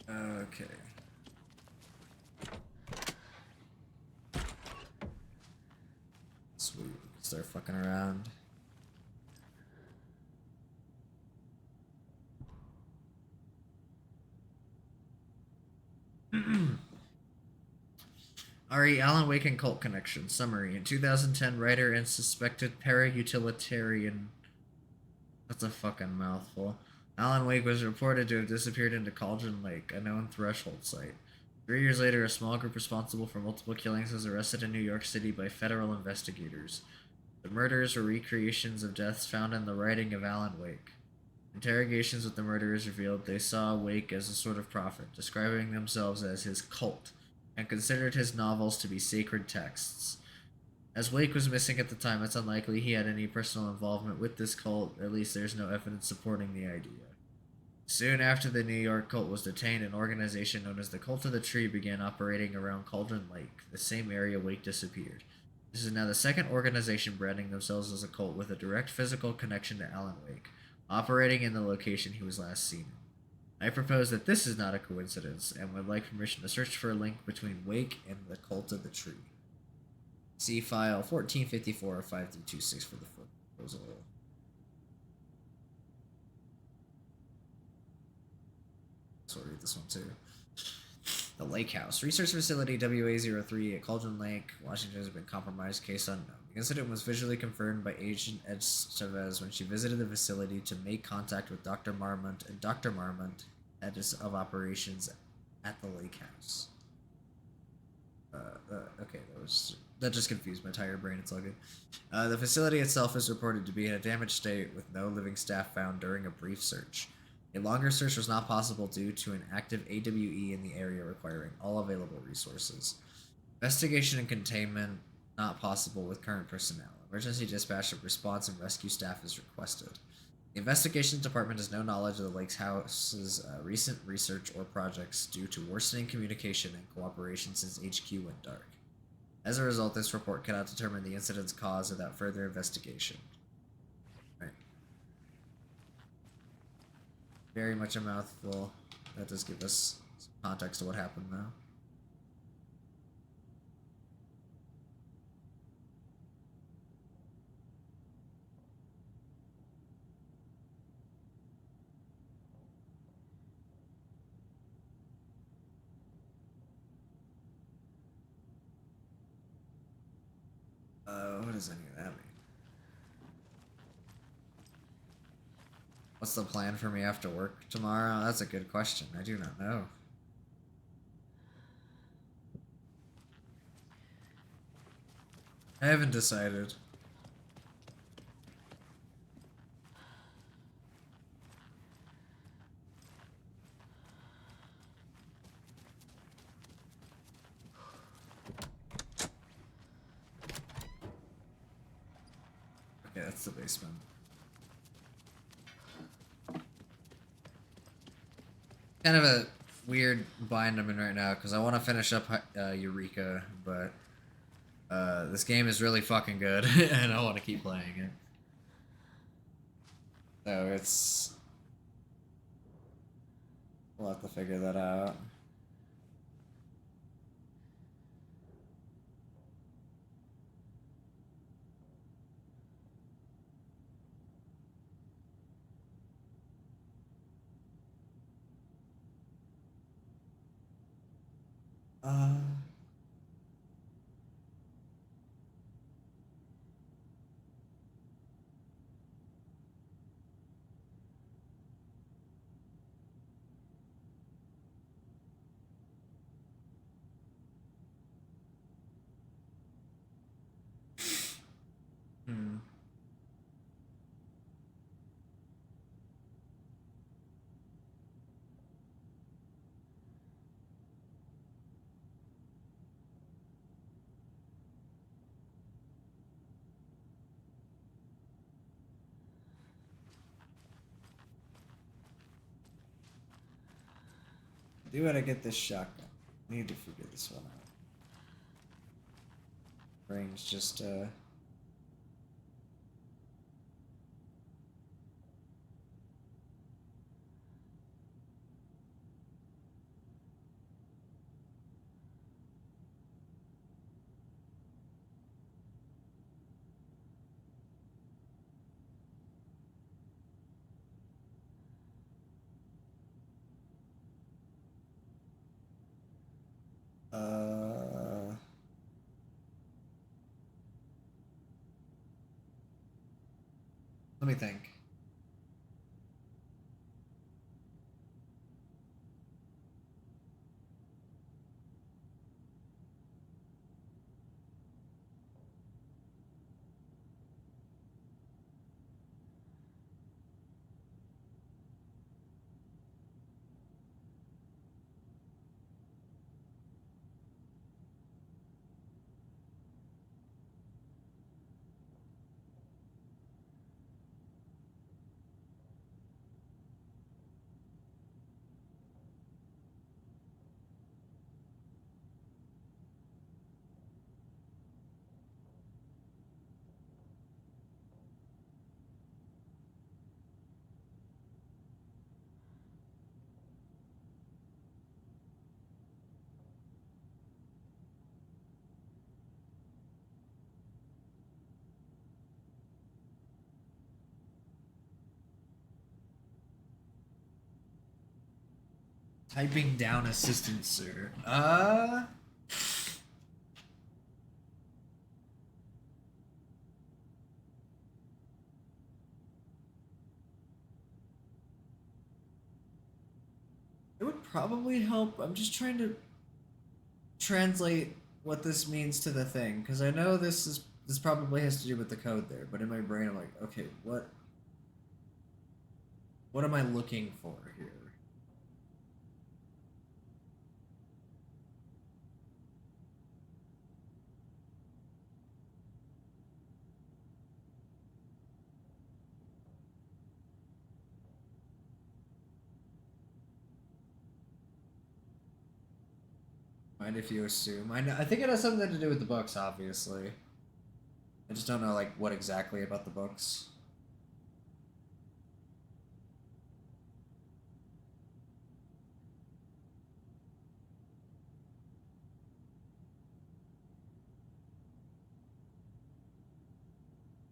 Okay. Sweet. Start fucking around. Ari, Alan Wake and Cult Connection. Summary. In 2010, writer and suspected para-utilitarian... That's a fucking mouthful. Alan Wake was reported to have disappeared into Cauldron Lake, a known threshold site. 3 years later, a small group responsible for multiple killings was arrested in New York City by federal investigators. The murders were recreations of deaths found in the writing of Alan Wake. Interrogations with the murderers revealed they saw Wake as a sort of prophet, describing themselves as his cult, and considered his novels to be sacred texts. As Wake was missing at the time, it's unlikely he had any personal involvement with this cult, or at least there's no evidence supporting the idea. Soon after the New York cult was detained, an organization known as the Cult of the Tree began operating around Cauldron Lake, the same area Wake disappeared. This is now the second organization branding themselves as a cult with a direct physical connection to Alan Wake, operating in the location he was last seen in. I propose that this is not a coincidence, and would like permission to search for a link between Wake and the Cult of the Tree. See file 1454-5326 for the full proposal. So I'll read this one too. The Lake House. Research facility WA03 at Cauldron Lake, Washington has been compromised, case unknown. The incident was visually confirmed by Agent Estevez when she visited the facility to make contact with Dr. Marmont, and Dr. Marmont, head of operations at the Lake House. Okay, that just confused my entire brain. It's all good. The facility itself is reported to be in a damaged state with no living staff found during a brief search. A longer search was not possible due to an active AWE in the area requiring all available resources. Investigation and containment not possible with current personnel. Emergency dispatch of response and rescue staff is requested. The investigations department has no knowledge of the Lake House's recent research or projects due to worsening communication and cooperation since HQ went dark. As a result, this report cannot determine the incident's cause without further investigation. Right. Very much a mouthful. That does give us some context to what happened, though. What does any of that mean? What's the plan for me after work tomorrow? That's a good question. I do not know. I haven't decided. Okay, that's the basement. Kind of a weird bind I'm in right now because I want to finish up Eureka, but this game is really fucking good and I want to keep playing it. So it's... we'll have to figure that out. Do want to get this shotgun. Need to figure this one out. Brain's just let me think. Typing down assistant, sir. It would probably help. I'm just trying to translate what this means to the thing, because I know this probably has to do with the code there, but in my brain I'm like, okay, what am I looking for here? Mind if you assume? I think it has something to do with the books, obviously. I just don't know, like, what exactly about the books.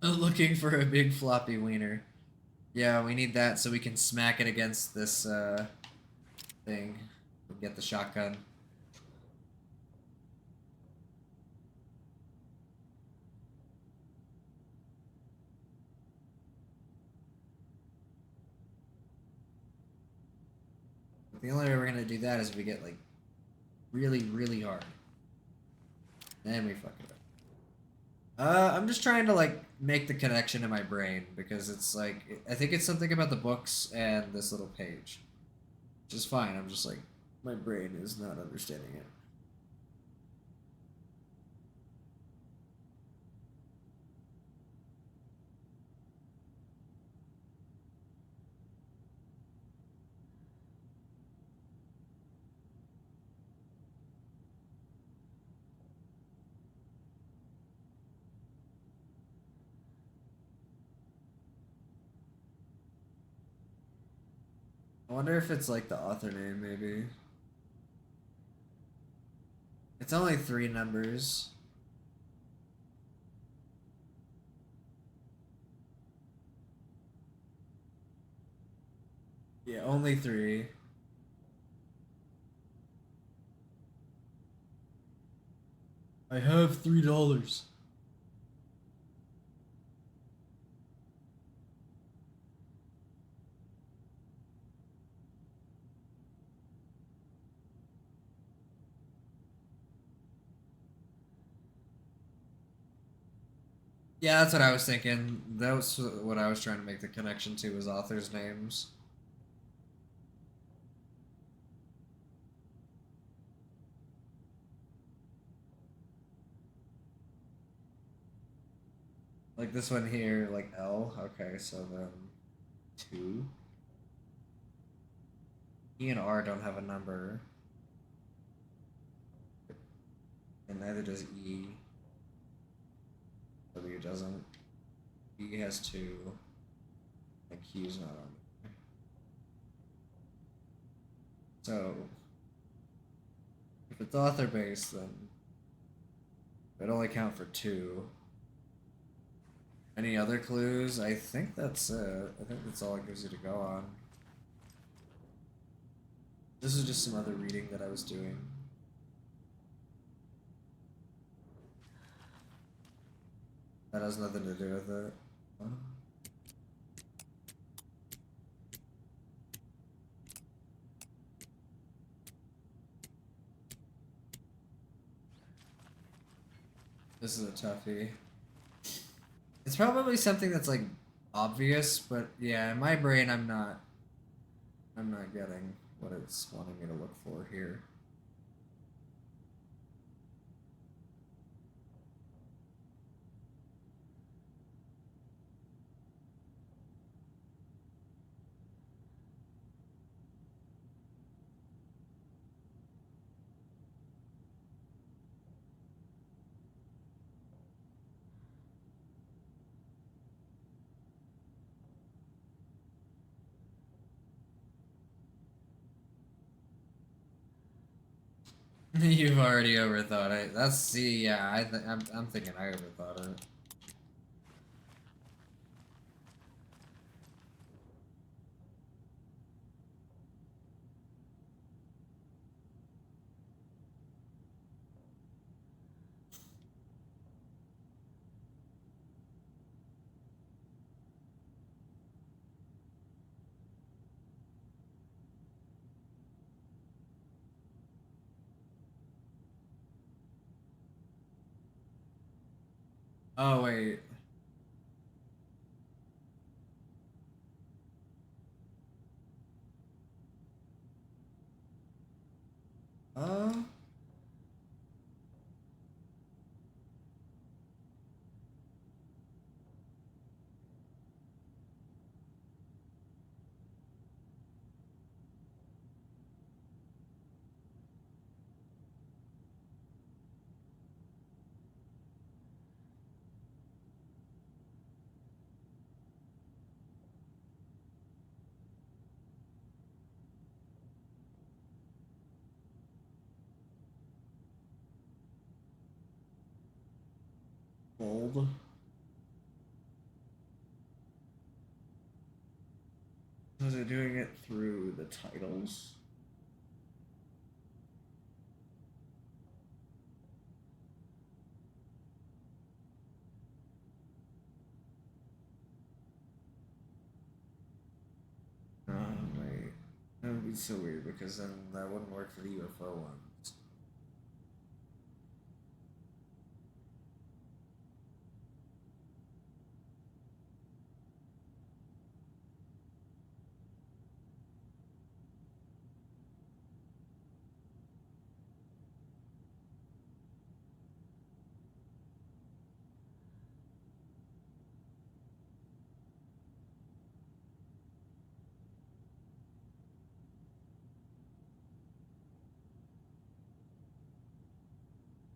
Looking for a big floppy wiener. Yeah, we need that so we can smack it against this, thing. We'll get the shotgun. The only way we're gonna do that is if we get, like, really, really hard. Then we fuck it up. I'm just trying to, like, make the connection in my brain, because it's, like, I think it's something about the books and this little page. Which is fine, I'm just, like, my brain is not understanding it. I wonder if it's like the author name, maybe. It's only 3 numbers. Yeah, only 3. I have $3. Yeah, that's what I was thinking. That was what I was trying to make the connection to, was authors' names. Like this one here, like L. Okay, so then 2. E and R don't have a number. And neither does E. W doesn't. E has 2. And Q's not on there. So, if it's author based, then it'd only count for 2. Any other clues? I think that's it. I think that's all it gives you to go on. This is just some other reading that I was doing. That has nothing to do with it. This is a toughie. It's probably something that's like obvious, but yeah, in my brain I'm not getting what it's wanting me to look for here. You've already overthought it. That's, see, yeah, I'm thinking I overthought it. Oh, wait. Uh... Bold. Was it doing it through the titles? Oh, wait. That would be so weird because then that wouldn't work for the UFO ones.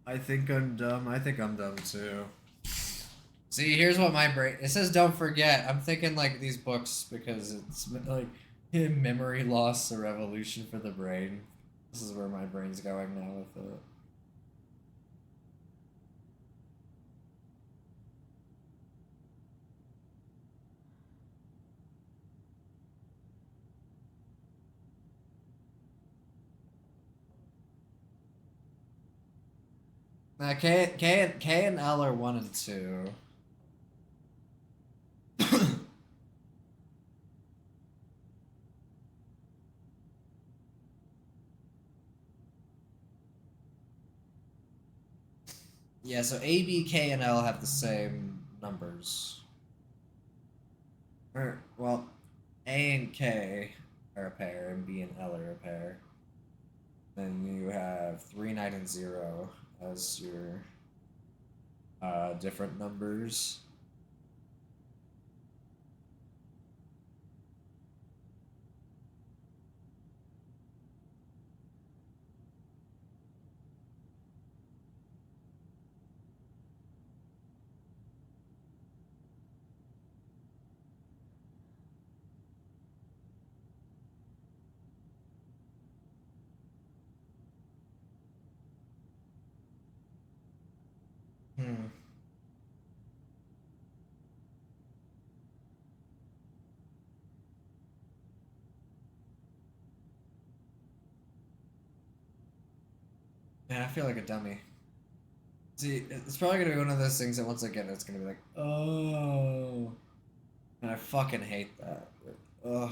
I think I'm dumb. I think I'm dumb too. See, here's what my brain. It says don't forget. I'm thinking like these books because it's like memory loss, a revolution for the brain. This is where my brain's going now with it. K and L are 1 and 2. Yeah, so A, B, K, and L have the same numbers. Well, A and K are a pair, and B and L are a pair. Then you have 3, 9, and 0 as your different numbers. Hmm. Yeah, I feel like a dummy. See, it's probably gonna be one of those things that once I get it, it's gonna be like, oh. And I fucking hate that. Ugh.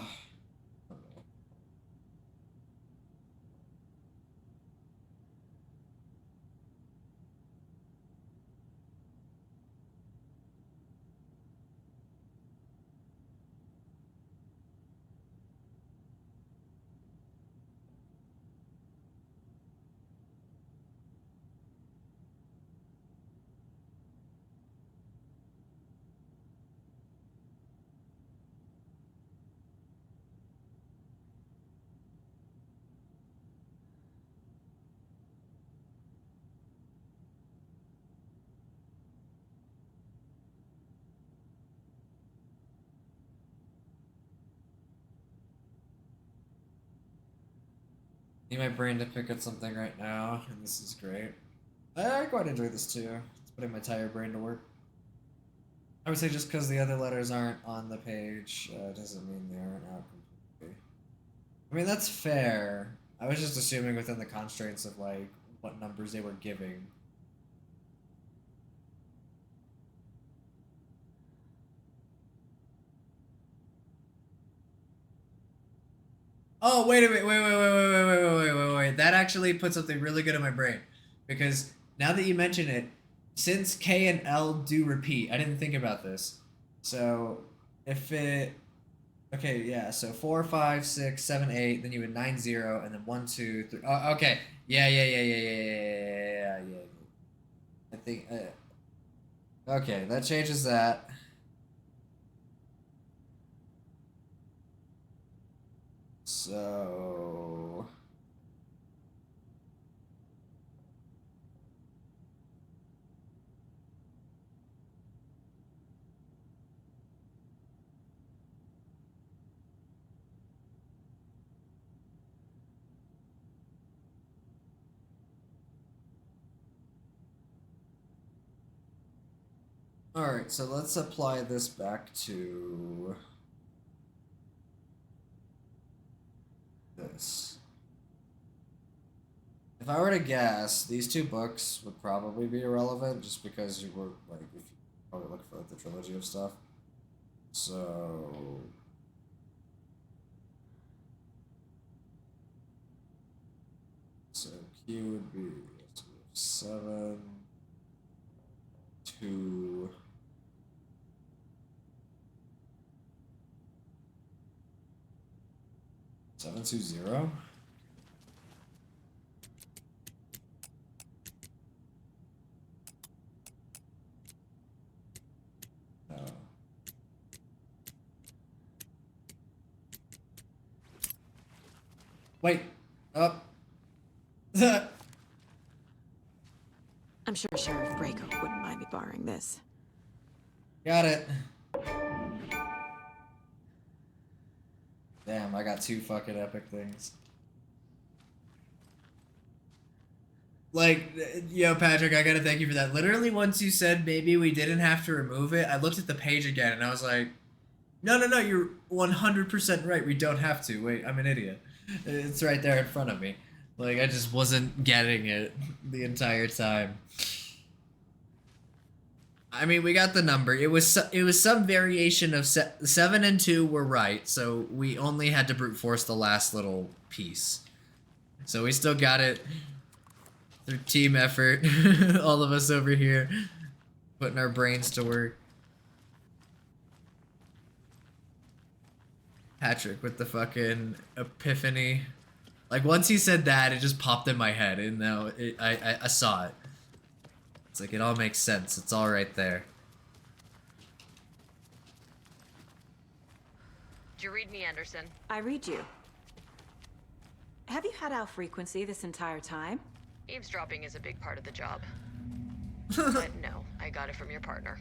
Need my brain to pick at something right now, and this is great. I quite enjoy this too. It's putting my tired brain to work. I would say just because the other letters aren't on the page doesn't mean they aren't out completely. I mean, that's fair. I was just assuming within the constraints of like what numbers they were giving. Oh, wait a minute, wait. That actually put something really good in my brain. Because now that you mention it, since K and L do repeat, I didn't think about this. So if it, okay, yeah. So 4, 5, 6, 7, 8. Then you would 9, 0, and then 1, 2, 3. Oh, okay. Yeah. I think. Okay, that changes that. So. Alright, so let's apply this back to this. If I were to guess, these two books would probably be irrelevant just because you were, like, if you probably look for like, the trilogy of stuff. So. So Q would be 7, 2. 720. No. Wait. Up. I'm sure Sheriff Braco wouldn't mind me borrowing this. Got it. Damn, I got 2 fucking epic things. Like, yo, Patrick, I gotta thank you for that. Literally, once you said maybe we didn't have to remove it, I looked at the page again and I was like, no, you're 100% right. We don't have to. Wait, I'm an idiot. It's right there in front of me. Like, I just wasn't getting it the entire time. I mean, we got the number. It was some variation of 7 and 2 were right, so we only had to brute force the last little piece. So we still got it through team effort. All of us over here putting our brains to work. Patrick with the fucking epiphany. Like, once he said that, it just popped in my head, and now I saw it. It's like, it all makes sense. It's all right there. Did you read me, Anderson? I read you. Have you had Al Frequency this entire time? Eavesdropping is a big part of the job. But no, I got it from your partner.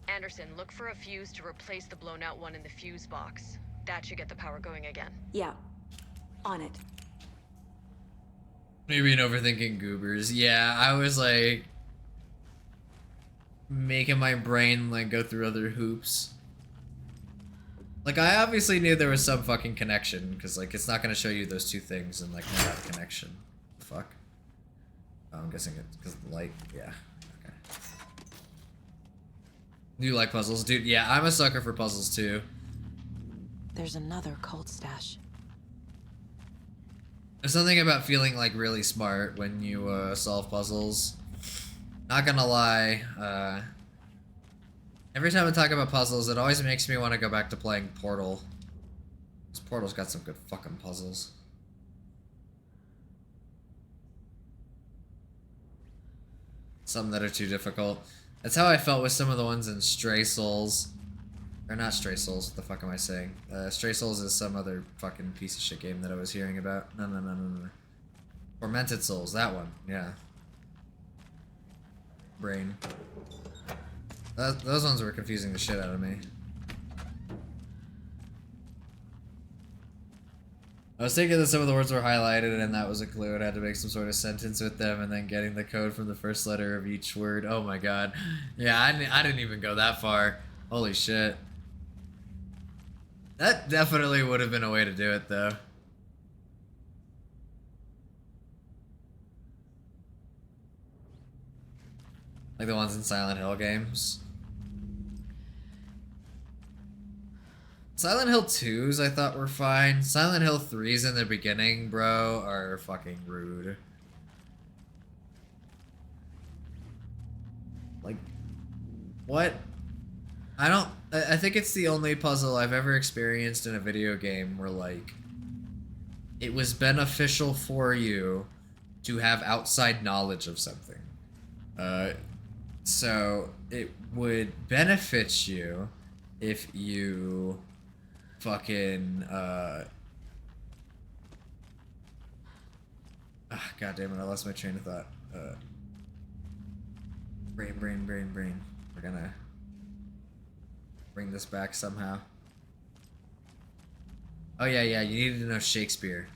Anderson, look for a fuse to replace the blown out one in the fuse box. That should get the power going again. Yeah. On it. Maybe an overthinking goobers. Yeah, I was like making my brain like go through other hoops. Like, I obviously knew there was some fucking connection, because like it's not gonna show you those 2 things and like not a connection. Fuck. Oh, I'm guessing it's because of the light. Yeah. Okay. You like puzzles, dude? Yeah, I'm a sucker for puzzles too. There's another cold stash. There's something about feeling like really smart when you solve puzzles. Not gonna lie, every time I talk about puzzles, it always makes me want to go back to playing Portal. This Portal's got some good fucking puzzles. Some that are too difficult. That's how I felt with some of the ones in Stray Souls. Or not Stray Souls, what the fuck am I saying? Stray Souls is some other fucking piece of shit game that I was hearing about. No. Tormented Souls, that one, yeah. Brain. Those ones were confusing the shit out of me. I was thinking that some of the words were highlighted and that was a clue and I had to make some sort of sentence with them and then getting the code from the first letter of each word. Oh my god. Yeah, I didn't even go that far. Holy shit. That definitely would have been a way to do it though. Like the ones in Silent Hill games. Silent Hill 2s I thought were fine. Silent Hill 3s in the beginning, bro, are fucking rude. Like, what? I think it's the only puzzle I've ever experienced in a video game where, like, it was beneficial for you to have outside knowledge of something. So it would benefit you if you fucking, God damn it, I lost my train of thought. Brain. We're gonna bring this back somehow. Oh yeah, you needed to know Shakespeare.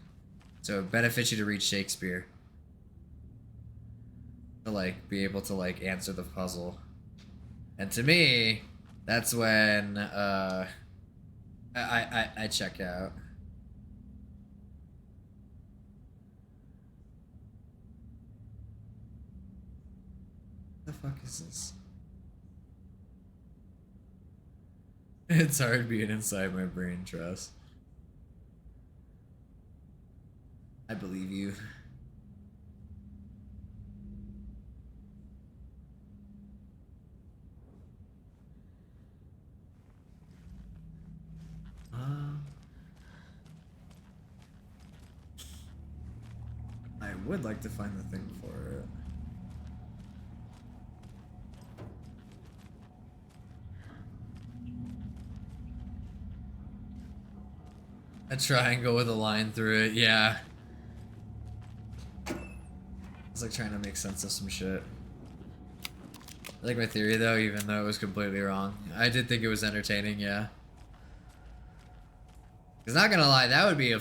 So it benefits you to read Shakespeare. To like be able to like answer the puzzle. And to me, that's when I check out. What the fuck is this? It's hard being inside my brain, trust. I believe you. I would like to find the thing for it. A triangle with a line through it, yeah. It's like trying to make sense of some shit. I like my theory though, even though it was completely wrong. I did think it was entertaining, yeah. Cause not gonna lie, that would be a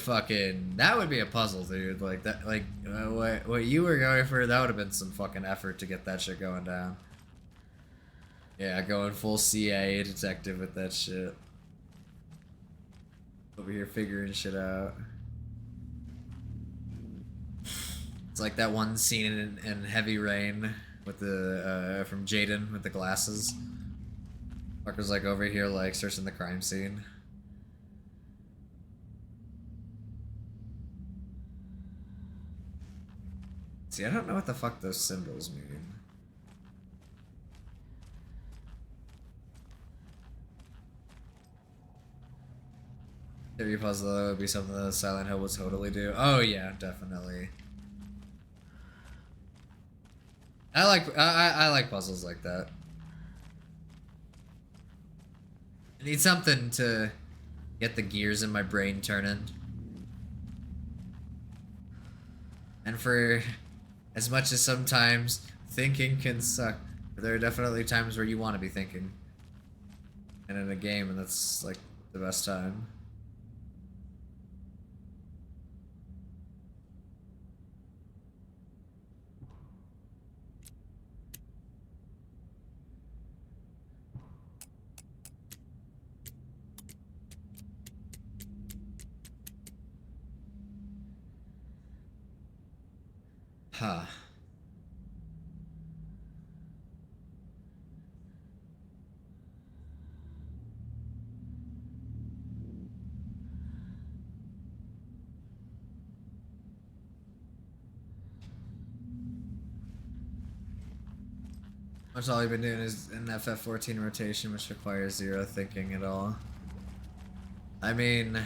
puzzle, dude. Like that, like what you were going for, that would have been some fucking effort to get that shit going down. Yeah, going full CIA detective with that shit. Over here figuring shit out. It's like that one scene in Heavy Rain with the from Jaden with the glasses. Parker's like over here like searching the crime scene. See, I don't know what the fuck those symbols mean. Every puzzle that would be something that Silent Hill would totally do. Oh yeah, definitely. I like puzzles like that. I need something to get the gears in my brain turning. And for as much as sometimes thinking can suck, there are definitely times where you want to be thinking. And in a game, and that's like the best time. Huh. Much all you've been doing is an FF14 rotation, which requires zero thinking at all. I mean...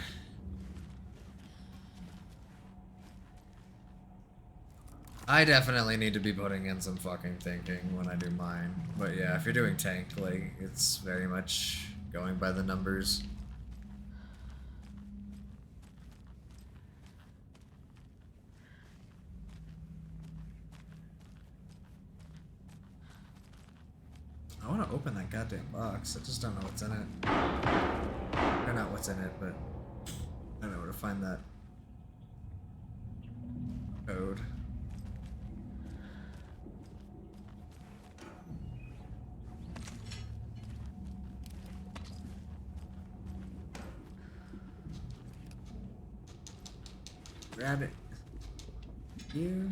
I definitely need to be putting in some fucking thinking when I do mine. But yeah, if you're doing tank, like, it's very much going by the numbers. I want to open that goddamn box. I just don't know what's in it. Or not what's in it, but I don't know where to find that code. Grab it. You.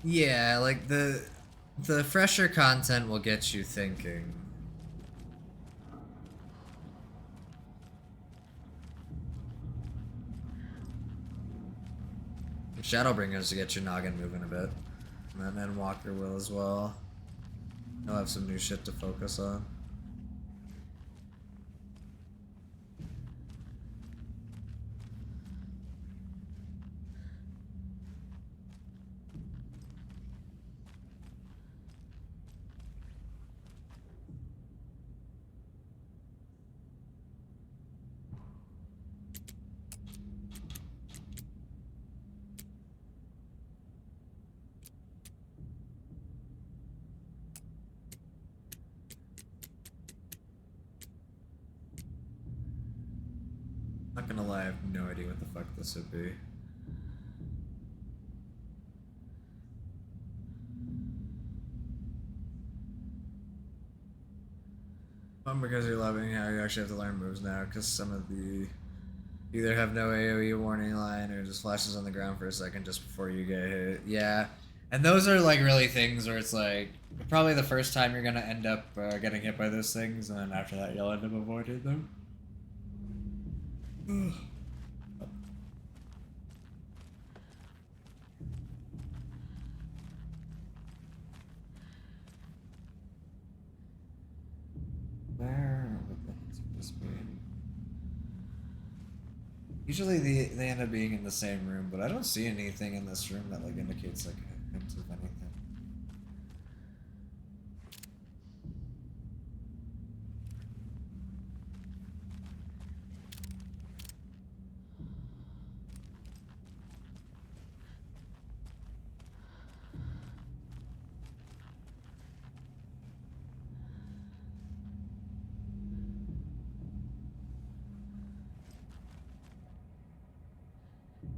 Yeah, like the fresher content will get you thinking. Shadowbringers to get your noggin moving a bit. And then Endwalker will as well. He'll have some new shit to focus on. Not gonna lie, I have no idea what the fuck this would be. Because you're loving how you actually have to learn moves now, because some of the either have no AoE warning line or just flashes on the ground for a second just before you get hit. Yeah, and those are like really things where it's like probably the first time you're gonna end up getting hit by those things, and then after that you'll end up avoiding them. Where would the answer this be? Usually they end up being in the same room, but I don't see anything in this room that like indicates like a hint of anything.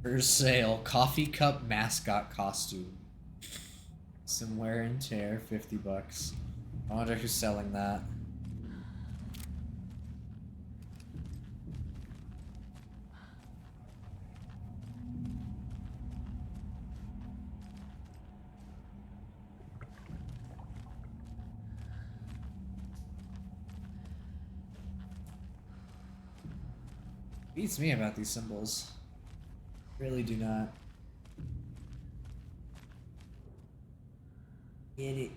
For sale, coffee cup mascot costume. Some wear and tear, $50. I wonder who's selling that. Beats me about these symbols. Really do not get it.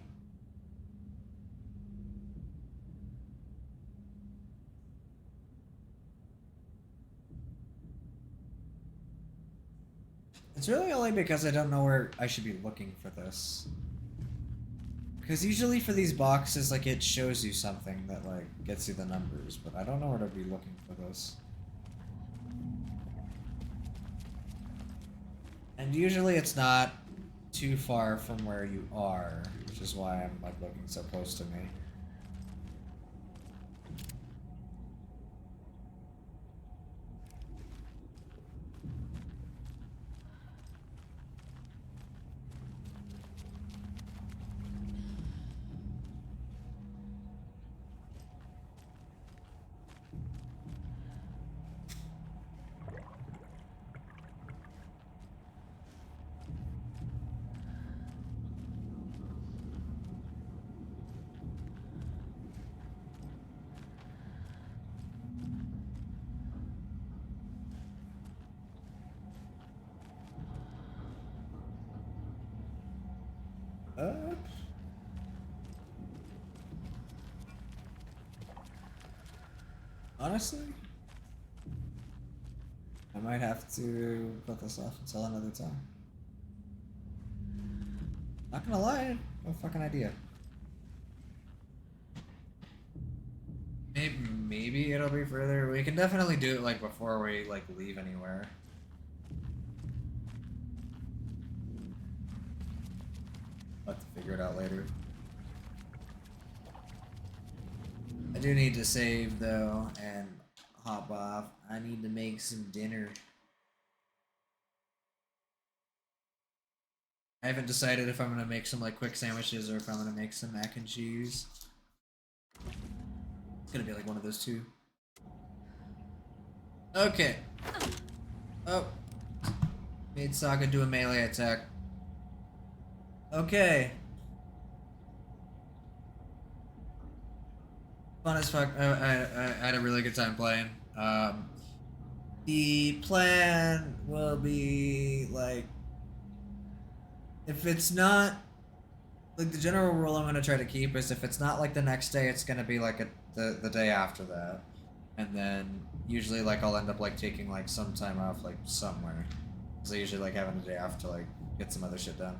It's really only because I don't know where I should be looking for this. Because usually for these boxes, like, it shows you something that, like, gets you the numbers, but I don't know where to be looking for this. And usually it's not too far from where you are, which is why I'm like looking so close to me. Honestly, I might have to put this off until another time. Not gonna lie, no fucking idea. Maybe it'll be further. We can definitely do it like before we like leave anywhere. I'll have to figure it out later. I do need to save though and hop off. I need to make some dinner. I haven't decided if I'm gonna make some like quick sandwiches or if I'm gonna make some mac and cheese. It's gonna be like one of those two. Okay. Oh. Made Saga do a melee attack. Okay. Fun as fuck. I had a really good time playing. The plan will be like if it's not like the general rule I'm gonna try to keep is if it's not like the next day, it's gonna be like the day after that, and then usually like I'll end up like taking like some time off like somewhere, because I usually like having a day off to like get some other shit done,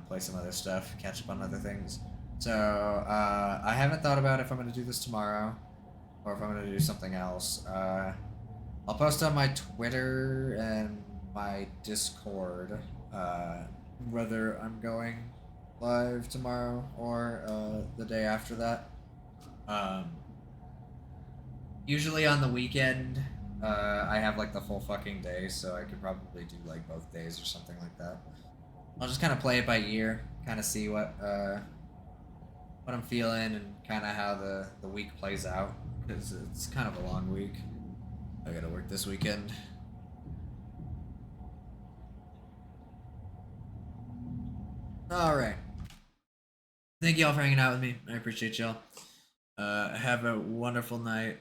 play some other stuff, catch up on other things. So I haven't thought about if I'm gonna do this tomorrow, or if I'm gonna do something else. I'll post on my Twitter and my Discord whether I'm going live tomorrow or the day after that. Usually on the weekend, I have like the full fucking day, so I could probably do like both days or something like that. I'll just kind of play it by ear, kind of see what I'm feeling and kind of how the week plays out, because it's kind of a long week. I gotta work this weekend. Alright. Thank y'all for hanging out with me. I appreciate y'all. Have a wonderful night.